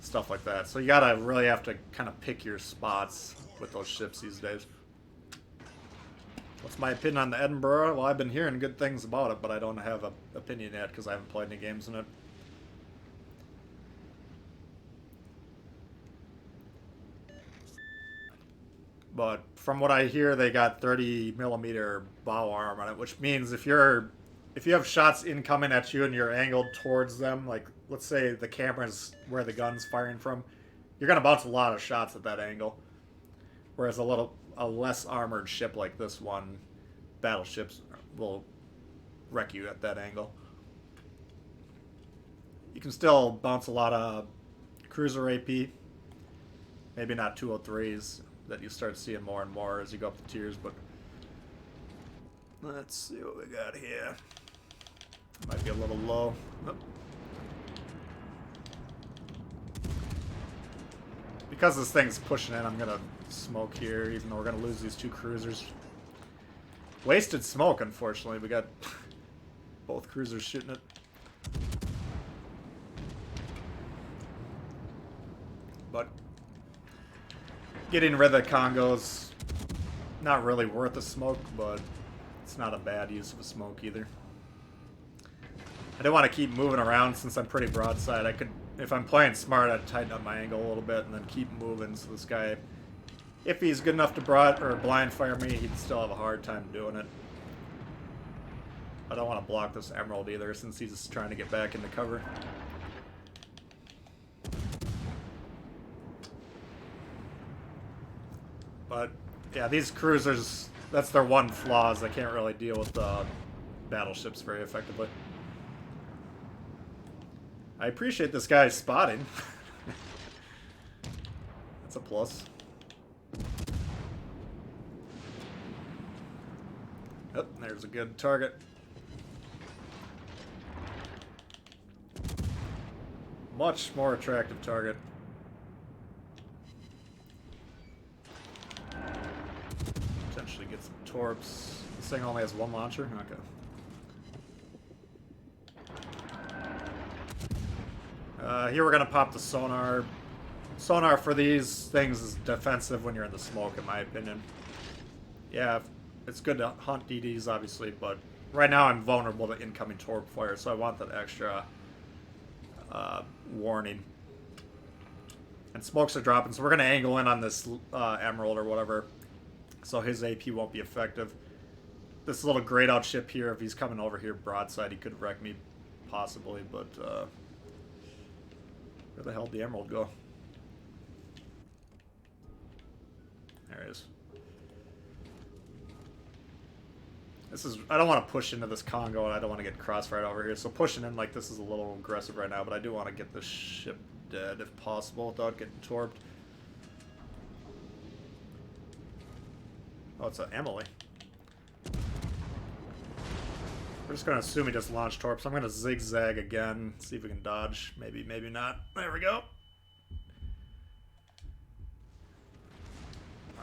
stuff like that. So you gotta really have to kind of pick your spots with those ships these days. What's my opinion on the Edinburgh? Well, I've been hearing good things about it, but I don't have an opinion yet because I haven't played any games in it. But from what I hear, they got 30 millimeter bow arm on it, which means if you have shots incoming at you and you're angled towards them, like let's say the camera's where the gun's firing from, you're gonna bounce a lot of shots at that angle. Whereas a less armored ship like this one, battleships will wreck you at that angle. You can still bounce a lot of cruiser AP, maybe not 203s that you start seeing more and more as you go up the tiers, but let's see what we got here. Might be a little low. Oh. Because this thing's pushing in, I'm gonna smoke here, even though we're gonna lose these two cruisers. Wasted smoke, unfortunately. We got both cruisers shooting it. But getting rid of the Congos, not really worth the smoke, but it's not a bad use of a smoke either. I don't want to keep moving around since I'm pretty broadside. I could, if I'm playing smart, I'd tighten up my angle a little bit and then keep moving so this guy, if he's good enough to blind fire me, he'd still have a hard time doing it. I don't want to block this Emerald either since he's trying to get back into cover. But Yeah, these cruisers, that's their one flaw, is they can't really deal with the battleships very effectively. I appreciate this guy's spotting. That's a plus. Oh, there's a good target. Much more attractive target. Potentially get some torps. This thing only has one launcher? Okay. Here we're gonna pop the sonar. Sonar for these things is defensive when you're in the smoke, in my opinion. Yeah, it's good to hunt DDs, obviously, but right now I'm vulnerable to incoming torp fire, so I want that extra warning. And smokes are dropping, so we're gonna angle in on this Emerald or whatever, so his AP won't be effective. This little grayed out ship here, if he's coming over here broadside, he could wreck me, possibly, but where the hell did the Emerald go? There it is. This is, I don't want to push into this Congo, and I don't want to get crossfired over here, so pushing in like this is a little aggressive right now, but I do want to get this ship dead if possible without getting torped. Oh, it's an Emily. We're just going to assume he just launched torps. I'm going to zigzag again, see if we can dodge. Maybe, maybe not. There we go.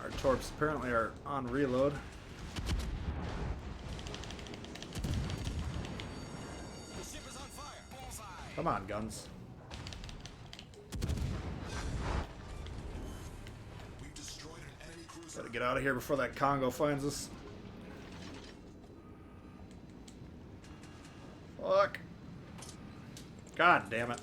Our torps apparently are on reload. Come on, guns.
We've destroyed an enemy cruiser.
Gotta get out of here before that Congo finds us. Fuck. God damn it.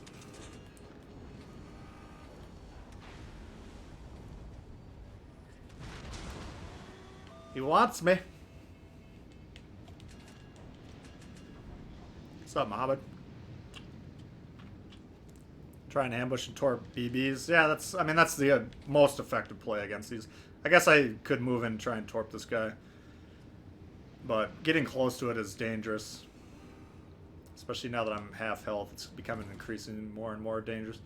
He wants me. What's up, Mohammed? Try and ambush and torp BBs. Yeah, that's, I mean, that's the most effective play against these. I guess I could move in and try and torp this guy. But getting close to it is dangerous. Especially now that I'm half health, it's becoming increasingly more and more dangerous.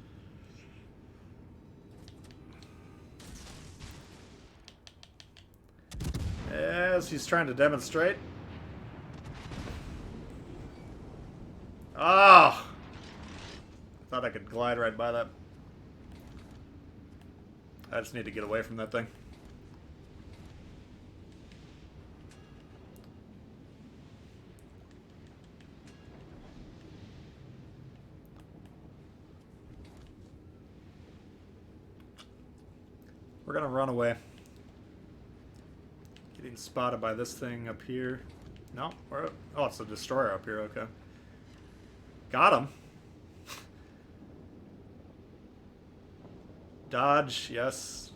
As he's trying to demonstrate. Oh! Thought I could glide right by that. I just need to get away from that thing. We're gonna run away. Getting spotted by this thing up here. No, where? Oh, it's a destroyer up here. Okay. Got him. Dodge, yes.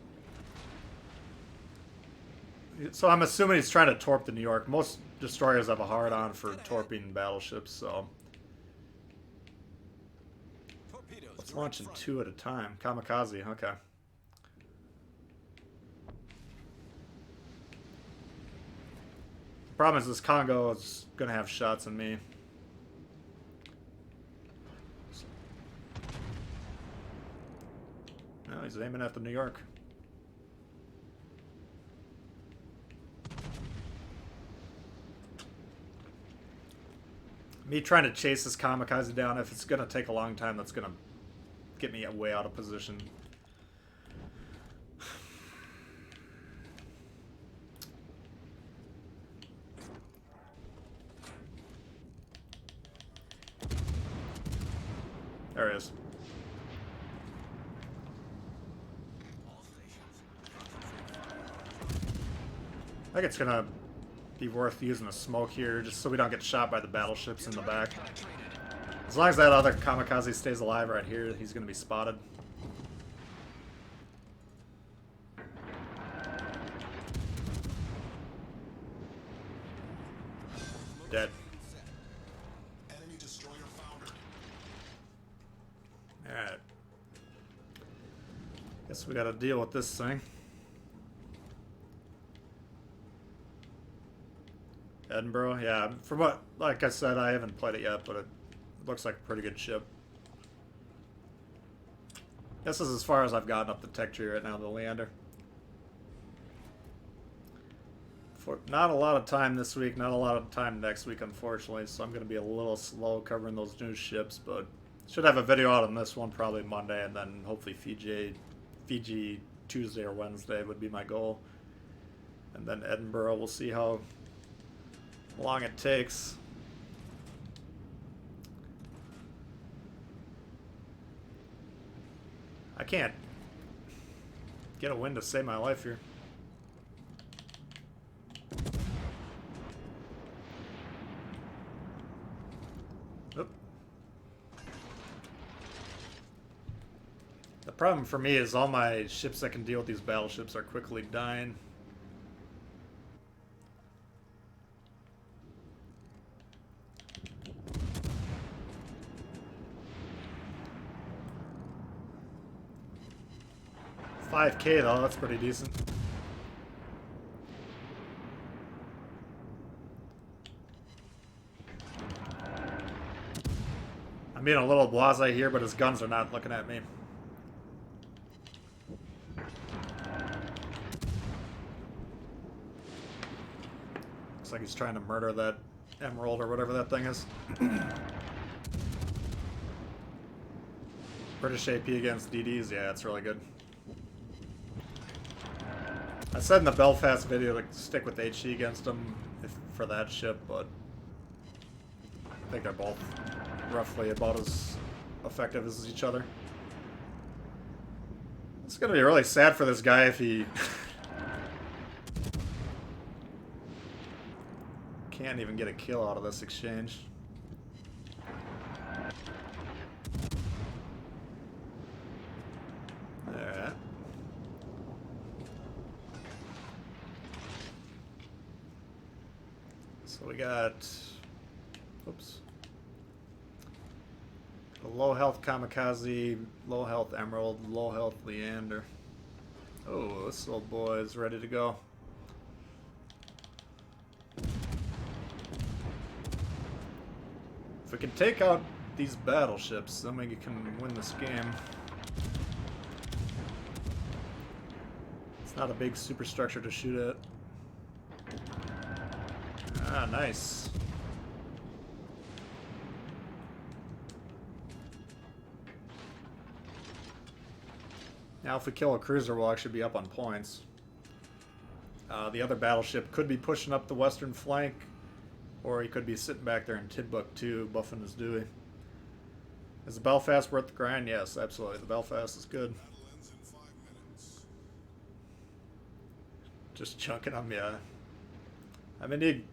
So I'm assuming he's trying to torp the New York. Most destroyers have a hard-on for torping battleships, so... Let's launch in 2 at a time. Kamikaze, okay. The problem is this Congo is going to have shots on me. No, he's aiming at the New York. Me trying to chase this kamikaze down, if it's going to take a long time, that's going to get me way out of position. There it is. I think it's gonna be worth using a smoke here, just so we don't get shot by the battleships in the back. As long as that other kamikaze stays alive right here, he's gonna be spotted. Dead.
Enemy destroyer foundered.
Alright. Guess we gotta deal with this thing. Edinburgh. Yeah, from what, like I said, I haven't played it yet, but it looks like a pretty good ship. This is as far as I've gotten up the tech tree right now, the Leander. For not a lot of time this week, not a lot of time next week, unfortunately, so I'm going to be a little slow covering those new ships, but should have a video out on this one probably Monday, and then hopefully Fiji Tuesday or Wednesday would be my goal. And then Edinburgh, we'll see how long it takes. I can't get a win to save my life here. Oop. The problem for me is all my ships that can deal with these battleships are quickly dying. $5K though, that's pretty decent. I'm being a little blasé here, but his guns are not looking at me. Looks like he's trying to murder that emerald or whatever that thing is. British AP against DDs, yeah, it's really good. I said in the Belfast video to stick with HE against them for that ship, but I think they're both roughly about as effective as each other. It's gonna be really sad for this guy if he can't even get a kill out of this exchange. Alright. So we got, oops, a low health Kamikaze, low health Emerald, low health Leander. Oh, this little boy is ready to go. If we can take out these battleships, then we can win this game. It's not a big superstructure to shoot at. Ah, nice. Now if we kill a cruiser, we'll actually be up on points. The other battleship could be pushing up the western flank, or he could be sitting back there in Timbuktu buffing his Dewey. Is the Belfast worth the grind? Yes, absolutely. The Belfast is good. Just chunking them, yeah. I mean,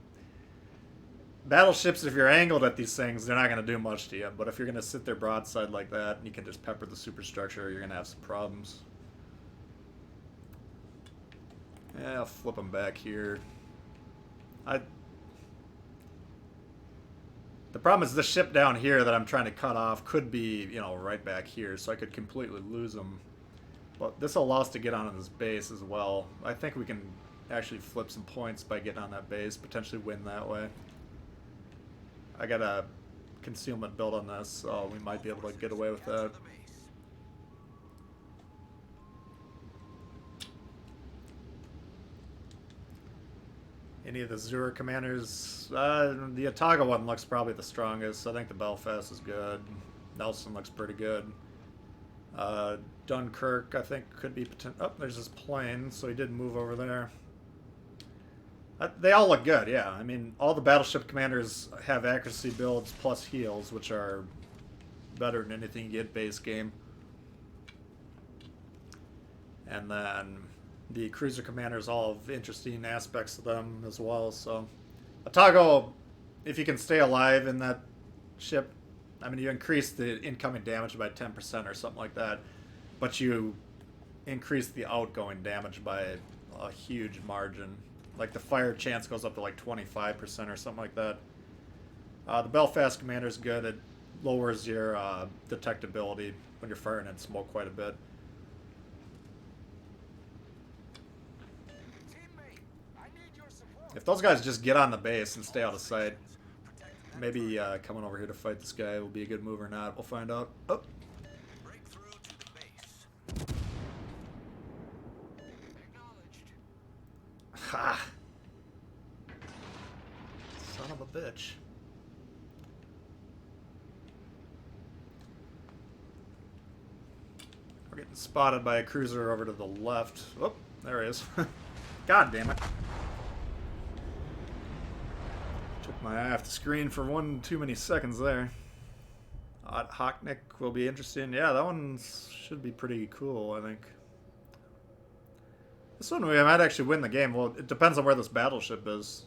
battleships, if you're angled at these things, they're not going to do much to you. But if you're going to sit there broadside like that, and you can just pepper the superstructure, you're going to have some problems. Yeah, I'll flip them back here. The problem is this ship down here that I'm trying to cut off could be, you know, right back here, so I could completely lose them. But this will allow us to get on this base as well. I think we can actually flip some points by getting on that base, potentially win that way. I got a concealment built on this, so we might be able to get away with that. Any of the Zura commanders? The Otago one looks probably the strongest. I think the Belfast is good. Nelson looks pretty good. Dunkirk, I think, could be potential. Oh, there's this plane, so he did move over there. They all look good, yeah. I mean, all the battleship commanders have accuracy builds plus heals, which are better than anything you get base game. And then the cruiser commanders all have interesting aspects to them as well. So, Otago, if you can stay alive in that ship, I mean, you increase the incoming damage by 10% or something like that, but you increase the outgoing damage by a huge margin. Like the fire chance goes up to like 25% or something like that. The Belfast commander is good. It lowers your detectability when you're firing in smoke quite a bit. If those guys just get on the base and stay out of sight, maybe coming over here to fight this guy will be a good move or not. We'll find out. Oh.
Break through to the base. Acknowledged.
Ha! Son of a bitch. We're getting spotted by a cruiser over to the left. Oh, there he is. God damn it. Took my eye off the screen for one too many seconds there. Hocknick will be interesting. Yeah, that one should be pretty cool, I think. This one we might actually win the game. Well, it depends on where this battleship is.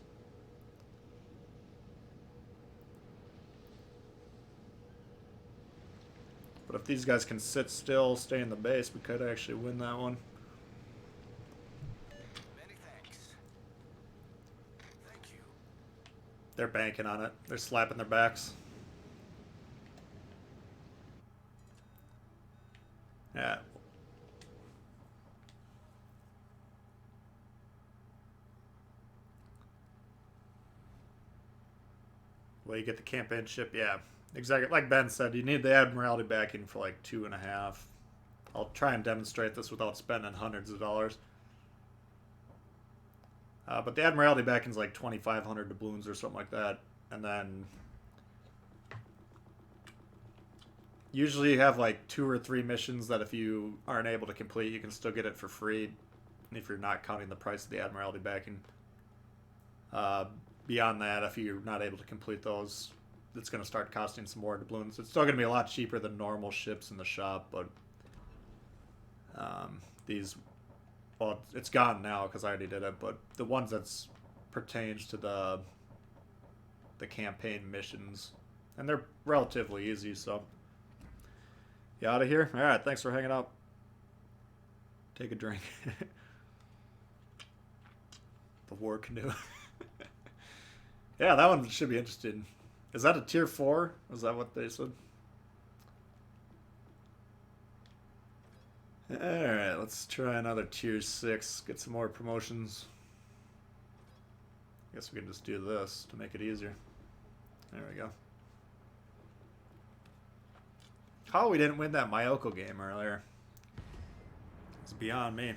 But if these guys can sit still, stay in the base, we could actually win that one.
Many thanks. Thank you.
They're banking on it. They're slapping their backs. Yeah. Well, you get the campaign ship, yeah. Exactly. Like Ben said, you need the Admiralty backing for like 2.5. I'll try and demonstrate this without spending hundreds of dollars. But the Admiralty backing is like 2,500 doubloons or something like that. And then usually you have like 2 or 3 missions that if you aren't able to complete, you can still get it for free. If you're not counting the price of the Admiralty backing. Beyond that, if you're not able to complete those, it's going to start costing some more doubloons. It's still going to be a lot cheaper than normal ships in the shop, but these, well, it's gone now because I already did it, but the ones that's pertains to the campaign missions, and they're relatively easy, so you out of here? All right, thanks for hanging out. Take a drink. The war canoe. Yeah, that one should be interesting. Is that a tier 4? Is that what they said? Alright, let's try another tier 6. Get some more promotions. I guess we can just do this to make it easier. There we go. How we didn't win that Mayoko game earlier. It's beyond me.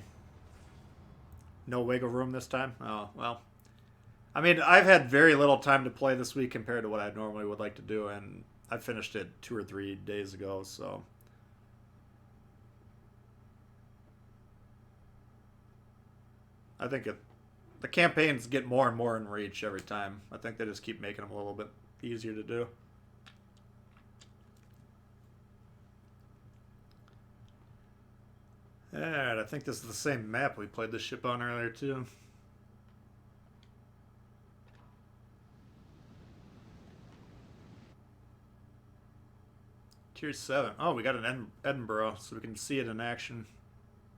No wiggle room this time? Oh, well. I mean, I've had very little time to play this week compared to what I normally would like to do, and I finished it 2 or 3 days ago, so. I think the campaigns get more and more in reach every time. I think they just keep making them a little bit easier to do. Alright, I think this is the same map we played this ship on earlier, too. Tier 7. Oh, we got an Edinburgh, so we can see it in action.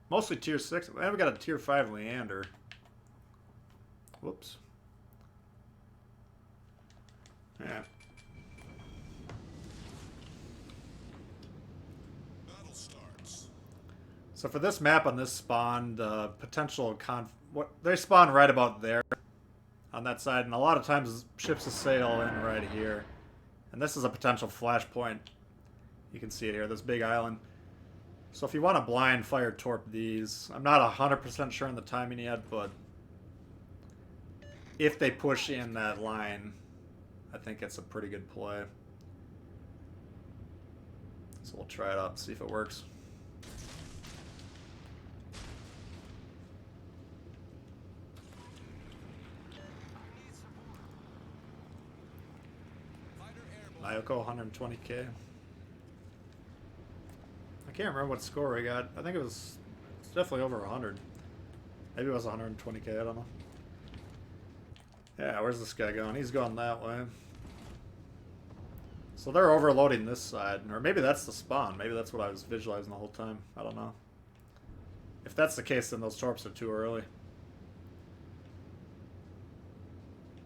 Mostly tier 6. And we got a tier 5 Leander. Whoops. Yeah.
Battle starts.
So for this map on this spawn, the potential they spawn right about there on that side, and a lot of times ships will sail in right here. And this is a potential flashpoint. You can see it here, this big island. So if you want to blind fire torp these, I'm not 100% sure on the timing yet, but if they push in that line, I think it's a pretty good play. So we'll try it out and see if it works. Mayoko, 120k. I can't remember what score I got. I think it's definitely over 100. Maybe it was 120k, I don't know. Yeah, where's this guy going? He's going that way. So they're overloading this side. Or maybe that's the spawn. Maybe that's what I was visualizing the whole time. I don't know. If that's the case, then those torps are too early.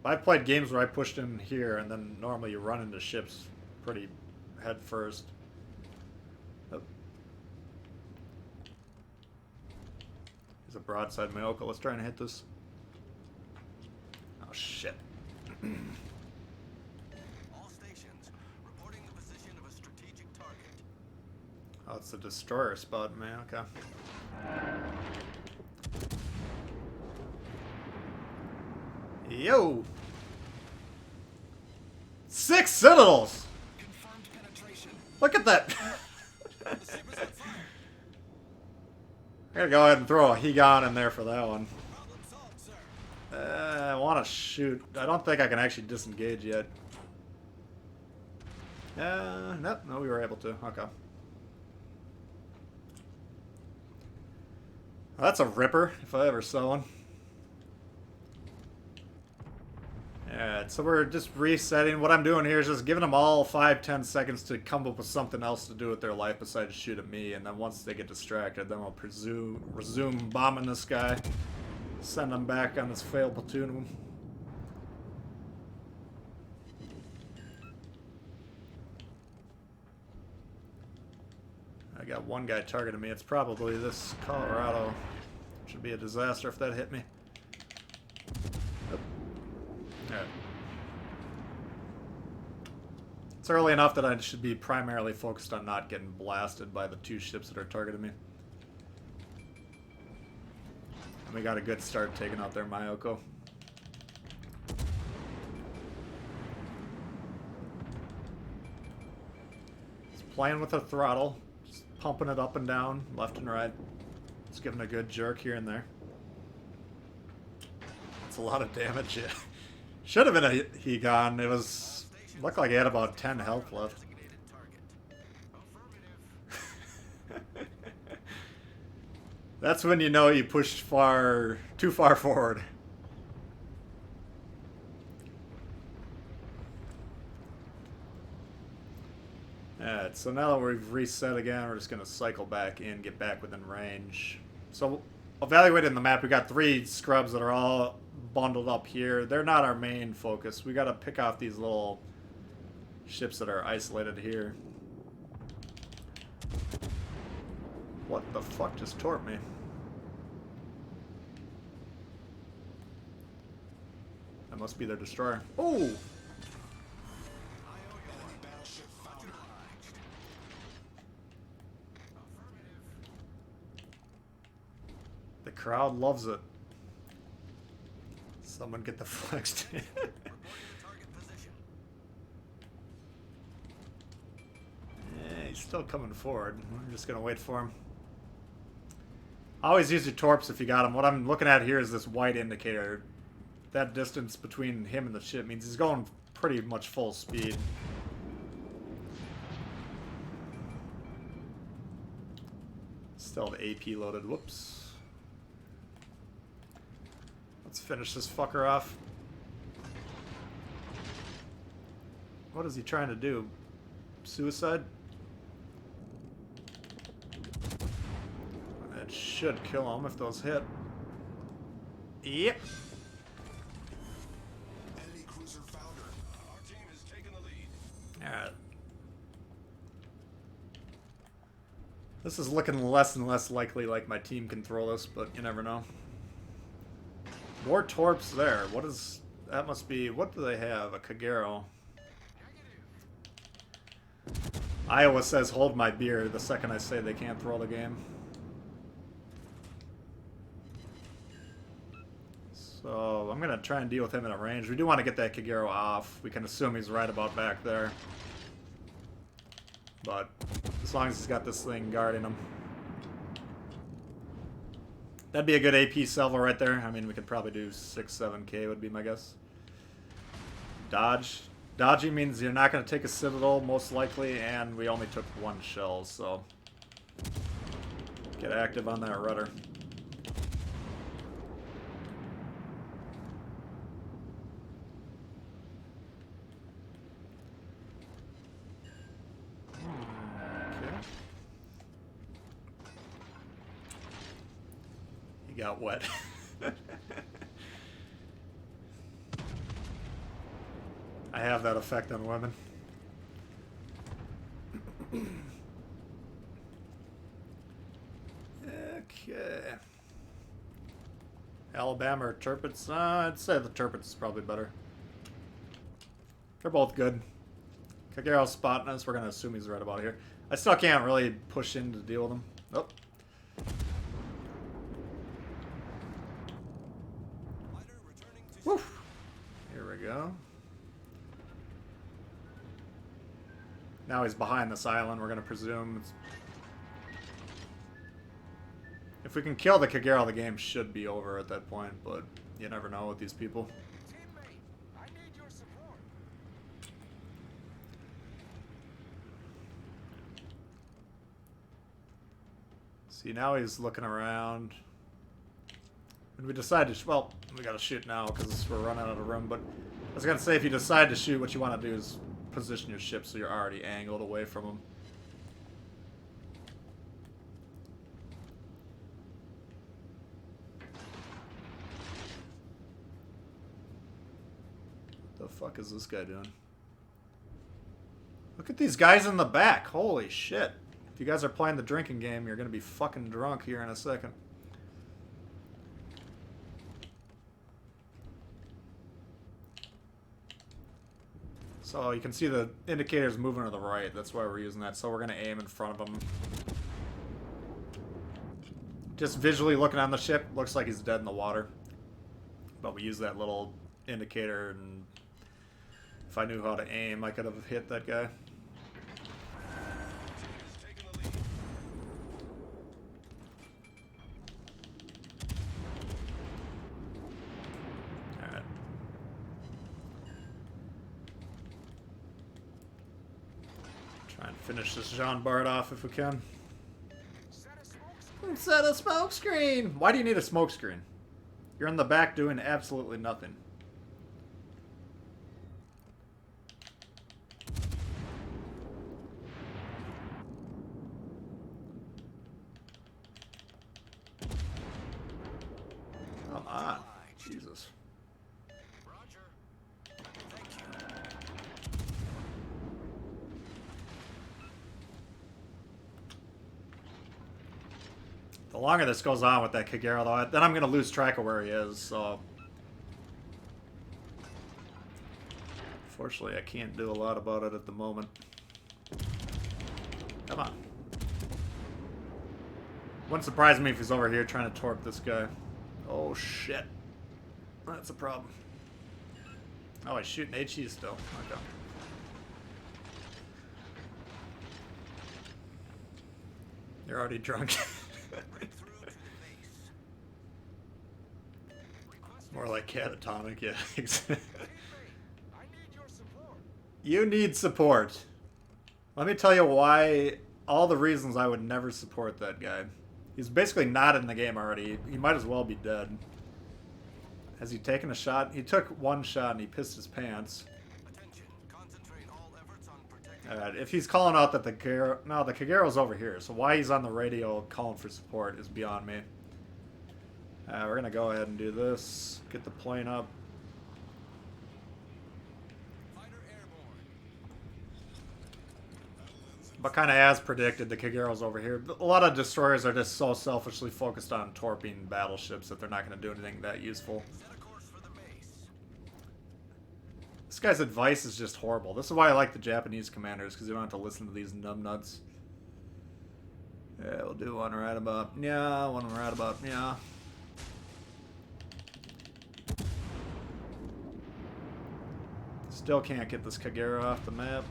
I've played games where I pushed in here, and then normally you run into ships pretty head first. Oh. Here's a broadside Mayoko. Let's try and hit this. Oh, shit.
All stations reporting the position of a strategic target.
Oh, it's a destroyer spot, man. Okay. Yo! 6 Citadels!
Confirmed penetration.
Look at that!
The ship is on fire.
I gotta go ahead and throw a Hegon in there for that one.
Problem solved, sir.
I want to shoot. I don't think I can actually disengage yet. Nope, no, we were able to. Okay. Well, that's a ripper, if I ever saw one. Alright, so we're just resetting. What I'm doing here is just giving them all 5-10 seconds to come up with something else to do with their life besides shoot at me, and then once they get distracted, then I'll resume bombing this guy. Send them back on this failed platoon. I got one guy targeting me. It's probably this Colorado. Should be a disaster if that hit me. Nope. Alright. It's early enough that I should be primarily focused on not getting blasted by the 2 ships that are targeting me. And we got a good start taking out their Mayoko. Just playing with the throttle. Pumping it up and down, left and right. Just giving a good jerk here and there. That's a lot of damage. Yeah. Should have been a Hegon. It was looked like he had about 10 health left.
Designated target. Affirmative.
That's when you know you pushed too far forward. Alright, so now that we've reset again, we're just going to cycle back in, get back within range. So, evaluating the map, we got 3 scrubs that are all bundled up here. They're not our main focus. We got to pick off these little ships that are isolated here. What the fuck just torped me? That must be their destroyer. Oh!
Battleship found.
The crowd loves it. Someone get the flex.
Reporting the target position.
Yeah, he's still coming forward. I'm just gonna wait for him. Always use your torps if you got him. What I'm looking at here is this white indicator. That distance between him and the ship means he's going pretty much full speed. Still have AP loaded. Whoops. Let's finish this fucker off. What is he trying to do? Suicide? That should kill him if those hit. Yep.
Enemy cruiser founder. Our team has taken the lead.
Alright. This is looking less and less likely like my team can throw this, but you never know. More torps there. What is... That must be... What do they have? A Kagero. Iowa says hold my beer the second I say they can't throw the game. So I'm going to try and deal with him in a range. We do want to get that Kagero off. We can assume he's right about back there. But as long as he's got this thing guarding him. That'd be a good AP salvo right there. I mean, we could probably do 6-7k would be my guess. Dodge. Dodging means you're not going to take a Citadel, most likely, and we only took 1 shell, so get active on that rudder. Okay. He got wet. I have that effect on women. Okay. Alabama or Turpits? I'd say the Turpits is probably better. They're both good. Kagero's spotting us. We're going to assume he's right about here. I still can't really push in to deal with him. Oh. Woof. Here we go. Now he's behind this island. We're going to presume it's... If we can kill the Kagero, the game should be over at that point, but you never know with these people.
Teammate, I need your support.
See, now he's looking around. And we decide to... Well, we gotta shoot now because we're running out of room, but I was gonna say, if you decide to shoot, what you want to do is position your ship so you're already angled away from him. What the fuck is this guy doing? Look at these guys in the back. Holy shit. If you guys are playing the drinking game, you're gonna be fucking drunk here in a second. So you can see the indicators moving to the right. That's why we're using that. So we're going to aim in front of him. Just visually looking on the ship, looks like he's dead in the water. But we use that little indicator, and if I knew how to aim, I could have hit that guy. Finish this Jean Bart off if we can. Set a smoke screen! Why do you need a smoke screen? You're in the back doing absolutely nothing. Come on. Jesus. The longer this goes on with that Kagero, though, then I'm going to lose track of where he is, so... Unfortunately, I can't do a lot about it at the moment. Come on. Wouldn't surprise me if he's over here trying to torp this guy. Oh, shit. That's a problem. Oh, he's shooting HE still. Okay. You're already drunk. More like catatonic, yeah. You need support. Let me tell you why, all the reasons I would never support that guy. He's basically not in the game already. He might as well be dead. Has he taken a shot? He took one shot and he pissed his pants. If he's calling out that the Kagero... No, the Kagero's over here, so why he's on the radio calling for support is beyond me. We're going to go ahead and do this. Get the plane up. But kind of as predicted, the Kagero's over here. A lot of destroyers are just so selfishly focused on torping battleships that they're not going to do anything that useful. This guy's advice is just horrible. This is why I like the Japanese commanders, because you don't have to listen to these numbnuts. Yeah, we'll do one right about... Yeah, one right about... Yeah. Still can't get this Kagero off the map.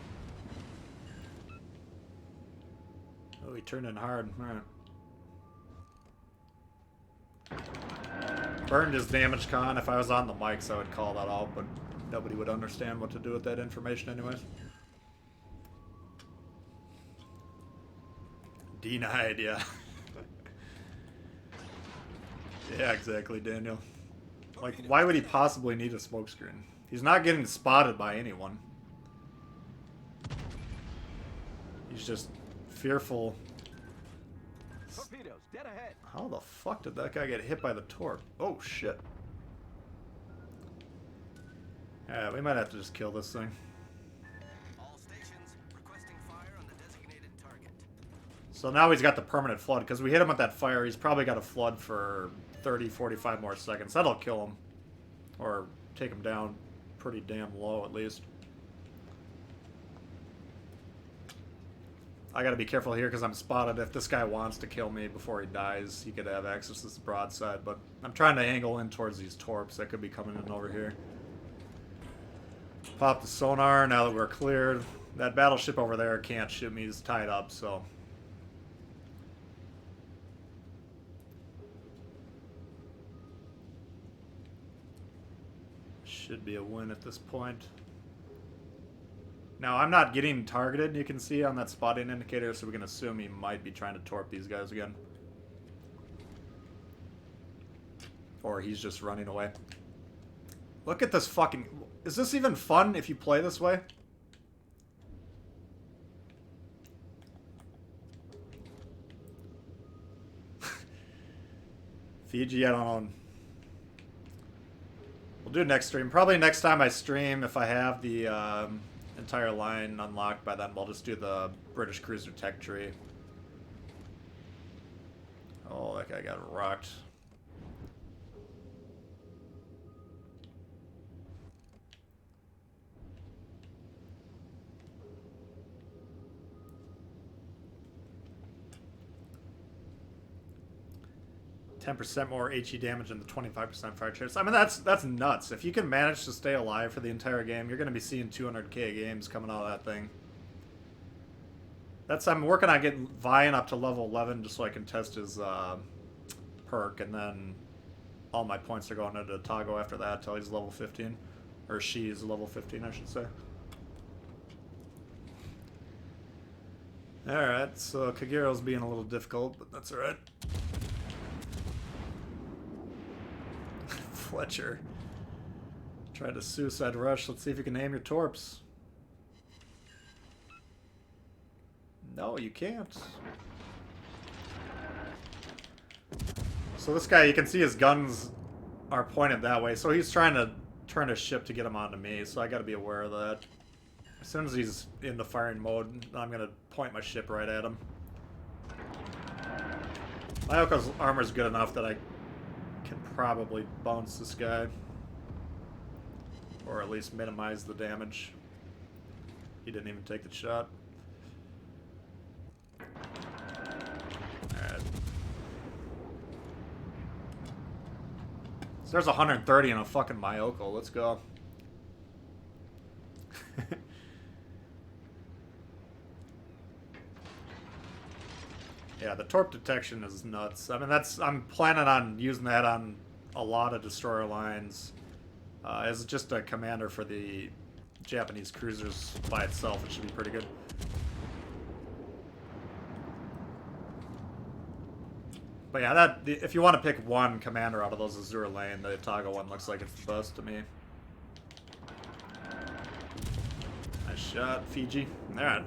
Oh, he turned in hard. Alright. Burned his damage con. If I was on the mics, I would call that out, but nobody would understand what to do with that information anyways. Denied, yeah. Yeah, exactly, Daniel. Like, why would he possibly need a smokescreen? He's not getting spotted by anyone. He's just fearful.
Torpedoes, dead ahead.
How the fuck did that guy get hit by the torp? Oh, shit. Yeah, we might have to just kill this thing.
All stations requesting fire on the designated target.
So now he's got the permanent flood, because we hit him with that fire. He's probably got a flood for 30, 45 more seconds. That'll kill him. Or take him down pretty damn low, at least. I gotta be careful here because I'm spotted. If this guy wants to kill me before he dies, he could have access to this broadside. But I'm trying to angle in towards these torps that could be coming in over here. Pop the sonar now that we're cleared. That battleship over there can't shoot me. He's tied up, so... Should be a win at this point. Now, I'm not getting targeted, you can see on that spotting indicator, so we can assume he might be trying to torp these guys again. Or he's just running away. Look at this fucking... Is this even fun if you play this way? Fiji, I don't know. We'll do it next stream. Probably next time I stream, if I have the entire line unlocked by then, we'll just do the British cruiser tech tree. Oh, that guy got rocked. %10 more HE damage and the 25% fire chance. I mean, that's nuts. If you can manage to stay alive for the entire game, you're going to be seeing 200k games coming out of that thing. I'm working on getting Vian up to level 11 just so I can test his perk, and then all my points are going into Tago after that until he's level 15. Or she's level 15, I should say. Alright, so Kagiro's being a little difficult, but that's alright. Fletcher. Tried to suicide rush. Let's see if you can aim your torps. No, you can't. So this guy, you can see his guns are pointed that way. So he's trying to turn his ship to get him onto me. So I got to be aware of that. As soon as he's in the firing mode, I'm going to point my ship right at him. Mayoko's armor's good enough that I can probably bounce this guy. Or at least minimize the damage. He didn't even take the shot. Alright. So there's 130 in a fucking Mayoko. Let's go. Yeah, the torp detection is nuts. I mean, I'm planning on using that on a lot of destroyer lines. As just a commander for the Japanese cruisers by itself, it should be pretty good. But yeah, if you want to pick one commander out of those Azure Lane, the Otago one looks like it's the best to me. Nice shot, Fiji. Alright.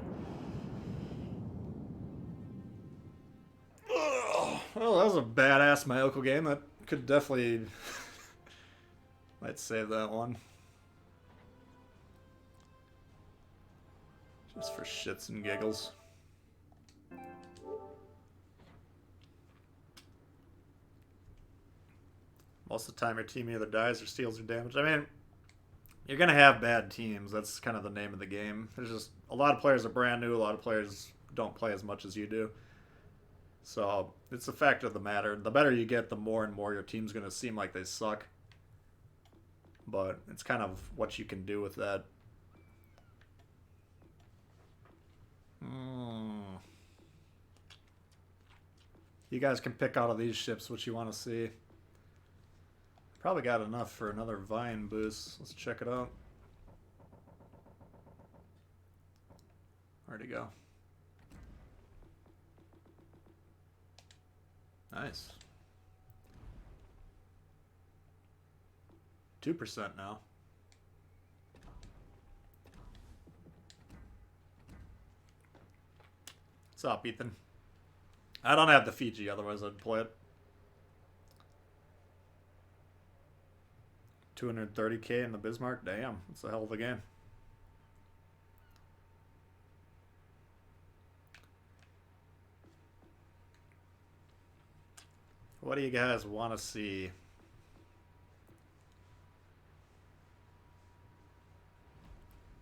Well, that was a badass Mayoko game. That could definitely... might save that one. Just for shits and giggles. Most of the time your team either dies or steals or damage. I mean, you're going to have bad teams. That's kind of the name of the game. There's just... a lot of players are brand new. A lot of players don't play as much as you do. So, it's a fact of the matter. The better you get, the more and more your team's going to seem like they suck. But it's kind of what you can do with that. You guys can pick out of these ships what you want to see. Probably got enough for another Vine boost. Let's check it out. Where'd he go? Nice. 2% now. What's up, Ethan? I don't have the Fiji, otherwise I'd play it. 230k in the Bismarck? Damn, that's a hell of a game. What do you guys want to see?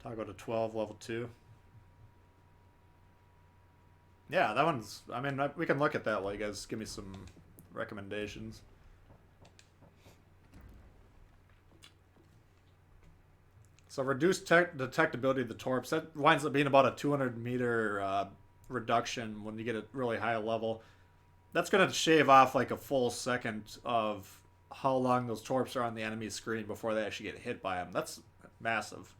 Toggle to 12, level 2. Yeah, that one's... I mean, we can look at that while you guys give me some recommendations. So reduced detectability of the torps. That winds up being about a 200-meter reduction when you get a really high level. That's going to shave off like a full second of how long those torps are on the enemy screen before they actually get hit by them. That's massive.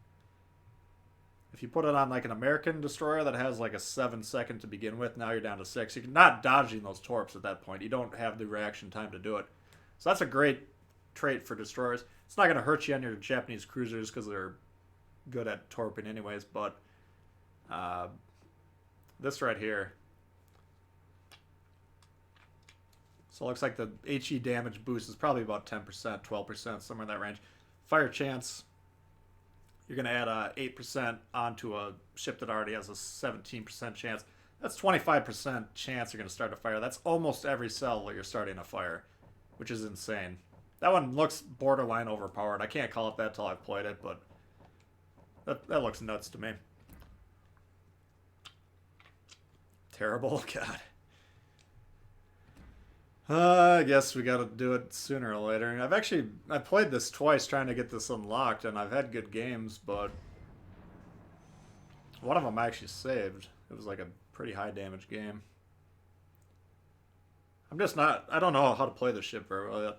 If you put it on like an American destroyer that has like a 7-second to begin with, now you're down to 6. You're not dodging those torps at that point. You don't have the reaction time to do it. So that's a great trait for destroyers. It's not going to hurt you on your Japanese cruisers because they're good at torping anyways, but this right here. So it looks like the HE damage boost is probably about 10%, 12%, somewhere in that range. Fire chance, you're going to add 8% onto a ship that already has a 17% chance. That's 25% chance you're going to start a fire. That's almost every cell where you're starting a fire, which is insane. That one looks borderline overpowered. I can't call it that till I've played it, but that looks nuts to me. Terrible. God. I guess we gotta do it sooner or later. I played this twice trying to get this unlocked, and I've had good games, but one of them I actually saved. It was like a pretty high damage game. I don't know how to play this ship very well yet.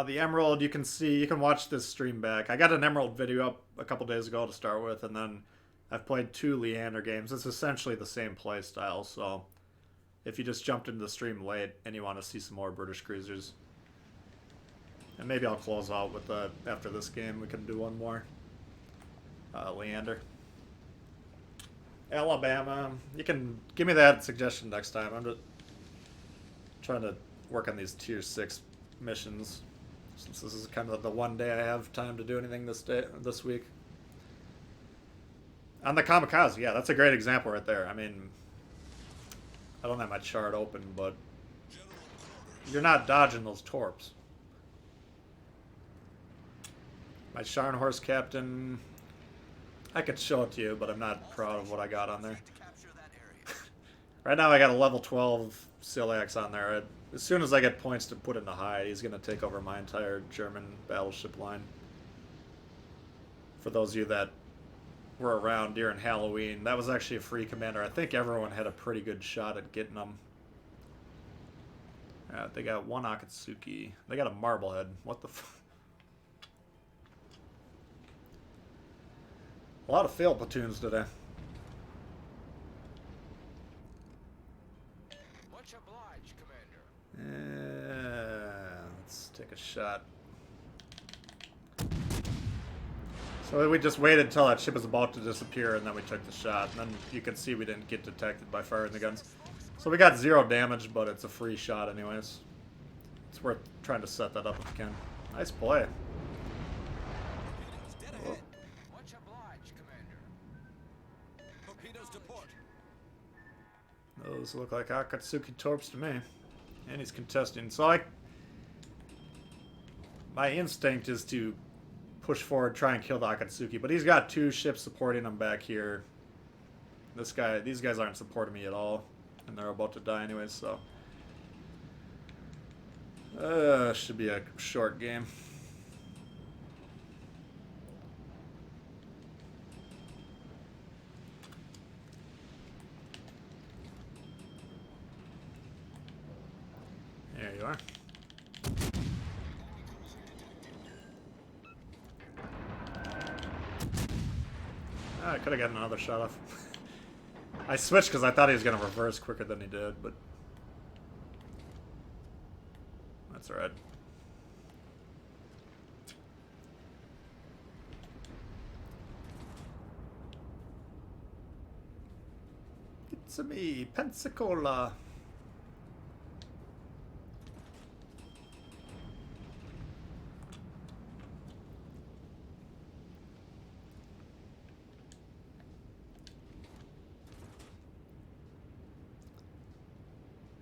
The emerald, you can watch this stream back. I got an emerald video up a couple days ago to start with, and then I've played 2 Leander games. It's essentially the same play style, so if you just jumped into the stream late and you want to see some more British cruisers. And maybe I'll close out with after this game, we can do one more. Leander. Alabama. You can give me that suggestion next time. I'm just trying to work on these tier 6 missions, since this is kind of the one day I have time to do anything this week. On the kamikaze, yeah, that's a great example right there. I mean, I don't have my chart open, but you're not dodging those torps. My Scharnhorst captain, I could show it to you, but I'm not proud of what I got on there. Right now I got a level 12 Silax on there. As soon as I get points to put into high, he's going to take over my entire German battleship line. For those of you that were around during Halloween, that was actually a free commander. I think everyone had a pretty good shot at getting them. They got one Akatsuki. They got a Marblehead. What the f... A lot of failed platoons today.
Much obliged, Commander.
Let's take a shot. So we just waited until that ship was about to disappear, and then we took the shot. And then you can see we didn't get detected by firing the guns. So we got 0 damage, but it's a free shot anyways. It's worth trying to set that up if you can. Nice play. Oh.
Much obliged, Commander.
Torpedoes to port.
Those look like Akatsuki torps to me. And he's contesting. So my instinct is to push forward, try and kill the Akatsuki, but he's got 2 ships supporting him back here. These guys aren't supporting me at all, and they're about to die anyways, so should be a short game. There you are. I could have gotten another shot off. I switched because I thought he was going to reverse quicker than he did, but that's alright. It's me, Pensacola.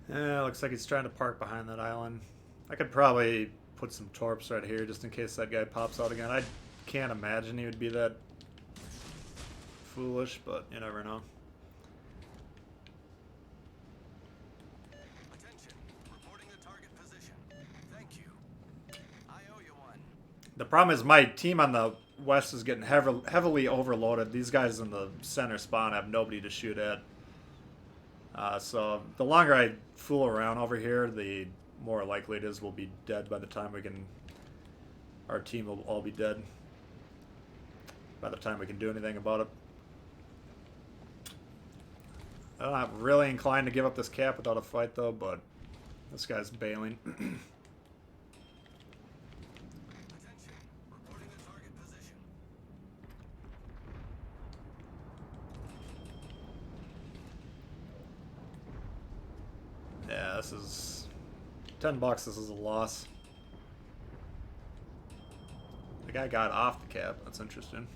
Looks like he's trying to park behind that island. I could probably put some torps right here just in case that guy pops out again. I can't imagine he would be that foolish, but you never know.
Attention. Reporting the target position. Thank you. I owe you one.
The problem is my team on the west is getting heavily overloaded. These guys in the center spawn have nobody to shoot at. So the longer I fool around over here, the more likely it is we'll be dead by the time we can... Our team will all be dead by the time we can do anything about it. I'm not really inclined to give up this cap without a fight, though, but this guy's bailing.
Attention. Reporting the target position.
Yeah, this is... $10, this is a loss. The guy got off the cap. That's interesting.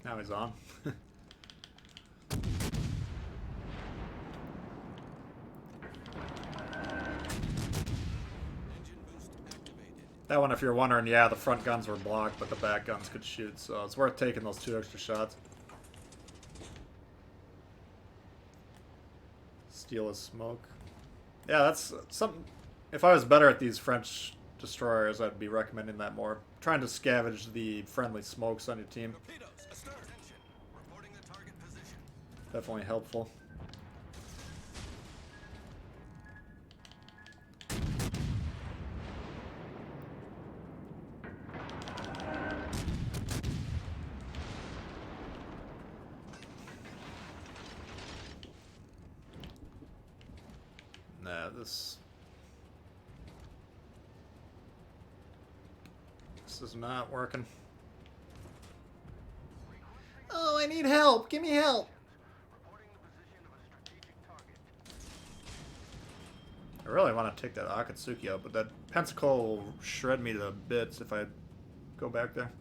Now he's on.
Engine boost activated.
That one, if you're wondering, yeah, the front guns were blocked, but the back guns could shoot, so it's worth taking those 2 extra shots. Steal his smoke. Yeah, that's something... If I was better at these French destroyers, I'd be recommending that more. Trying to scavenge the friendly smokes on your team.
Torpedoes astern.
Attention. Reporting the target position.
Definitely helpful. Nah, this is not working. Oh, I need help. Give me help.
Reporting the position of a strategic target.
I really want to take that Akatsuki out, but that Pensacola will shred me to bits if I go back there.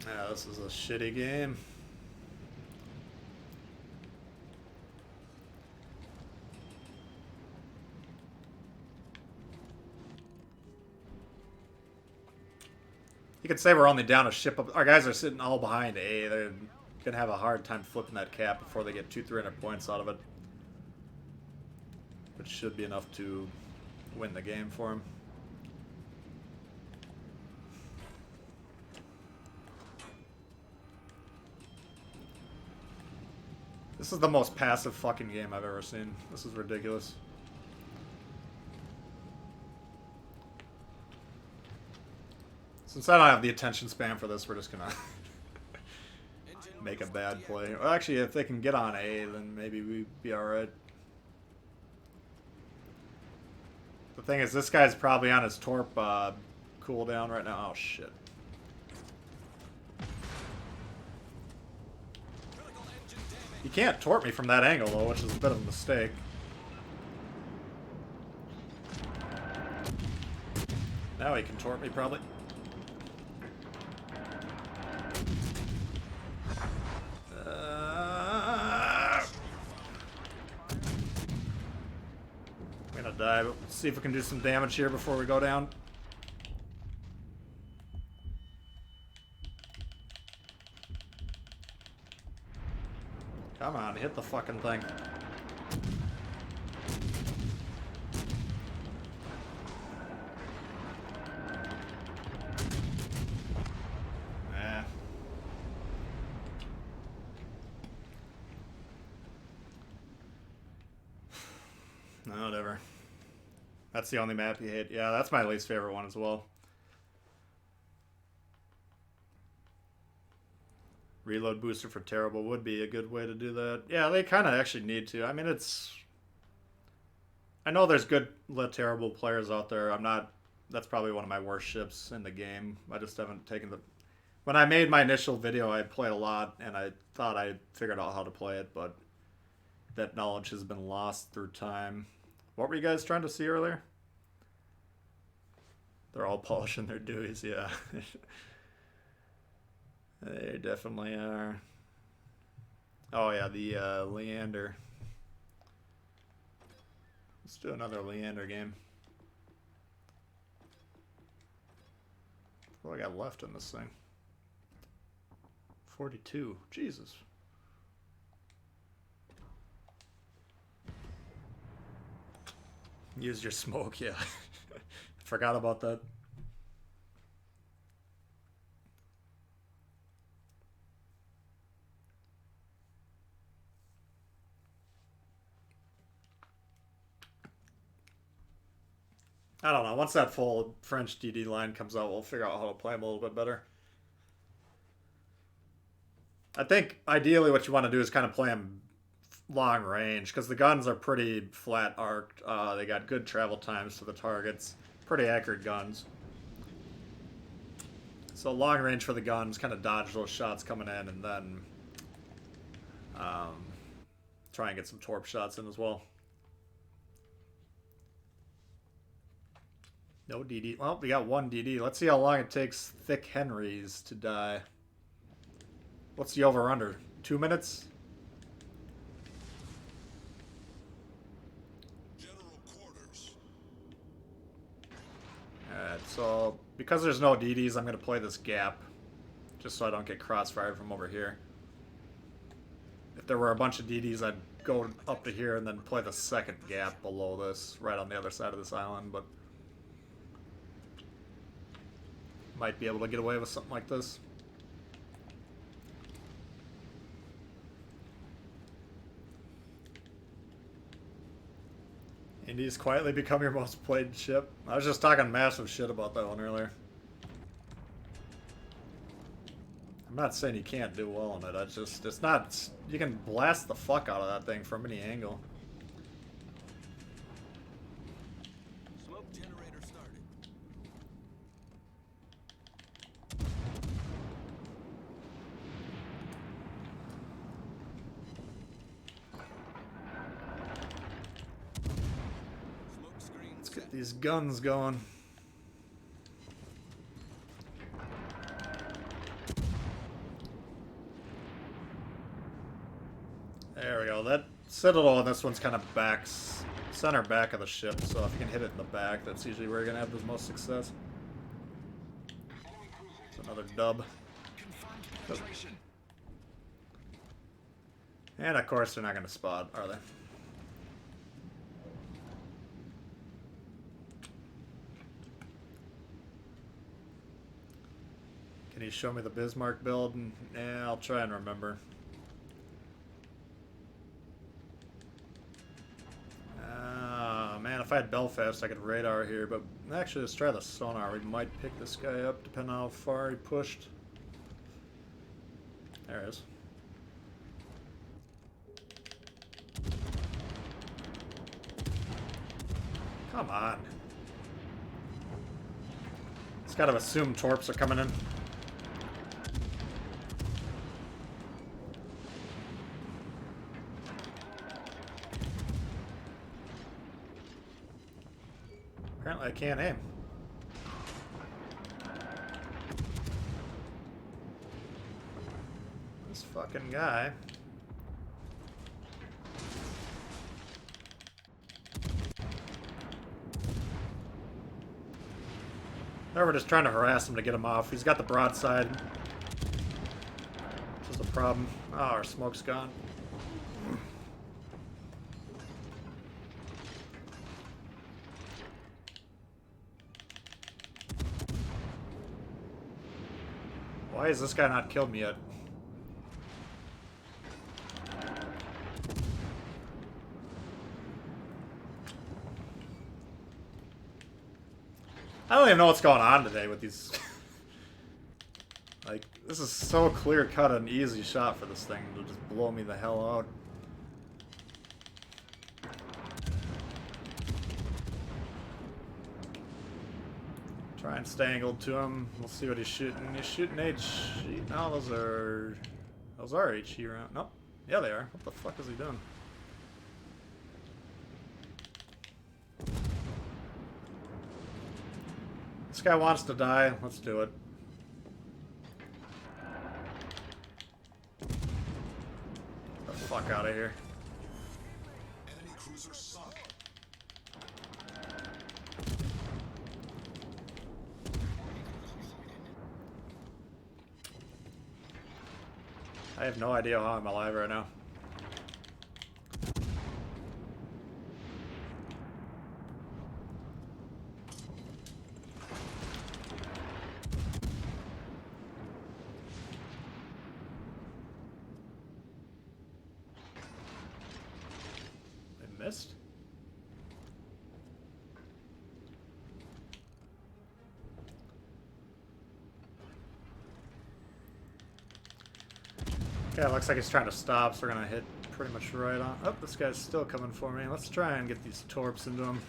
Yeah, this is a shitty game. You could say we're only down a ship. Our guys are sitting all behind A. They're going to have a hard time flipping that cap before they get 200-300 points out of it. Which should be enough to win the game for him. This is the most passive fucking game I've ever seen. This is ridiculous. Since I don't have the attention span for this, we're just gonna make a bad play. Well, actually, if they can get on A, then maybe we'd be alright. The thing is, this guy's probably on his torp cooldown right now. Oh, shit.
Critical engine damage.
You can't torp me from that angle, though, which is a bit of a mistake. Now he can torp me, probably. I'm gonna die, but let's see if we can do some damage here before we go down. Come on, hit the fucking thing. Nah. No, whatever. That's the only map you hate. Yeah, that's my least favorite one as well. Reload booster for terrible would be a good way to do that. Yeah, they kind of actually need to. I mean, it's... I know there's good terrible players out there. I'm not... That's probably one of my worst ships in the game. I just haven't taken the... When I made my initial video, I played a lot, and I thought I figured out how to play it, but that knowledge has been lost through time. What were you guys trying to see earlier? They're all polishing their Deweys, yeah. They definitely are. Oh yeah, the Leander. Let's do another Leander game. What do I got left in this thing? 42. Jesus. Use your smoke, yeah. Forgot about that. I don't know. Once that full French DD line comes out, we'll figure out how to play them a little bit better. I think ideally what you want to do is kind of play them long range because the guns are pretty flat arced. They got good travel times to the targets. Pretty accurate guns. So long range for the guns, kind of dodge those shots coming in, and then try and get some torp shots in as well. No DD. Well, we got one DD. Let's see how long it takes Thick Henrys to die. What's the over-under? 2 minutes?
General quarters.
Alright, so because there's no DDs, I'm going to play this gap. Just so I don't get crossfired from over here. If there were a bunch of DDs, I'd go up to here and then play the second gap below this, right on the other side of this island, but might be able to get away with something like this. Indies quietly become your most played ship. I was just talking massive shit about that one earlier. I'm not saying you can't do well on it. I just, it's not, you can blast the fuck out of that thing from any angle.
Smoke generator started. Smoke screen
Let's
set.
get these guns going. There we go. That citadel on this one's kind of center back of the ship, so if you can hit it in the back, that's usually where you're gonna have the most success. It's another dub.
Confirmed penetration.
And of course they're not gonna spot, are they? Can you show me the Bismarck build? Yeah, I'll try and remember. Man, if I had Belfast, I could radar here, but actually, let's try the sonar. We might pick this guy up, depending on how far he pushed. There it is. Come on. It's got to assume torps are coming in. Apparently I can't aim. This fucking guy. Now we're just trying to harass him to get him off. He's got the broadside. Which is a problem. Oh, our smoke's gone. Why has this guy not killed me yet? I don't even know what's going on today with these. Like, this is so clear cut an easy shot for this thing to just blow me the hell out. Try and stay angled to him. We'll see what he's shooting. He's shooting HE. No, those are HE rounds. Nope. Yeah, they are. What the fuck is he doing? This guy wants to die. Let's do it. Get the fuck out of here.
Enemy cruiser sunk.
I have no idea how I'm alive right now. I missed? Yeah, it looks like he's trying to stop, so we're gonna hit pretty much right on. Oh, this guy's still coming for me. Let's try and get these torps into him.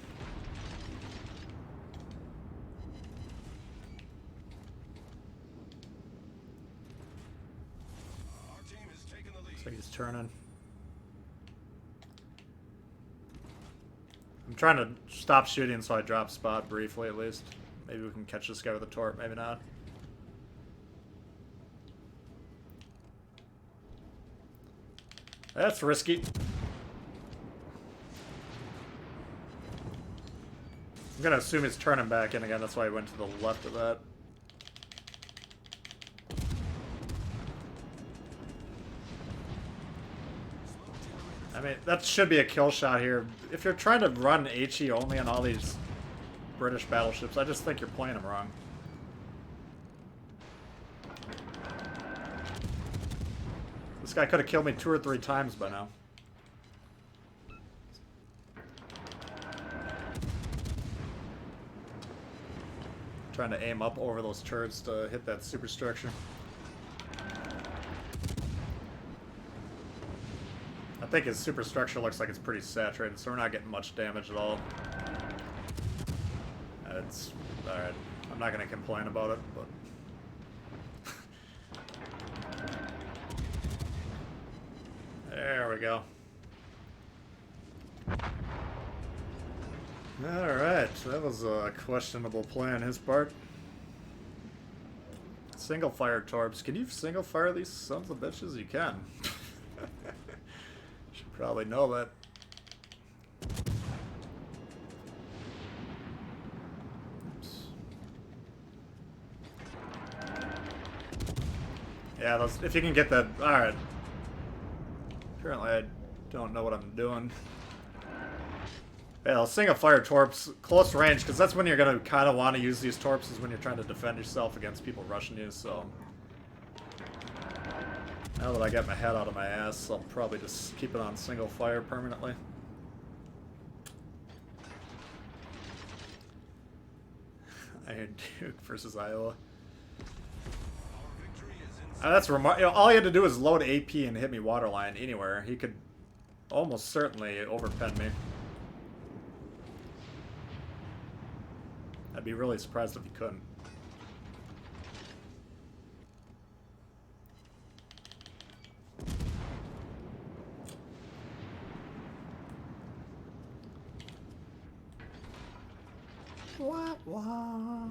Our team has taken the lead.
Looks like he's turning. I'm trying to stop shooting so I drop spot briefly at least. Maybe we can catch this guy with a torp, maybe not. That's risky. I'm gonna assume he's turning back in again, that's why he went to the left of that. I mean, that should be a kill shot here. If you're trying to run HE only on all these British battleships, I just think you're playing them wrong. This guy could have killed me 2 or 3 times by now. Trying to aim up over those turrets to hit that superstructure. I think his superstructure looks like it's pretty saturated, so we're not getting much damage at all. It's alright. I'm not going to complain about it, but... There we go. Alright, that was a questionable play on his part. Single fire torps. Can you single fire these sons of bitches? You can. Should probably know that. Oops. Yeah, those, if you can get that. Alright. Apparently I don't know what I'm doing. Yeah, those single fire torps, close range, because that's when you're going to kind of want to use these torps, is when you're trying to defend yourself against people rushing you, so... Now that I got my head out of my ass, I'll probably just keep it on single fire permanently. Iron Duke versus Iowa. That's remarkable. All he had to do was load AP and hit me waterline anywhere. He could almost certainly overpen me. I'd be really surprised if he couldn't. Wah, wah.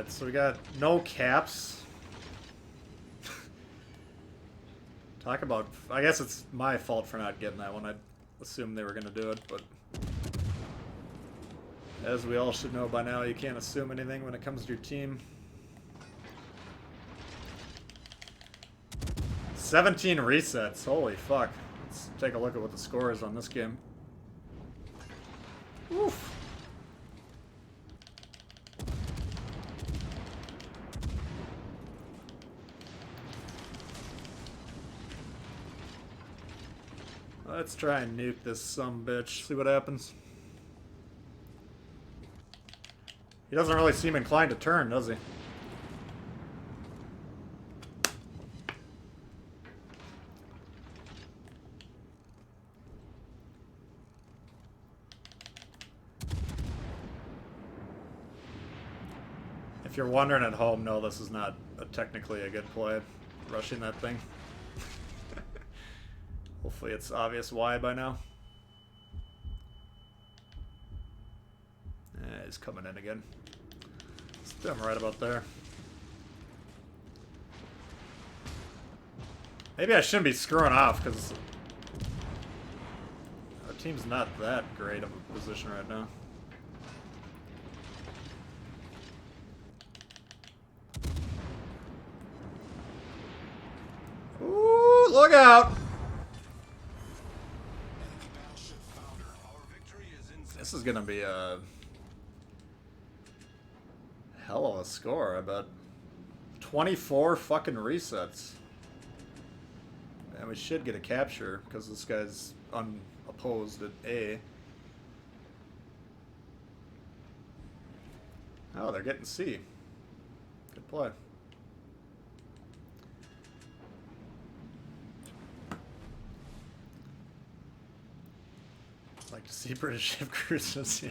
So we got no caps. Talk about... I guess it's my fault for not getting that one. I assumed they were going to do it, but... As we all should know by now, you can't assume anything when it comes to your team. 17 resets. Holy fuck. Let's take a look at what the score is on this game. Oof. Let's try and nuke this sumbitch. See what happens. He doesn't really seem inclined to turn, does he? If you're wondering at home, no, this is not technically a good play. Rushing that thing. Hopefully it's obvious why by now. He's coming in again. I'm right about there. Maybe I shouldn't be screwing off because our team's not that great of a position right now. Ooh, look out!
Battleship founder. Our victory is in
This is gonna be a hell of a score, I bet. 24 fucking resets. And we should get a capture because this guy's unopposed at A. Oh, they're getting C. Good play. I'd like to see British ship cruisers.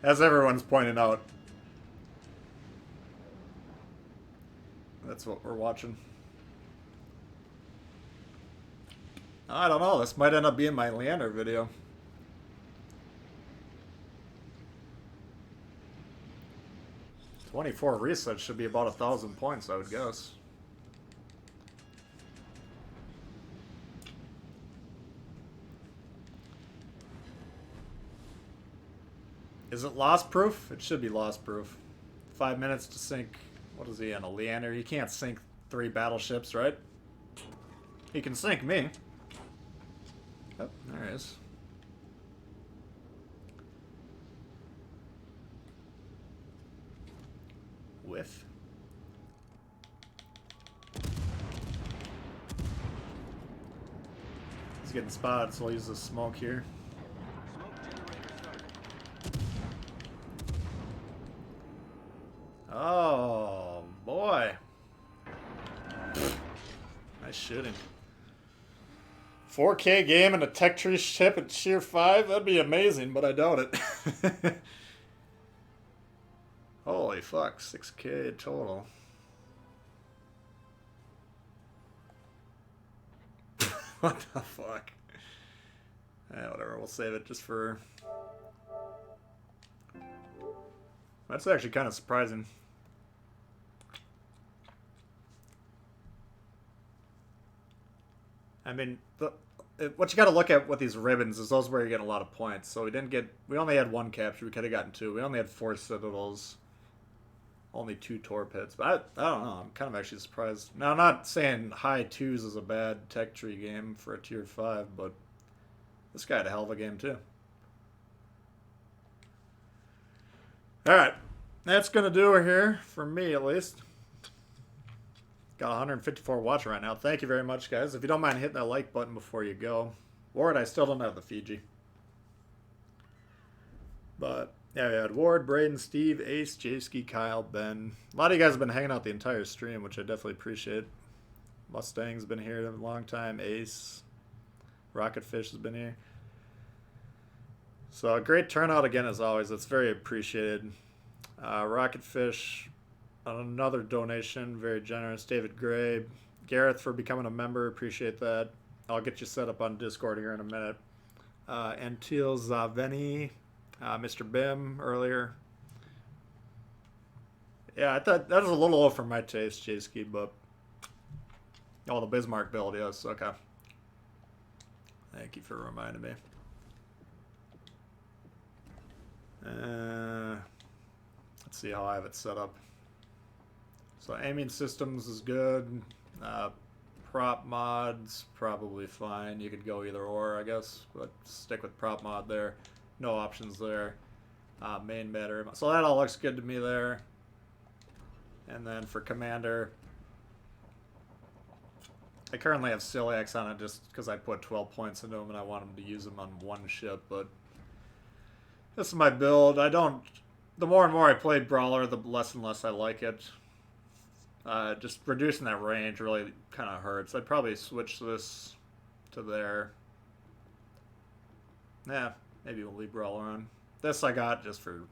As everyone's pointing out. That's what we're watching. I don't know. This might end up being my Leander video. "24 resets should be about 1,000 points, I would guess. Is it loss proof? It should be loss proof. 5 minutes to sink. What is he in? A Leander? He can't sink 3 battleships, right? He can sink me. Oh, there he is. Whiff. He's getting spotted, so I'll use the smoke here. Oh, boy. Nice shooting. 4K game and a tech tree ship at tier 5? That'd be amazing, but I doubt it. Holy fuck, 6K total. What the fuck? Whatever, we'll save it just for... That's actually kind of surprising. I mean, what you got to look at with these ribbons is those where you're getting a lot of points. So we only had 1 capture. We could have gotten 2. We only had 4 citadels, only 2 torpedoes. But I don't know. I'm kind of actually surprised. Now, I'm not saying high 2s is a bad tech tree game for a tier 5, but this guy had a hell of a game too. All right, that's gonna do it here for me at least. Got 154 watching right now. Thank you very much, guys. If you don't mind hitting that like button before you go. Ward, I still don't have the Fiji. But, yeah, we had Ward, Braden, Steve, Ace, Jayski, Kyle, Ben. A lot of you guys have been hanging out the entire stream, which I definitely appreciate. Mustang's been here a long time. Ace. Rocketfish has been here. So, a great turnout again, as always. It's very appreciated. Rocketfish... Another donation, very generous. David Gray, Gareth for becoming a member, appreciate that. I'll get you set up on Discord here in a minute. Antil Zaveni, Mr. Bim earlier. Yeah, I thought that was a little low for my taste, Jayski, but the Bismarck build, yes, okay. Thank you for reminding me. Let's see how I have it set up. So aiming systems is good. Prop mods, probably fine. You could go either or, I guess, but stick with prop mod there. No options there. Main matter. So that all looks good to me there. And then for commander, I currently have Ciliacs on it just because I put 12 points into them and I want them to use them on 1 ship, but this is my build. The more and more I play Brawler, the less and less I like it. Just reducing that range really kind of hurts. I'd probably switch this to there. Yeah, maybe we'll leave Brawler on. This I got just for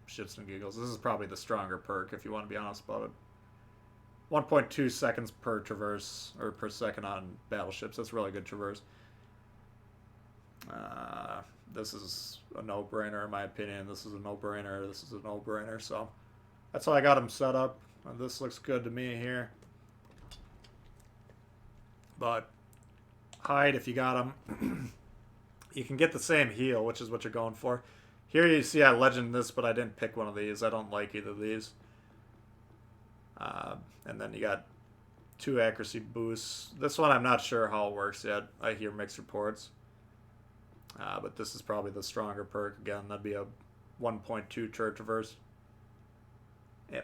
shits and giggles. This is probably the stronger perk if you want to be honest about it. 1.2 seconds per traverse, or per second on battleships. That's really good traverse. This is a no-brainer in my opinion. This is a no-brainer. This is a no-brainer. So that's how I got him set up. This looks good to me here. But hide if you got him. You can get the same heal, which is what you're going for. Here you see I legend this, but I didn't pick one of these. I don't like either of these. And then you got 2 accuracy boosts. This one I'm not sure how it works yet. I hear mixed reports. But this is probably the stronger perk. Again, that'd be a 1.2 turret traverse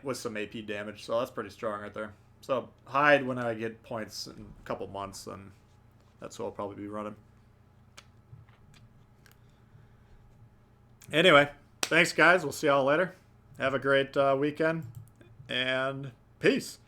with some AP damage. So that's pretty strong right there. So hide when I get points in a couple months, and that's what I'll probably be running. Anyway, thanks guys. We'll see y'all later. Have a great weekend, and peace.